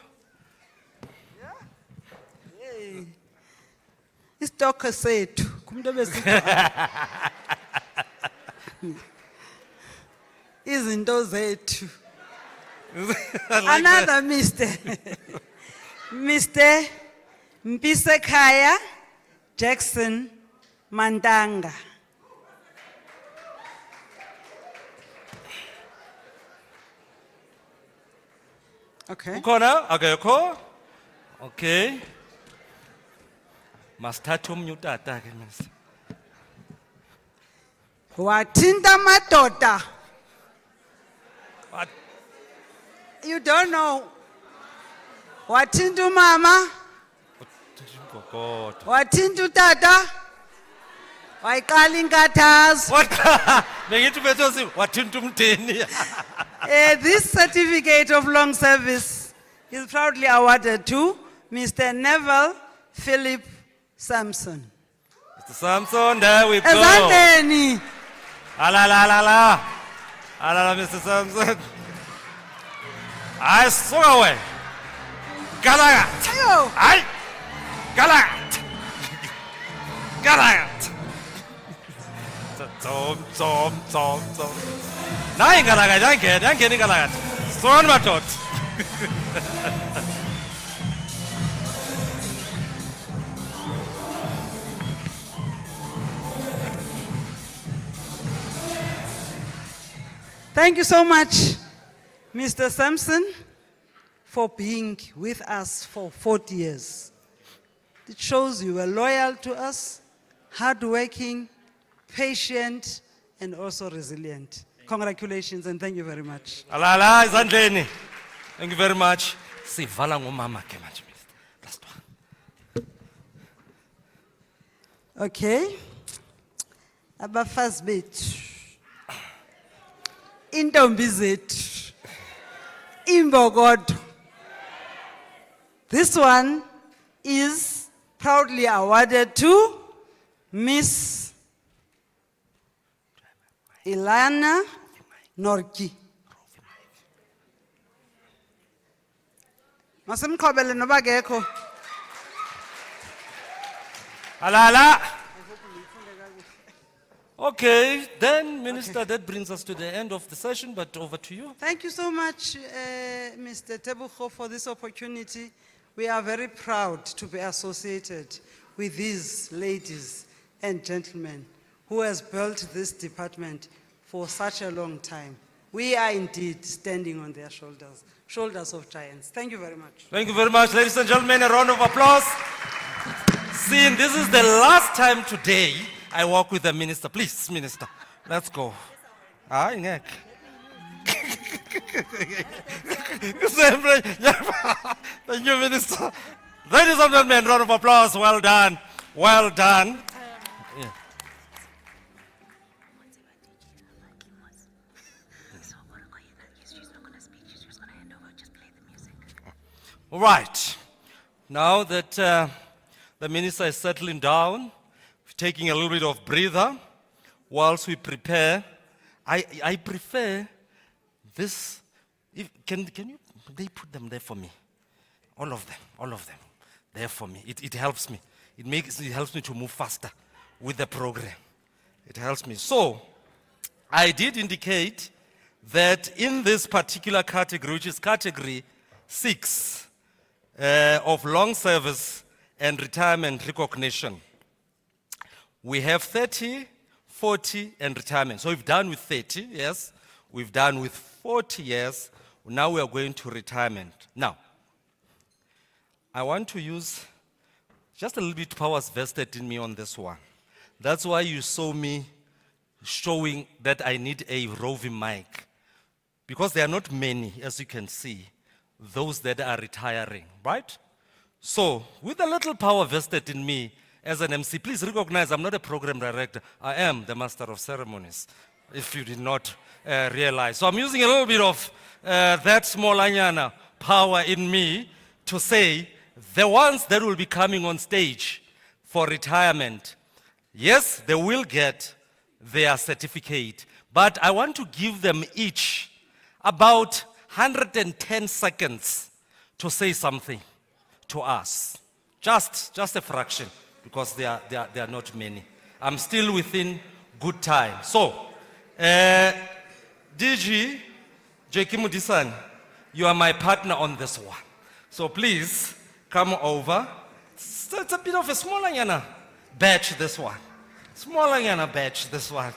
C: Isitokho sethu kumuntu obesikhona. Izinto zethu. Another Mr. Mpisekaya Jackson Mantanga. Okay.
A: Ukona? Akekho? Okay. Masithathe omnye utata ke, Minister.
C: Wathinta madoda.
A: What?
C: You don't know. Wathinta umama,
A: God.
C: wathinta utata. Wayiqala inkathazo.
A: What? Bengithi bethosi wathinta umdeni.
C: This certificate of long service is proudly awarded to Mr. Neville Philip Sampson.
A: Mr. Samson, there we go.
C: Ezandleni.
A: Ala la la la. Ala la, Mr. Samson. I suka away. Galagat.
C: Ayo.
A: Ay. Galagat. Galagat. Zom. Nein, Galagat, danke, nicht Galagat. So ein Matot.
C: Thank you so much, Mr. Sampson, for being with us for 40 years. It shows you were loyal to us, hardworking, patient, and also resilient. Congratulations and thank you very much.
A: Alala, izandleni. Thank you very much. Sivala ngumama ke manje, Minister. Last one.
C: Okay. Abafazi bethu. Intombi zethu. Imbokodo. This one is proudly awarded to Miss Ilana Norki. Masimqhobele noba akekho.
A: Alala. Okay, then, Minister, that brings us to the end of the session, but over to you.
C: Thank you so much, Mr. Tebucho, for this opportunity. We are very proud to be associated with these ladies and gentlemen who has built this department for such a long time. We are indeed standing on their shoulders, shoulders of giants. Thank you very much.
A: Thank you very much, ladies and gentlemen. A round of applause. Seeing this is the last time today I walk with the minister. Please, minister, let's go. Ah, ngeke. Thank you, minister. Ladies and gentlemen, round of applause. Well done. Well done. Yeah. All right. Now that the minister is settling down, taking a little bit of breather, whilst we prepare, I prefer this. Can they put them there for me? All of them, there for me. It helps me. It helps me to move faster with the program. It helps me. So, I did indicate that in this particular category, which is category 6, of long service and retirement recognition, we have 30, 40, and retirement. So we've done with 30 years, we've done with 40 years, now we are going to retirement. Now, I want to use just a little bit powers vested in me on this one. That's why you saw me showing that I need a roving mic. Because there are not many, as you can see, those that are retiring, right? So, with a little power vested in me as an MC, please recognize I'm not a program director. I am the master of ceremonies, if you did not realize. So I'm using a little bit of that small anyana power in me to say the ones that will be coming on stage for retirement, yes, they will get their certificate, but I want to give them each about 110 seconds to say something to us. Just a fraction, because they are not many. I'm still within good time. So, DG, J.K. Mudisan, you are my partner on this one. So please, come over. So it's a bit of a smaller yana batch, this one. Smaller yana batch, this one.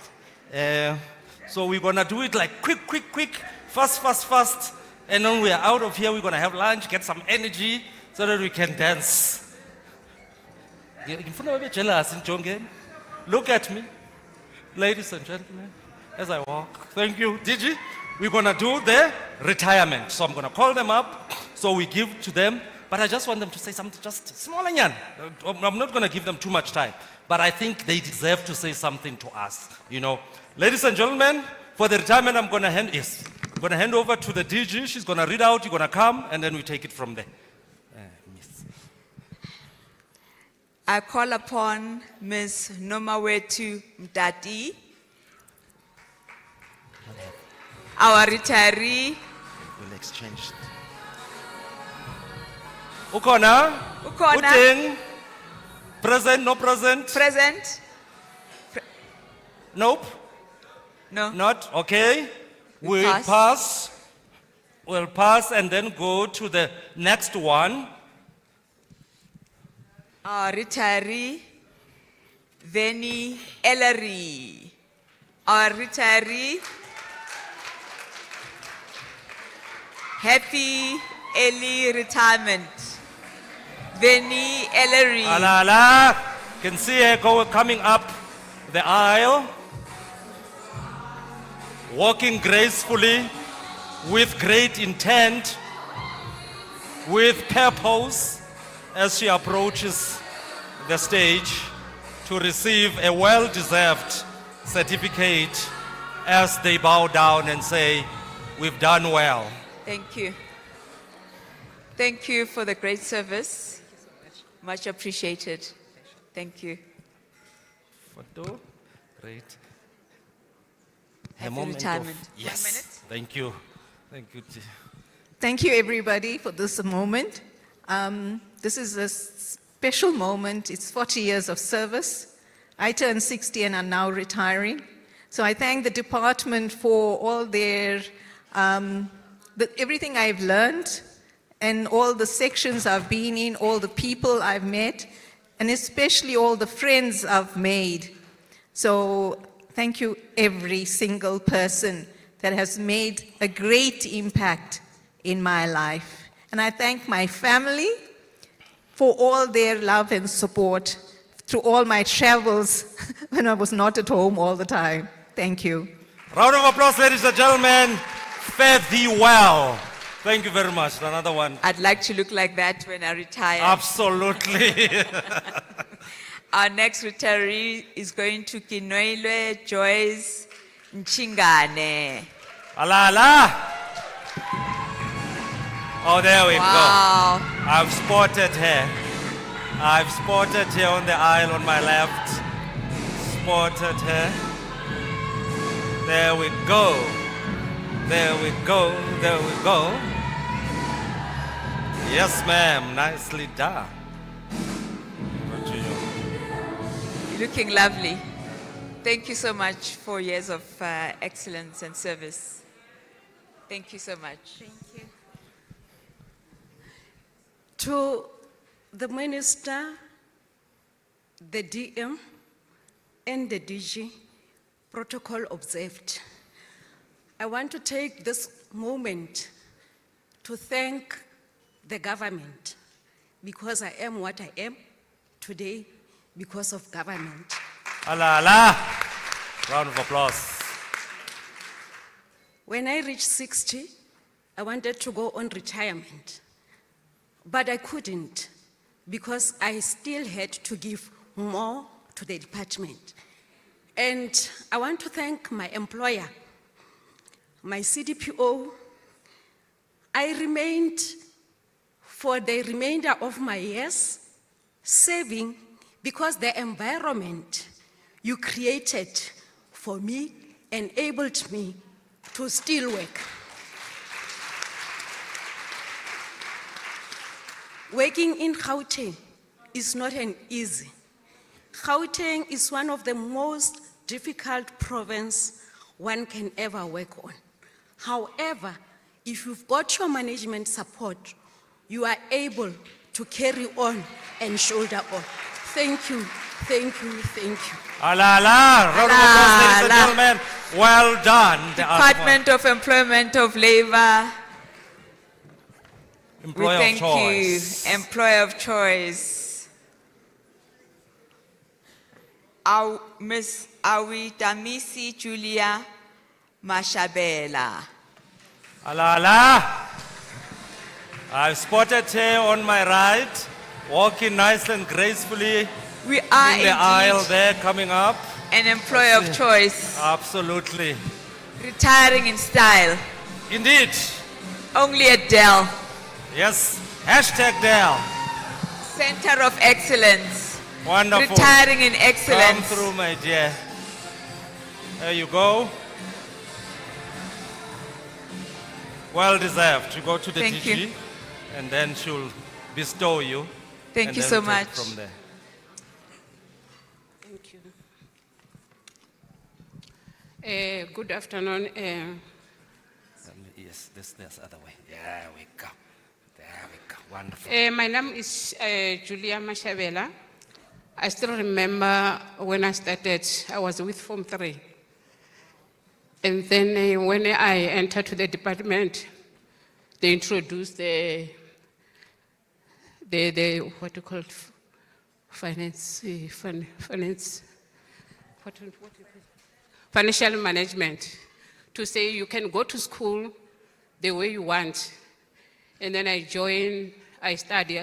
A: So we're gonna do it like quick, fast. And then we are out of here, we're gonna have lunch, get some energy, so that we can dance. Look at me, ladies and gentlemen, as I walk. Thank you, Digi. We're gonna do the retirement. So I'm gonna call them up, so we give to them, but I just want them to say something just small and yan. I'm not gonna give them too much time, but I think they deserve to say something to us, you know. Ladies and gentlemen, for the retirement, I'm gonna hand over to the DG. She's gonna read out, you're gonna come, and then we take it from there. Miss.
B: I call upon Ms. Nomawetu Mdati, our retiree.
A: We'll exchange. Ukona?
B: Ukona.
A: Uting? Present, no present?
B: Present?
A: Nope.
B: No.
A: Not? Okay.
B: We
A: We'll
B: pass.
A: pass. We'll pass and then go to the next one.
B: Our retiree, Veni Ellery. Our retiree, Happy early retirement. Veni Ellery.
A: Alala, can see her coming up the aisle, walking gracefully with great intent, with purpose as she approaches the stage to receive a well-deserved certificate as they bow down and say, "We've done well."
B: Thank you. Thank you for the great service. Much appreciated. Thank you.
A: Photo. Great. A
B: Happy
A: moment of-
B: retirement. 1
A: Yes.
B: minute.
A: Thank you. Thank you.
G: Thank you, everybody, for this moment. This is a special moment. It's 40 years of service. I turned 60 and are now retiring. So I thank the department for all their, everything I've learned and all the sections I've been in, all the people I've met, and especially all the friends I've made. So thank you, every single person that has made a great impact in my life. And I thank my family for all their love and support through all my travels when I was not at home all the time. Thank you.
A: Round of applause, ladies and gentlemen. Fare thee well. Thank you very much. Another one.
B: I'd like to look like that when I retire.
A: Absolutely.
B: Our next retiree is going to Kinoilwe Joyce Nchingane.
A: Alala. Oh, there we go.
B: Wow.
A: I've spotted her. I've spotted her on the aisle on my left. Spotted her. There we go. There we go. There we go. Yes, ma'am. Nicely done. Continue.
B: Looking lovely. Thank you so much for years of excellence and service. Thank you so much.
H: Thank you. To the Minister, the DM, and the DG, protocol observed. I want to take this moment to thank the government because I am what I am today because of government.
A: Alala. Round of applause.
H: When I reached 60, I wanted to go on retirement, but I couldn't because I still had to give more to the department. And I want to thank my employer, my CDPO. I remained for the remainder of my years saving because the environment you created for me enabled me to still work. Working in Gauteng is not an easy. Gauteng is one of the most difficult provinces one can ever work on. However, if you've got your management support, you are able to carry on and shoulder on. Thank you, thank you, thank you.
A: Alala. Round of applause, ladies and
B: Alala.
A: gentlemen. Well done. The
B: Department of Employment of Labor, we
A: Employer of
B: thank
A: choice.
B: you. Employer of choice. Miss Awitamisi Julia Mashabela.
A: Alala. I've spotted her on my right, walking nice and gracefully
B: We are
A: in the aisle
B: indeed
A: there, coming up.
B: an employer of choice,
A: Absolutely.
B: retiring in style.
A: Indeed.
B: Only at Dell,
A: Yes. Hashtag Dell.
B: Center of Excellence.
A: Wonderful.
B: Retiring in
A: Come
B: excellence.
A: through, my dear. There you go. Well deserved. You go to the
B: Thank
A: DG,
B: you.
A: and then she'll bestow you.
B: Thank
A: and
B: you
A: then
B: so
A: take
B: much.
A: it From there.
H: Thank you.
I: Good afternoon.
A: Yes, this other way. There we go. There we go. Wonderful.
I: My name is Julia Mashabela. I still remember when I started, I was with Form 3. And then when I entered to the department, they introduced the what you call it, finance, financial management, to say you can go to school the way you want. And then I join, I study,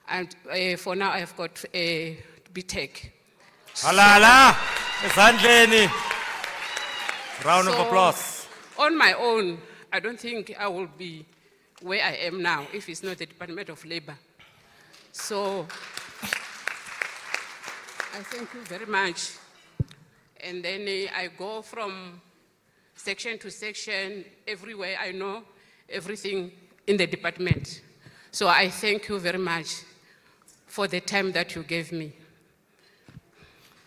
I: and for now I've got a BTech.
A: Halala, Sandleni. Round of
I: So,
A: applause.
I: On my own, I don't think I will be where I am now if it's not the Department of Labor. So I thank you very much. And then I go from section to section, everywhere I know everything in the department. So I thank you very much for the time that you gave me.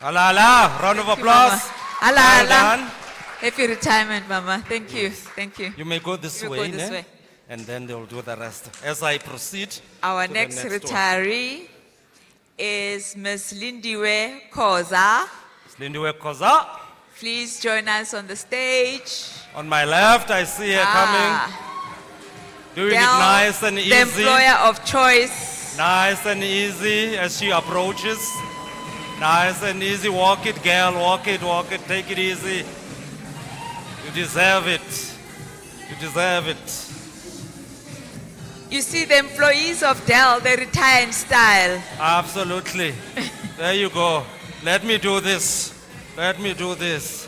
A: Halala, round of
B: Thank you,
A: applause.
B: Mama. Ala,
A: Well
B: ala.
A: done.
B: Happy retirement, Mama. Thank you. Thank you.
A: You may go this
B: You
A: way,
B: go this
A: ne?
B: way.
A: And then they'll do the rest. As I proceed.
B: Our
A: to the
B: next
A: one.
B: retiree is Ms. Lindiwe Koza.
A: Lindiwe Koza.
B: Please join us on the stage.
A: On my left, I see her coming. Doing it
B: Del,
A: nice and
B: the
A: easy.
B: employer of choice.
A: Nice and easy as she approaches. Nice and easy. Walk it, girl. Walk it, take it easy. You deserve it. You deserve it.
B: You see, the employees of Dell, they retire in style.
A: Absolutely. There you go. Let me do this. Let me do this.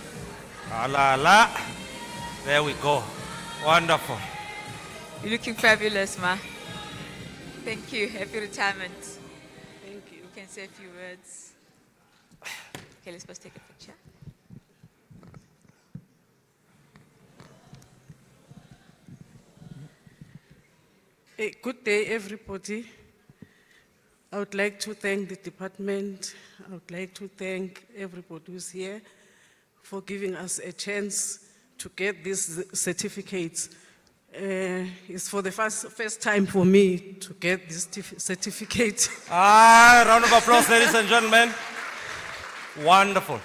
A: La la. There we go. Wonderful.
B: You're looking fabulous, Ma. Thank you. Happy retirement.
I: Thank you.
B: You can say a few words. Okay, let's first take a picture.
J: Good day, everybody. I would like to thank the department. I would like to thank everybody who's here for giving us a chance to get these certificates. It's for the first time for me to get this certificate.
A: Round of applause, ladies and gentlemen. Wonderful.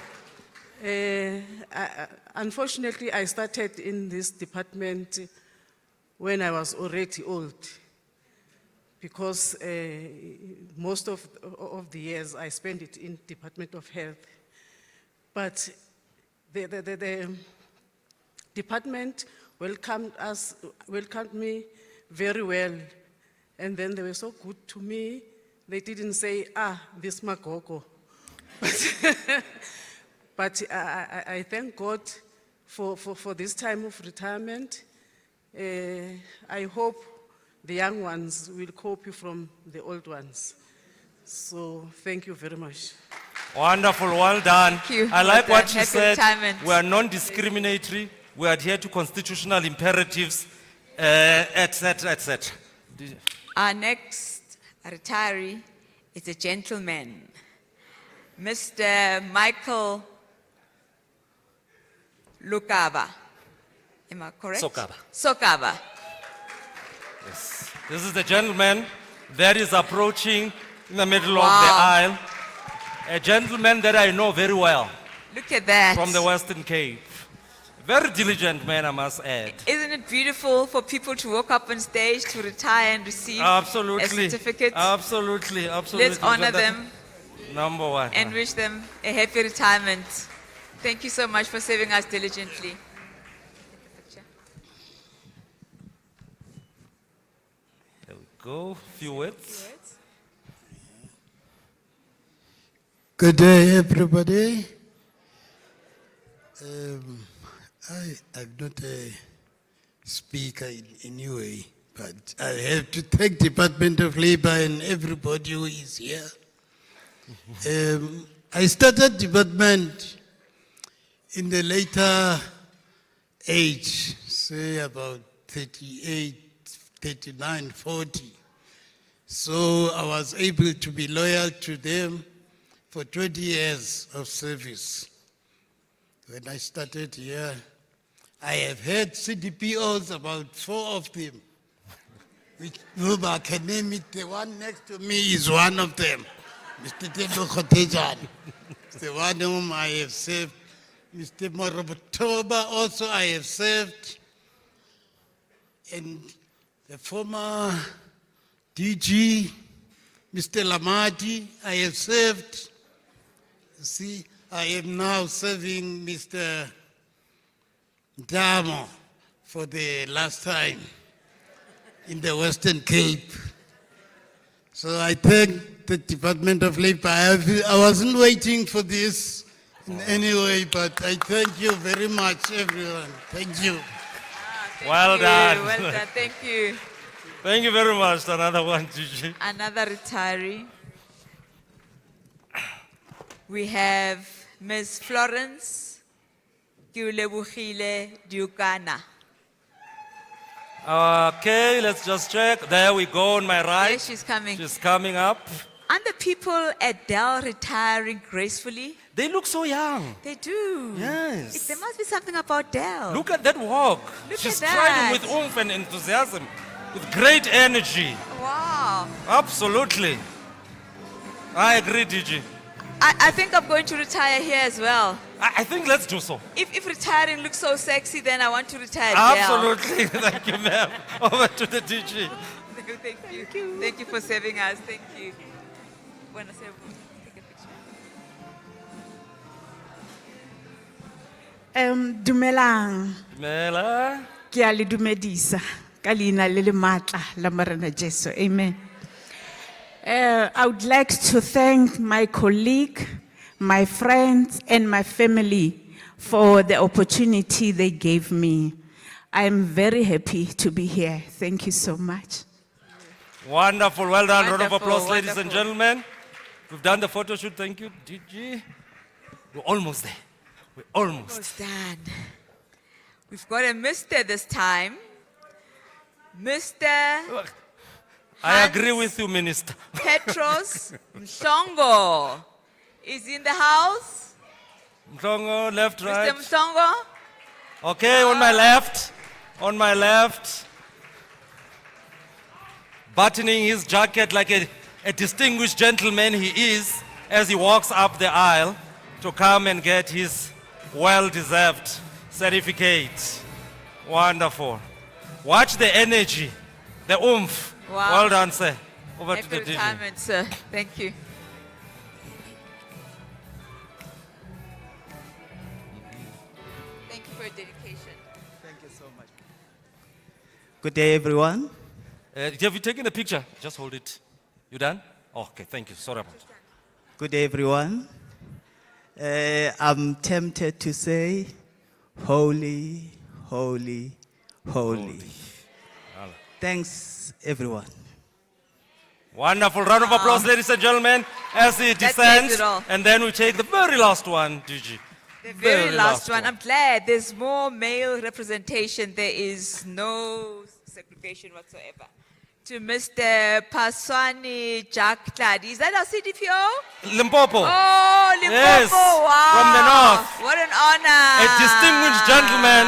J: Unfortunately, I started in this department when I was already old, because most of the years I spent it in Department of Health. But the department welcomed me very well, and then they were so good to me. They didn't say, this Magogo. But I thank God for this time of retirement. I hope the young ones will copy from the old ones. So thank you very much.
A: Wonderful, well done.
B: Thank you.
A: I
B: Well
A: like what
B: done.
A: you
B: Happy
A: said.
B: retirement.
A: We are non-discriminatory. We adhere to constitutional imperatives, etc., etc.
B: Our next retiree is a gentleman, Mr. Michael Lukaba. Am I correct?
A: Sokaba.
B: Sokaba.
A: Yes. This is the gentleman that is approaching in the middle of the
B: Wow.
A: aisle. A gentleman that I know very well
B: Look at that.
A: from the Western Cape. Very diligent man, I must add.
B: Isn't it beautiful for people to walk up on stage to retire and receive
A: Absolutely.
B: a certificate?
A: Absolutely, absolutely.
B: Let's honor
A: But that-
B: them
A: Number one.
B: and wish them a happy retirement. Thank you so much for serving us diligently.
A: There we go. Few words.
K: Good day, everybody. I'm not a speaker in any way, but I have to thank Department of Labor and everybody who is here. I started department in the later age, say about 38, 39, 40. So I was able to be loyal to them for 20 years of service. When I started here, I have had CDPOs, about 4 of them. Which I can name it. The one next to me is one of them, Mr. Tebo Khotejan. The one whom I have served. Mr. Morobotoba also I have served. and the former DG, Mr. Lamati, I have served. See, I am now serving Mr. Damo for the last time in the Western Cape. So I thank the Department of Labor. I wasn't waiting for this in any way, but I thank you very much, everyone. Thank you.
A: Well done.
B: Well done, thank you.
A: Thank you very much. Another one, Gigi.
B: Another retiree. We have Ms. Florence Kiulebogile Diukana.
A: Okay, let's just check. There we go on my right.
B: Yes, she's coming.
A: She's coming up.
B: Aren't the people at Dell retiring gracefully?
A: They look so young.
B: They do.
A: Yes.
B: There must be something about Dell.
A: Look at that walk.
B: Look
A: She's
B: at
A: striding
B: that.
A: with oomph and enthusiasm, with great energy.
B: Wow.
A: Absolutely. I agree, Gigi.
B: I think I'm going to retire here as well.
A: I think let's do so.
B: If retiring looks so sexy, then I want to retire
A: Absolutely. Thank you, ma'am. Over to the DG.
B: Dell. Thank you. Thank you for saving us. Thank you. Buona sera. Take a picture.
J: Dumelang,
A: Mela.
J: ke a le dumedisa ka leina le le matla la Morena Jesu. Amen. I would like to thank my colleague, my friends, and my family for the opportunity they gave me. I am very happy to be here. Thank you so much.
A: Wonderful. Well done. Round of
B: Wonderful,
A: applause, ladies and
B: wonderful.
A: gentlemen. We've done the photo shoot. Thank you, DG. We're almost there. We're almost.
B: Almost done. We've got a Mr. this time. Mr.
A: I agree with you, Minister.
B: Petros Msongo is in the house.
A: Mhlongo, left, right.
B: Mr. Msongo.
A: Okay, on my left. On my left. Buttoning his jacket like a distinguished gentleman he is as he walks up the aisle to come and get his well-deserved certificate. Wonderful. Watch the energy, the oomph.
B: Wow.
A: Well done, sir. Over to
B: Happy
A: the DG.
B: retirement, sir. Thank you. Thank you for your dedication.
L: Good day, everyone.
A: Have you taken a picture? Just hold it. You done? Oh, okay, thank you. Sorry about that.
L: Good day, everyone. I'm tempted to say, holy, holy, holy. Thanks, everyone.
A: Wonderful. Round of applause, ladies and gentlemen, as he
B: says
A: descends.
B: it all.
A: And then we take the very last one, DG.
B: The very last one. I'm glad there's more male representation. There is no segregation whatsoever. To Mr. Paswani Jack Tladi. Is that our CDPO?
A: Limpopo.
B: Oh, Limpopo.
A: Yes,
B: Wow.
A: from the north.
B: What an honor.
A: A distinguished gentleman.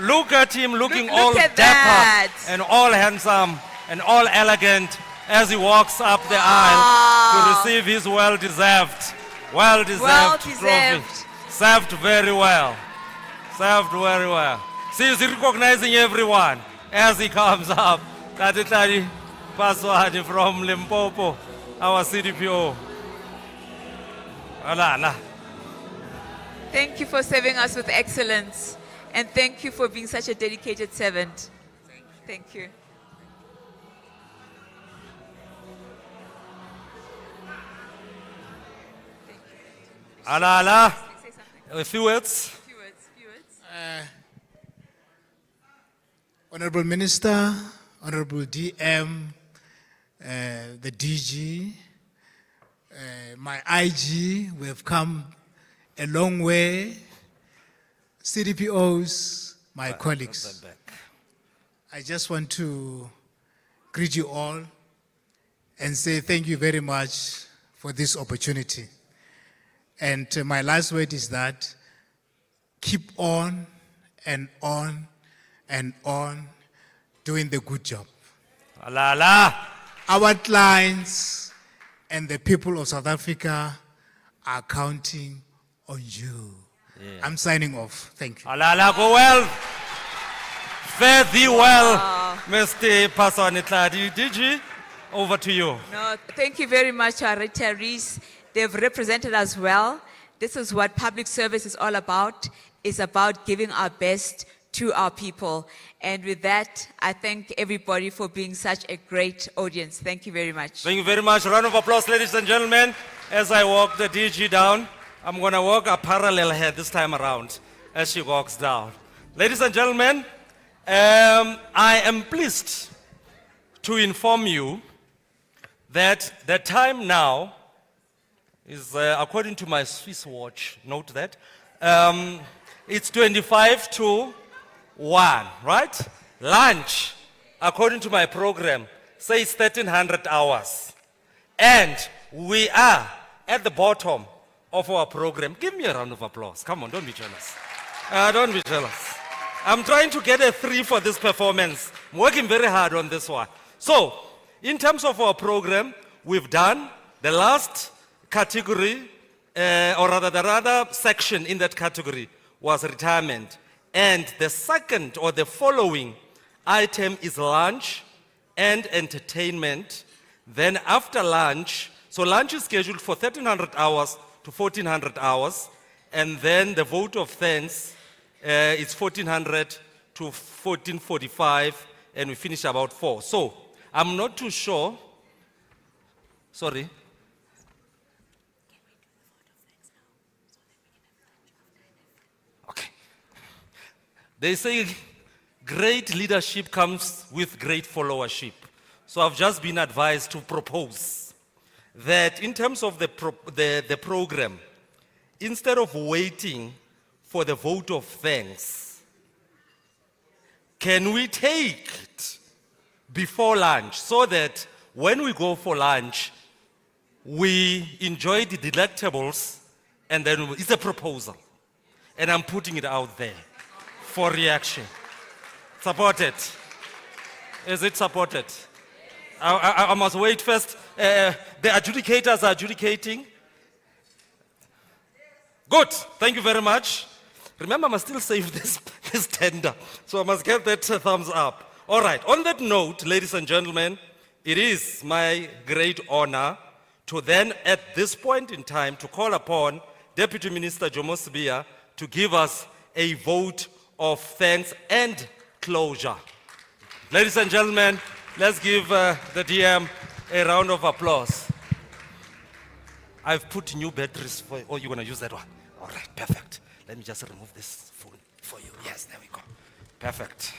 A: Look at him looking
B: Look
A: all
B: at
A: dapper
B: that.
A: and all handsome and all elegant as he walks up the aisle to receive his well-deserved trophy.
B: Well-deserved.
A: Served very well. Served very well. See, he's recognizing everyone as he comes up. Tati Paswani from Limpopo, our CDPO. Alala.
B: Thank you for serving us with excellence. And thank you for being such a dedicated servant. Thank you.
A: Alala. A few words.
B: Few words.
M: Honorable Minister, Honorable DM, the DG, my IG, we have come a long way. CDPOs, my colleagues. I just want to greet you all and say thank you very much for this opportunity. And my last word is that keep on and on and on doing the good job.
A: Alala.
M: Our clients and the people of South Africa are counting on you. I'm signing off. Thank you.
A: Alala, go well. Fare thee well. Mr. Paswane Tladi, DG, over to you.
B: No, thank you very much, our retirees. They've represented us well. This is what public service is all about. It's about giving our best to our people. And with that, I thank everybody for being such a great audience. Thank you very much.
A: Thank you very much. Round of applause, ladies and gentlemen. As I walk the DG down, I'm going to walk a parallel here this time around as she walks down. Ladies and gentlemen, I am pleased to inform you that the time now is, according to my Swiss watch, note that, it's 25 to 1, right? Lunch, according to my program, says 1,300 hours. And we are at the bottom of our program. Give me a round of applause. Come on, don't be jealous. Don't be jealous. I'm trying to get a 3 for this performance. I'm working very hard on this one. So, in terms of our program, we've done the last category, or rather the other section in that category was retirement. And the second or the following item is lunch and entertainment. Then after lunch, so lunch is scheduled for 1,300 hours to 1,400 hours. And then the vote of thanks is 1,400 to 1,445, and we finish about 4. So I'm not too sure. Sorry. Okay. They say great leadership comes with great followership. So I've just been advised to propose that in terms of the program, instead of waiting for the vote of thanks, can we take it before lunch so that when we go for lunch, we enjoy the delectables, and then it's a proposal. And I'm putting it out there for reaction. Supported? Is it supported? I must wait first. The adjudicators are adjudicating. Good, thank you very much. Remember, I must still save this tender, so I must get that thumbs up. All right, on that note, ladies and gentlemen, it is my great honor to then, at this point in time, to call upon Deputy Minister Jomo Sibiya to give us a vote of thanks and closure. Ladies and gentlemen, let's give the DM a round of applause. I've put new batteries for, oh, you're going to use that one? All right, perfect. Let me just remove this phone for you. Yes, there we go. Perfect.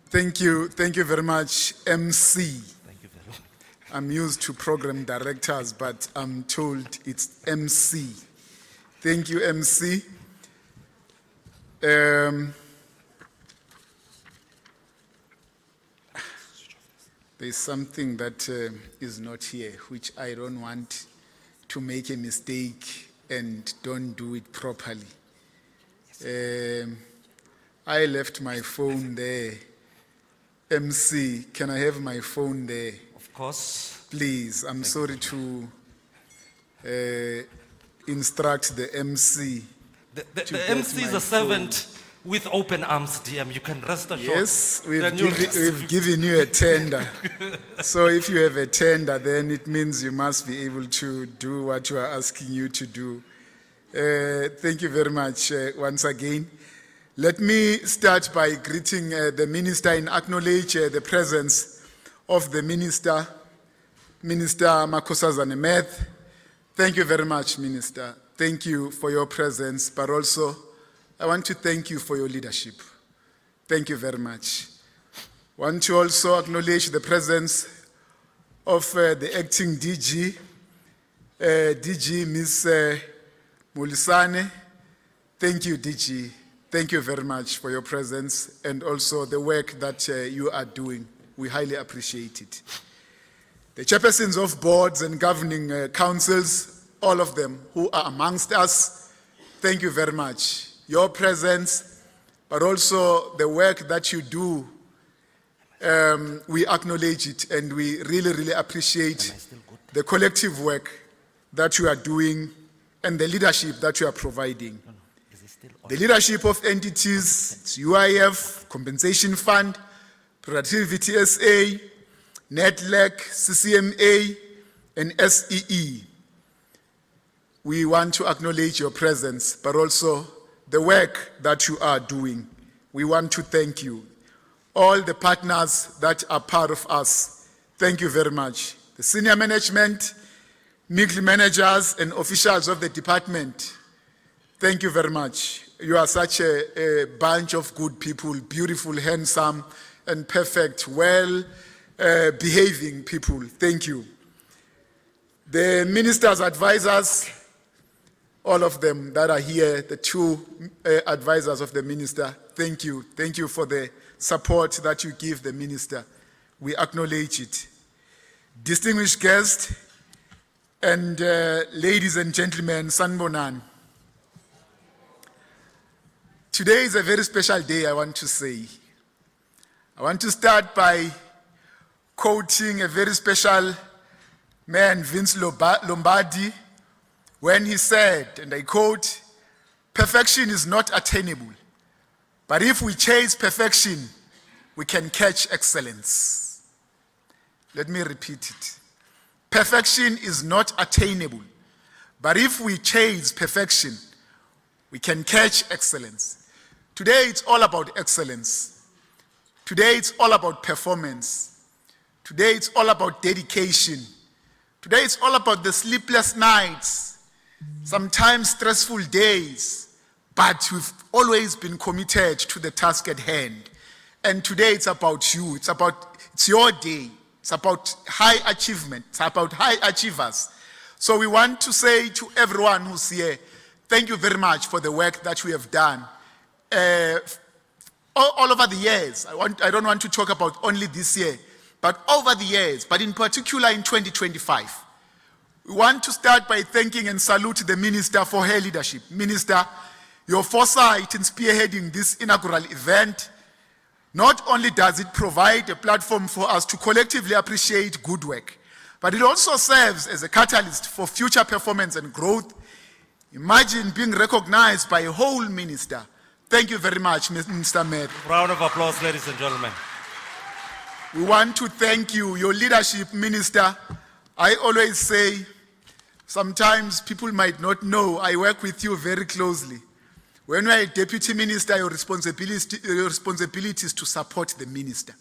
F: Thank you very much, MC.
A: Thank you very much.
F: I'm used to program directors, but I'm told it's MC. Thank you, MC. There's something that is not here, which I don't want to make a mistake and don't do it properly. I left my phone there. MC, can I have my phone there?
A: Of course.
F: Please, I'm sorry to instruct the MC.
A: The MC is a servant with open arms, DM. You can rest assured.
F: Yes, we've given you a tender. So if you have a tender, then it means you must be able to do what you are asking you to do. Thank you very much once again. Let me start by greeting the minister and acknowledge the presence of the minister, Minister Makosazana Meth. Thank you very much, Minister. Thank you for your presence, but also I want to thank you for your leadership. Thank you very much. I want to also acknowledge the presence of the acting DG, DG Ms. Mulisane. Thank you, DG. Thank you very much for your presence and also the work that you are doing. We highly appreciate it. The chairpersons of boards and governing councils, all of them who are amongst us, thank you very much. Your presence, but also the work that you do, we acknowledge it and we really, really appreciate the collective work that you are doing and the leadership that you are providing. the leadership of entities, UIF, Compensation Fund, Productivity SA, NETLEC, CCMA, and SEE. We want to acknowledge your presence, but also the work that you are doing. We want to thank you. All the partners that are part of us, thank you very much. The senior management, middle managers, and officials of the department, thank you very much. You are such a bunch of good people, beautiful, handsome, and perfect, well-behaving people. Thank you. The minister's advisors, all of them that are here, the two advisors of the minister, thank you. Thank you for the support that you give the minister. We acknowledge it. Distinguished guests and ladies and gentlemen, Sanbonan. Today is a very special day, I want to say. I want to start by quoting a very special man, Vince Lombardi, when he said, and I quote, "Perfection is not attainable, but if we chase perfection, we can catch excellence." Let me repeat it. Perfection is not attainable, but if we chase perfection, we can catch excellence. Today it's all about excellence. Today it's all about performance. Today it's all about dedication. Today it's all about the sleepless nights, sometimes stressful days, but we've always been committed to the task at hand. And today it's about you. It's your day. It's about high achievement. It's about high achievers. So we want to say to everyone who's here, thank you very much for the work that we have done. All over the years, I don't want to talk about only this year, but over the years, but in particular in 2025, we want to start by thanking and salute the Minister for her leadership. Minister, your foresight in spearheading this inaugural event, not only does it provide a platform for us to collectively appreciate good work, but it also serves as a catalyst for future performance and growth. Imagine being recognized by a whole minister. Thank you very much, Mr. Mayor.
A: Round of applause, ladies and gentlemen.
F: We want to thank you, your leadership, Minister. I always say, sometimes people might not know, I work with you very closely. When you are a deputy minister, your responsibility is to support the minister.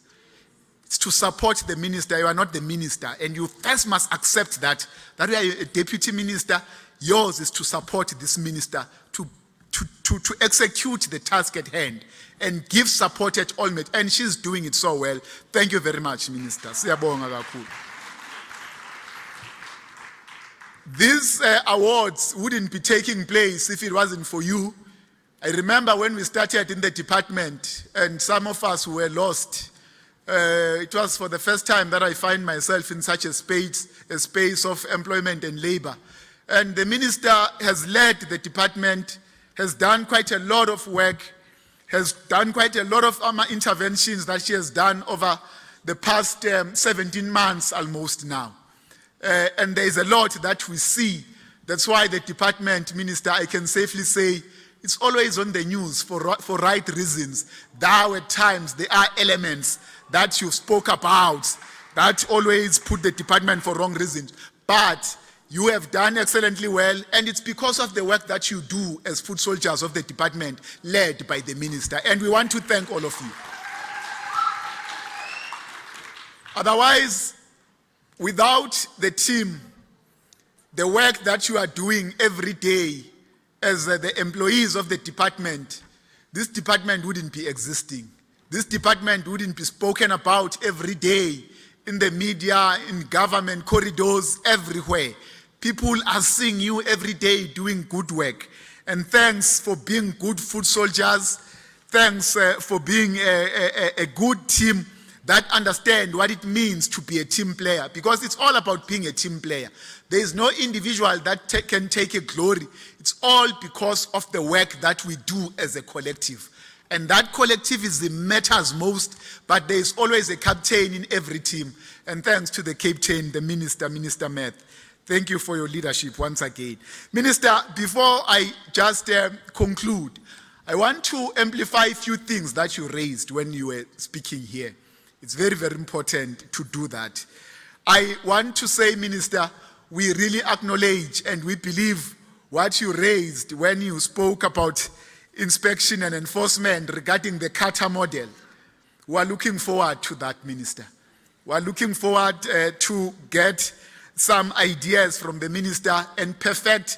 F: It's to support the minister. You are not the minister. And you first must accept that you are a deputy minister. Yours is to support this minister, to execute the task at hand and give support at all. And she's doing it so well. Thank you very much, Minister. Siyabonga kakhulu. These awards wouldn't be taking place if it wasn't for you. I remember when we started in the department and some of us were lost. It was for the first time that I find myself in such a space of employment and labor. And the minister has led the department, has done quite a lot of work, has done quite a lot of interventions that she has done over the past 17 months almost now. And there is a lot that we see. That's why the department, Minister, I can safely say, it's always on the news for right reasons. There are times, there are elements that you spoke about that always put the department for wrong reasons. But you have done excellently well, and it's because of the work that you do as foot soldiers of the department, led by the minister. And we want to thank all of you. Otherwise, without the team, the work that you are doing every day as the employees of the department, this department wouldn't be existing. This department wouldn't be spoken about every day in the media, in government corridors, everywhere. People are seeing you every day doing good work. And thanks for being good foot soldiers. Thanks for being a good team that understand what it means to be a team player, because it's all about being a team player. There is no individual that can take a glory. It's all because of the work that we do as a collective. And that collectivism matters most, but there is always a captain in every team. And thanks to the captain, the minister, Minister Meth. Thank you for your leadership once again. Minister, before I just conclude, I want to amplify a few things that you raised when you were speaking here. It's very, very important to do that. I want to say, Minister, we really acknowledge and we believe what you raised when you spoke about inspection and enforcement regarding the Qatar model. We are looking forward to that, Minister. We are looking forward to get some ideas from the Minister and perfect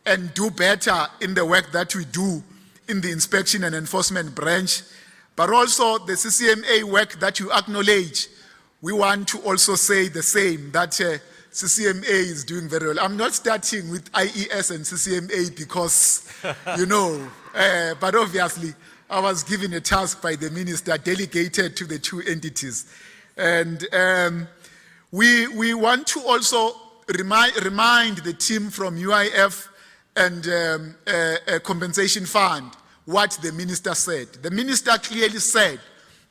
F: and do better in the work that we do in the inspection and enforcement branch, but also the CCMA work that you acknowledge. We want to also say the same, that CCMA is doing very well. I'm not starting with IES and CCMA because, but obviously I was given a task by the Minister delegated to the two entities. And we want to also remind the team from UIF and Compensation Fund what the Minister said. The Minister clearly said,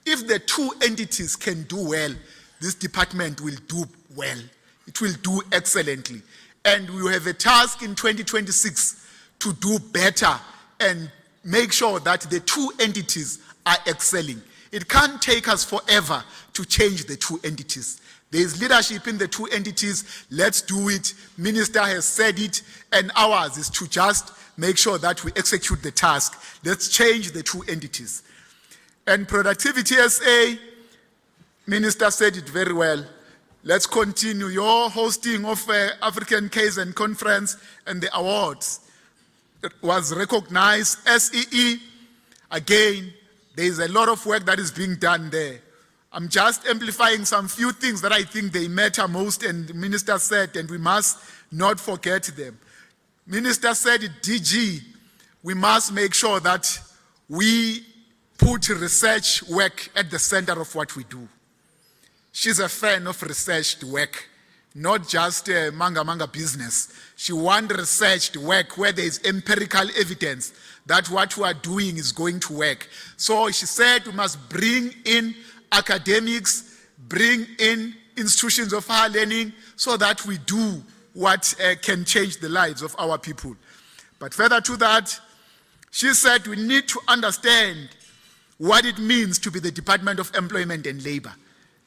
F: if the two entities can do well, this department will do well. It will do excellently. And we have a task in 2026 to do better and make sure that the two entities are excelling. It can't take us forever to change the two entities. There is leadership in the two entities. Let's do it. Minister has said it, and ours is to just make sure that we execute the task. Let's change the two entities. And Productivity SA, Minister said it very well. Let's continue your hosting of African Kaizen Conference and the awards. It was recognized. SEE, again, there is a lot of work that is being done there. I'm just amplifying some few things that I think they matter most, and the Minister said, and we must not forget them. Minister said at DG, we must make sure that we put research work at the center of what we do. She's a fan of researched work, not just manga business. She wants researched work where there is empirical evidence that what we are doing is going to work. So she said we must bring in academics, bring in institutions of higher learning so that we do what can change the lives of our people. But further to that, she said we need to understand what it means to be the Department of Employment and Labor.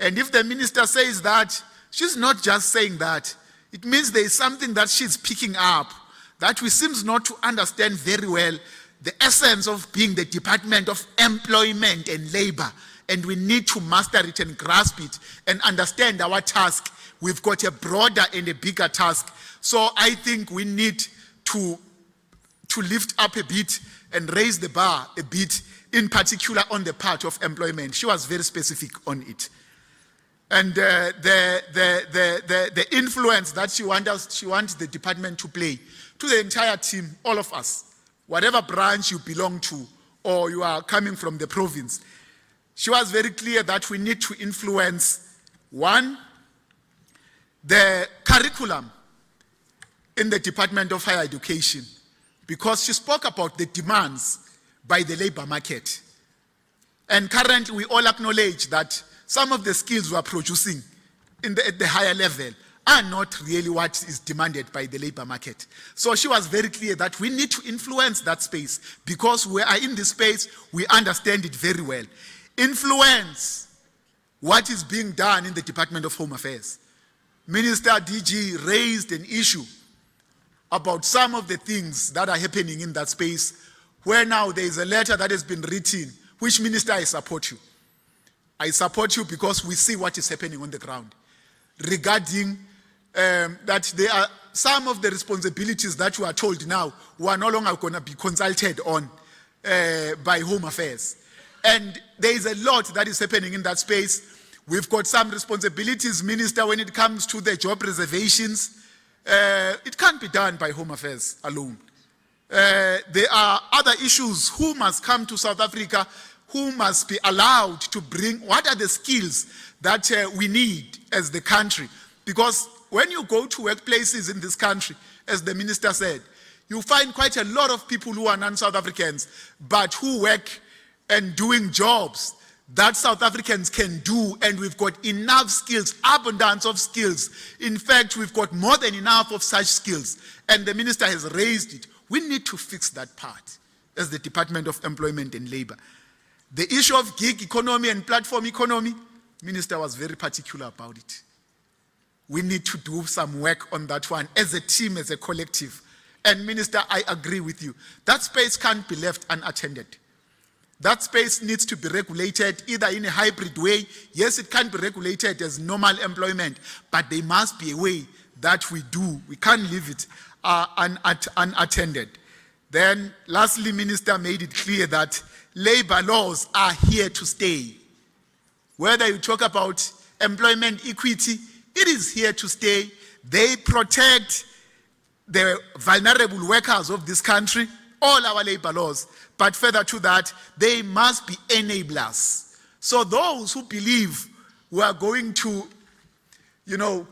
F: And if the Minister says that, she's not just saying that. It means there is something that she's picking up that we seems not to understand very well, the essence of being the Department of Employment and Labor. And we need to master it and grasp it and understand our task. We've got a broader and a bigger task. So I think we need to lift up a bit and raise the bar a bit, in particular on the part of employment. She was very specific on it. And the influence that she wants the department to play to the entire team, all of us, whatever branch you belong to or you are coming from the province. She was very clear that we need to influence, one, the curriculum in the Department of Higher Education, because she spoke about the demands by the labor market. And currently we all acknowledge that some of the skills we are producing at the higher level are not really what is demanded by the labor market. So she was very clear that we need to influence that space because we are in this space, we understand it very well. Influence what is being done in the Department of Home Affairs. Minister DG raised an issue about some of the things that are happening in that space, where now there is a letter that has been written, which Minister, I support you. I support you because we see what is happening on the ground regarding that there are some of the responsibilities that you are told now who are no longer going to be consulted on by Home Affairs. And there is a lot that is happening in that space. We've got some responsibilities, Minister, when it comes to the job reservations. It can't be done by Home Affairs alone. There are other issues. Who must come to South Africa? Who must be allowed to bring? What are the skills that we need as the country? Because when you go to workplaces in this country, as the Minister said, you find quite a lot of people who are non-South Africans, but who work and doing jobs that South Africans can do, and we've got enough skills, abundance of skills. In fact, we've got more than enough of such skills, and the minister has raised it. We need to fix that part as the Department of Employment and Labor. The issue of gig economy and platform economy, minister was very particular about it. We need to do some work on that one as a team, as a collective. And minister, I agree with you. That space can't be left unattended. That space needs to be regulated either in a hybrid way. Yes, it can be regulated as normal employment, but there must be a way that we do. We can't leave it unattended. Then, lastly, minister made it clear that labor laws are here to stay. Whether you talk about employment equity, it is here to stay. They protect the vulnerable workers of this country, all our labor laws. But further to that, they must be enablers. So those who believe we are going to,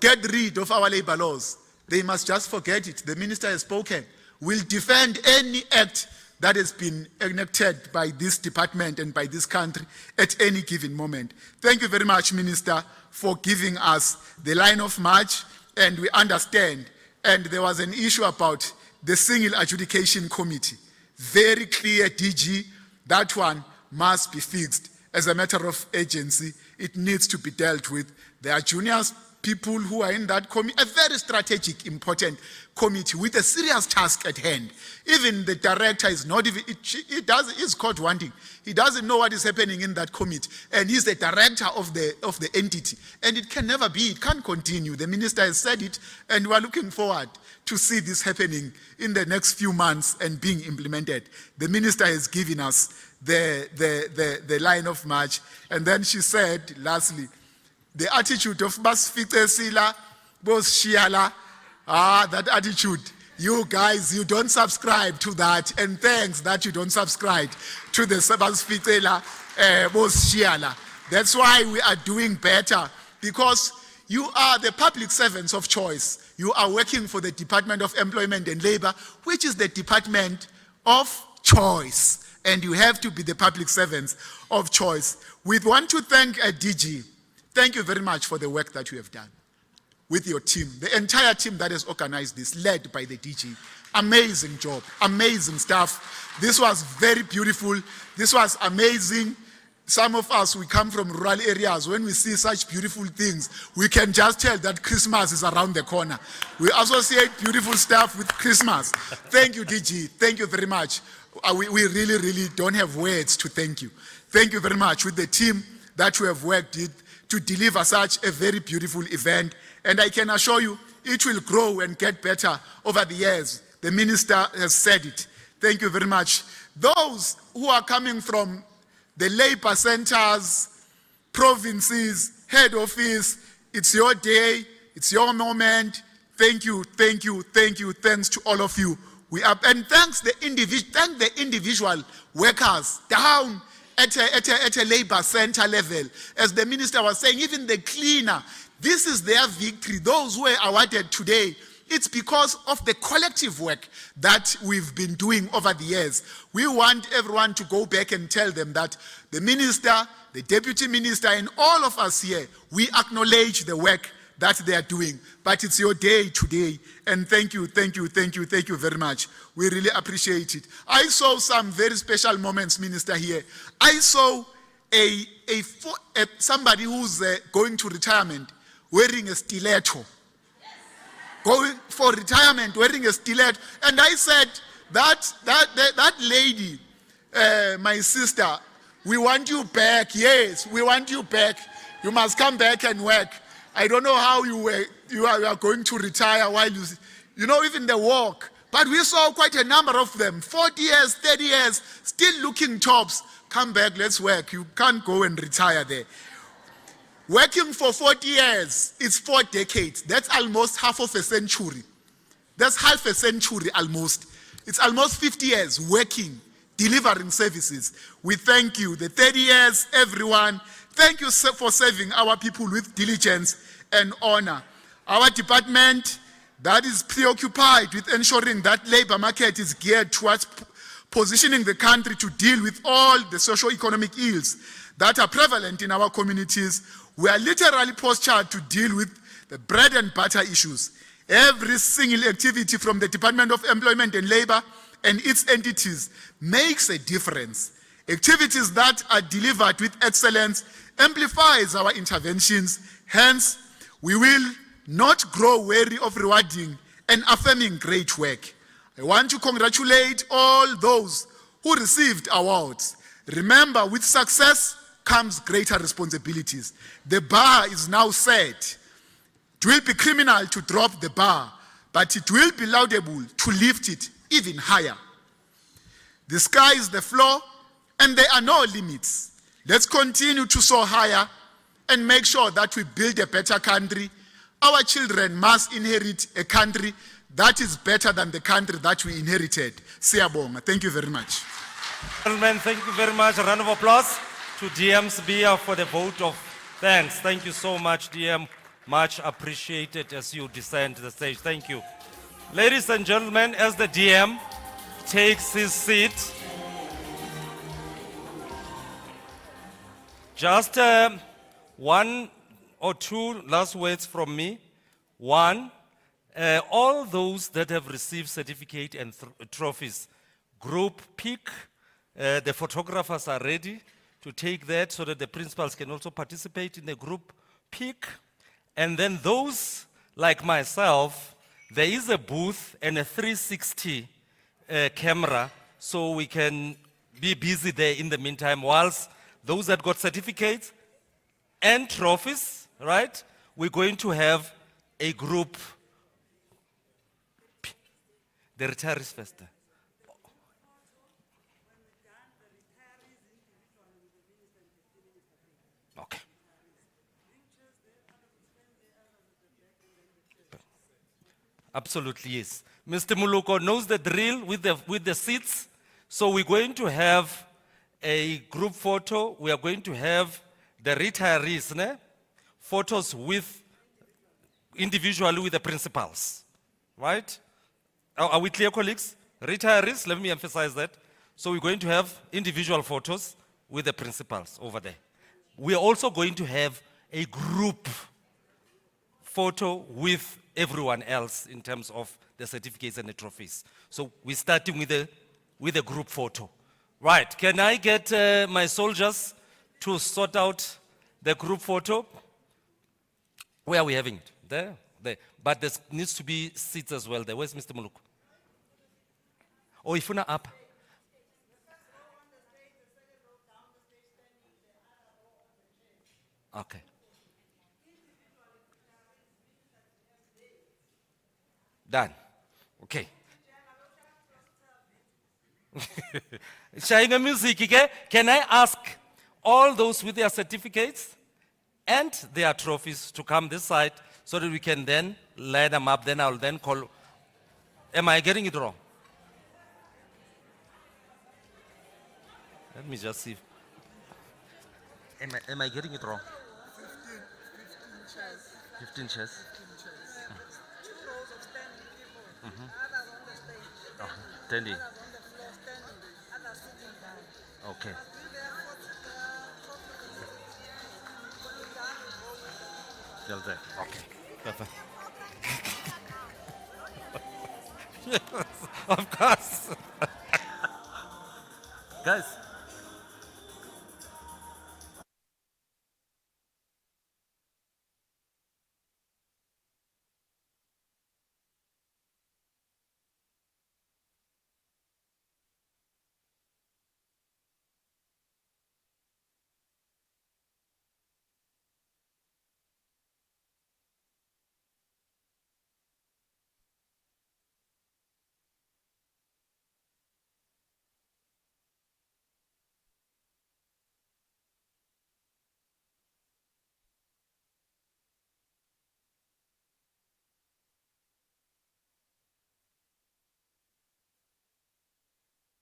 F: get rid of our labor laws, they must just forget it. The minister has spoken. We'll defend any act that has been enacted by this department and by this country at any given moment. Thank you very much, Minister, for giving us the line of march, and we understand. And there was an issue about the Single Adjudication Committee. Very clear, DG, that one must be fixed. As a matter of urgency, it needs to be dealt with. There are juniors, people who are in that committee, a very strategic, important committee with a serious task at hand. Even the director is not even, he's caught wanting. He doesn't know what is happening in that committee. And he's the director of the entity. And it can never be, it can't continue. The minister has said it, and we are looking forward to see this happening in the next few months and being implemented. The minister has given us the line of march. And then she said, lastly, the attitude of Basfite Sila, Bos Shiala, that attitude, you guys, you don't subscribe to that, and thanks that you don't subscribe to the Basfite Bos Shiala. That's why we are doing better, because you are the public servants of choice. You are working for the Department of Employment and Labor, which is the department of choice, and you have to be the public servants of choice. We want to thank DG. Thank you very much for the work that you have done with your team, the entire team that has organized this, led by the DG. Amazing job, amazing stuff. This was very beautiful. This was amazing. Some of us, we come from rural areas. When we see such beautiful things, we can just tell that Christmas is around the corner. We associate beautiful stuff with Christmas. Thank you, DG. Thank you very much. We really, really don't have words to thank you. Thank you very much with the team that you have worked with to deliver such a very beautiful event. And I can assure you, it will grow and get better over the years. The minister has said it. Thank you very much. Those who are coming from the labor centers, provinces, head office, it's your day, it's your moment. Thank you, thank you, thank you. Thanks to all of you. And thank the individual workers down at a labor center level. As the minister was saying, even the cleaner, this is their victory. Those who were awarded today, it's because of the collective work that we've been doing over the years. We want everyone to go back and tell them that the minister, the deputy minister, and all of us here, we acknowledge the work that they are doing. But it's your day today. And thank you, thank you, thank you, thank you very much. We really appreciate it. I saw some very special moments, Minister, here. I saw somebody who's going to retirement wearing a stiletto. Going for retirement wearing a stiletto. And I said, that lady, my sister, we want you back. Yes, we want you back. You must come back and work. I don't know how you are going to retire while even the walk. But we saw quite a number of them, 40 years, 30 years, still looking tops. Come back, let's work. You can't go and retire there. Working for 40 years, it's 4 decades. That's almost half of a century. That's half a century almost. It's almost 50 years working, delivering services. We thank you. The 30 years, everyone. Thank you for serving our people with diligence and honor. Our department that is preoccupied with ensuring that labor market is geared towards positioning the country to deal with all the socio-economic ills that are prevalent in our communities. We are literally postured to deal with the bread and butter issues. Every single activity from the Department of Employment and Labor and its entities makes a difference. Activities that are delivered with excellence amplifies our interventions. Hence, we will not grow weary of rewarding and affirming great work. I want to congratulate all those who received awards. Remember, with success comes greater responsibilities. The bar is now set. It will be criminal to drop the bar, but it will be laudable to lift it even higher. The sky is the floor, and there are no limits. Let's continue to soar higher and make sure that we build a better country. Our children must inherit a country that is better than the country that we inherited. Siyabonga. Thank you very much.
A: Gentlemen, thank you very much. A round of applause to DM Sibiya for the vote of thanks. Thank you so much, DM. Much appreciated as you descend the stage. Thank you. Ladies and gentlemen, as the DM takes his seat, just one or two last words from me. One, all those that have received certificate and trophies, group pick, the photographers are ready to take that so that the principals can also participate in the group pick. And then those like myself, there is a booth and a 360 camera, so we can be busy there in the meantime, whilst those that got certificates and trophies, right? We're going to have a group. The retirees first. Okay. Absolutely, yes. Mr. Muluko knows the drill with the seats. So we're going to have a group photo. We are going to have the retirees, ne? Photos with individually with the principals, right? Are we clear, colleagues? Retirees, let me emphasize that. So we're going to have individual photos with the principals over there. We are also going to have a group photo with everyone else in terms of the certificates and the trophies. So we're starting with a group photo. Right, can I get my soldiers to sort out the group photo? Where are we having it? There? There. But there needs to be seats as well there. Where's Mr. Muluku? Oh, Ifuna up. Okay. Done. Okay. Shainga music, okay? Can I ask all those with their certificates and their trophies to come this side so that we can then line them up? Then I'll then call. Am I getting it wrong? Let me just see. Am I getting it wrong? 15 chairs. Oh, standing. Okay. Okay. Perfect. Yes, of course. Guys.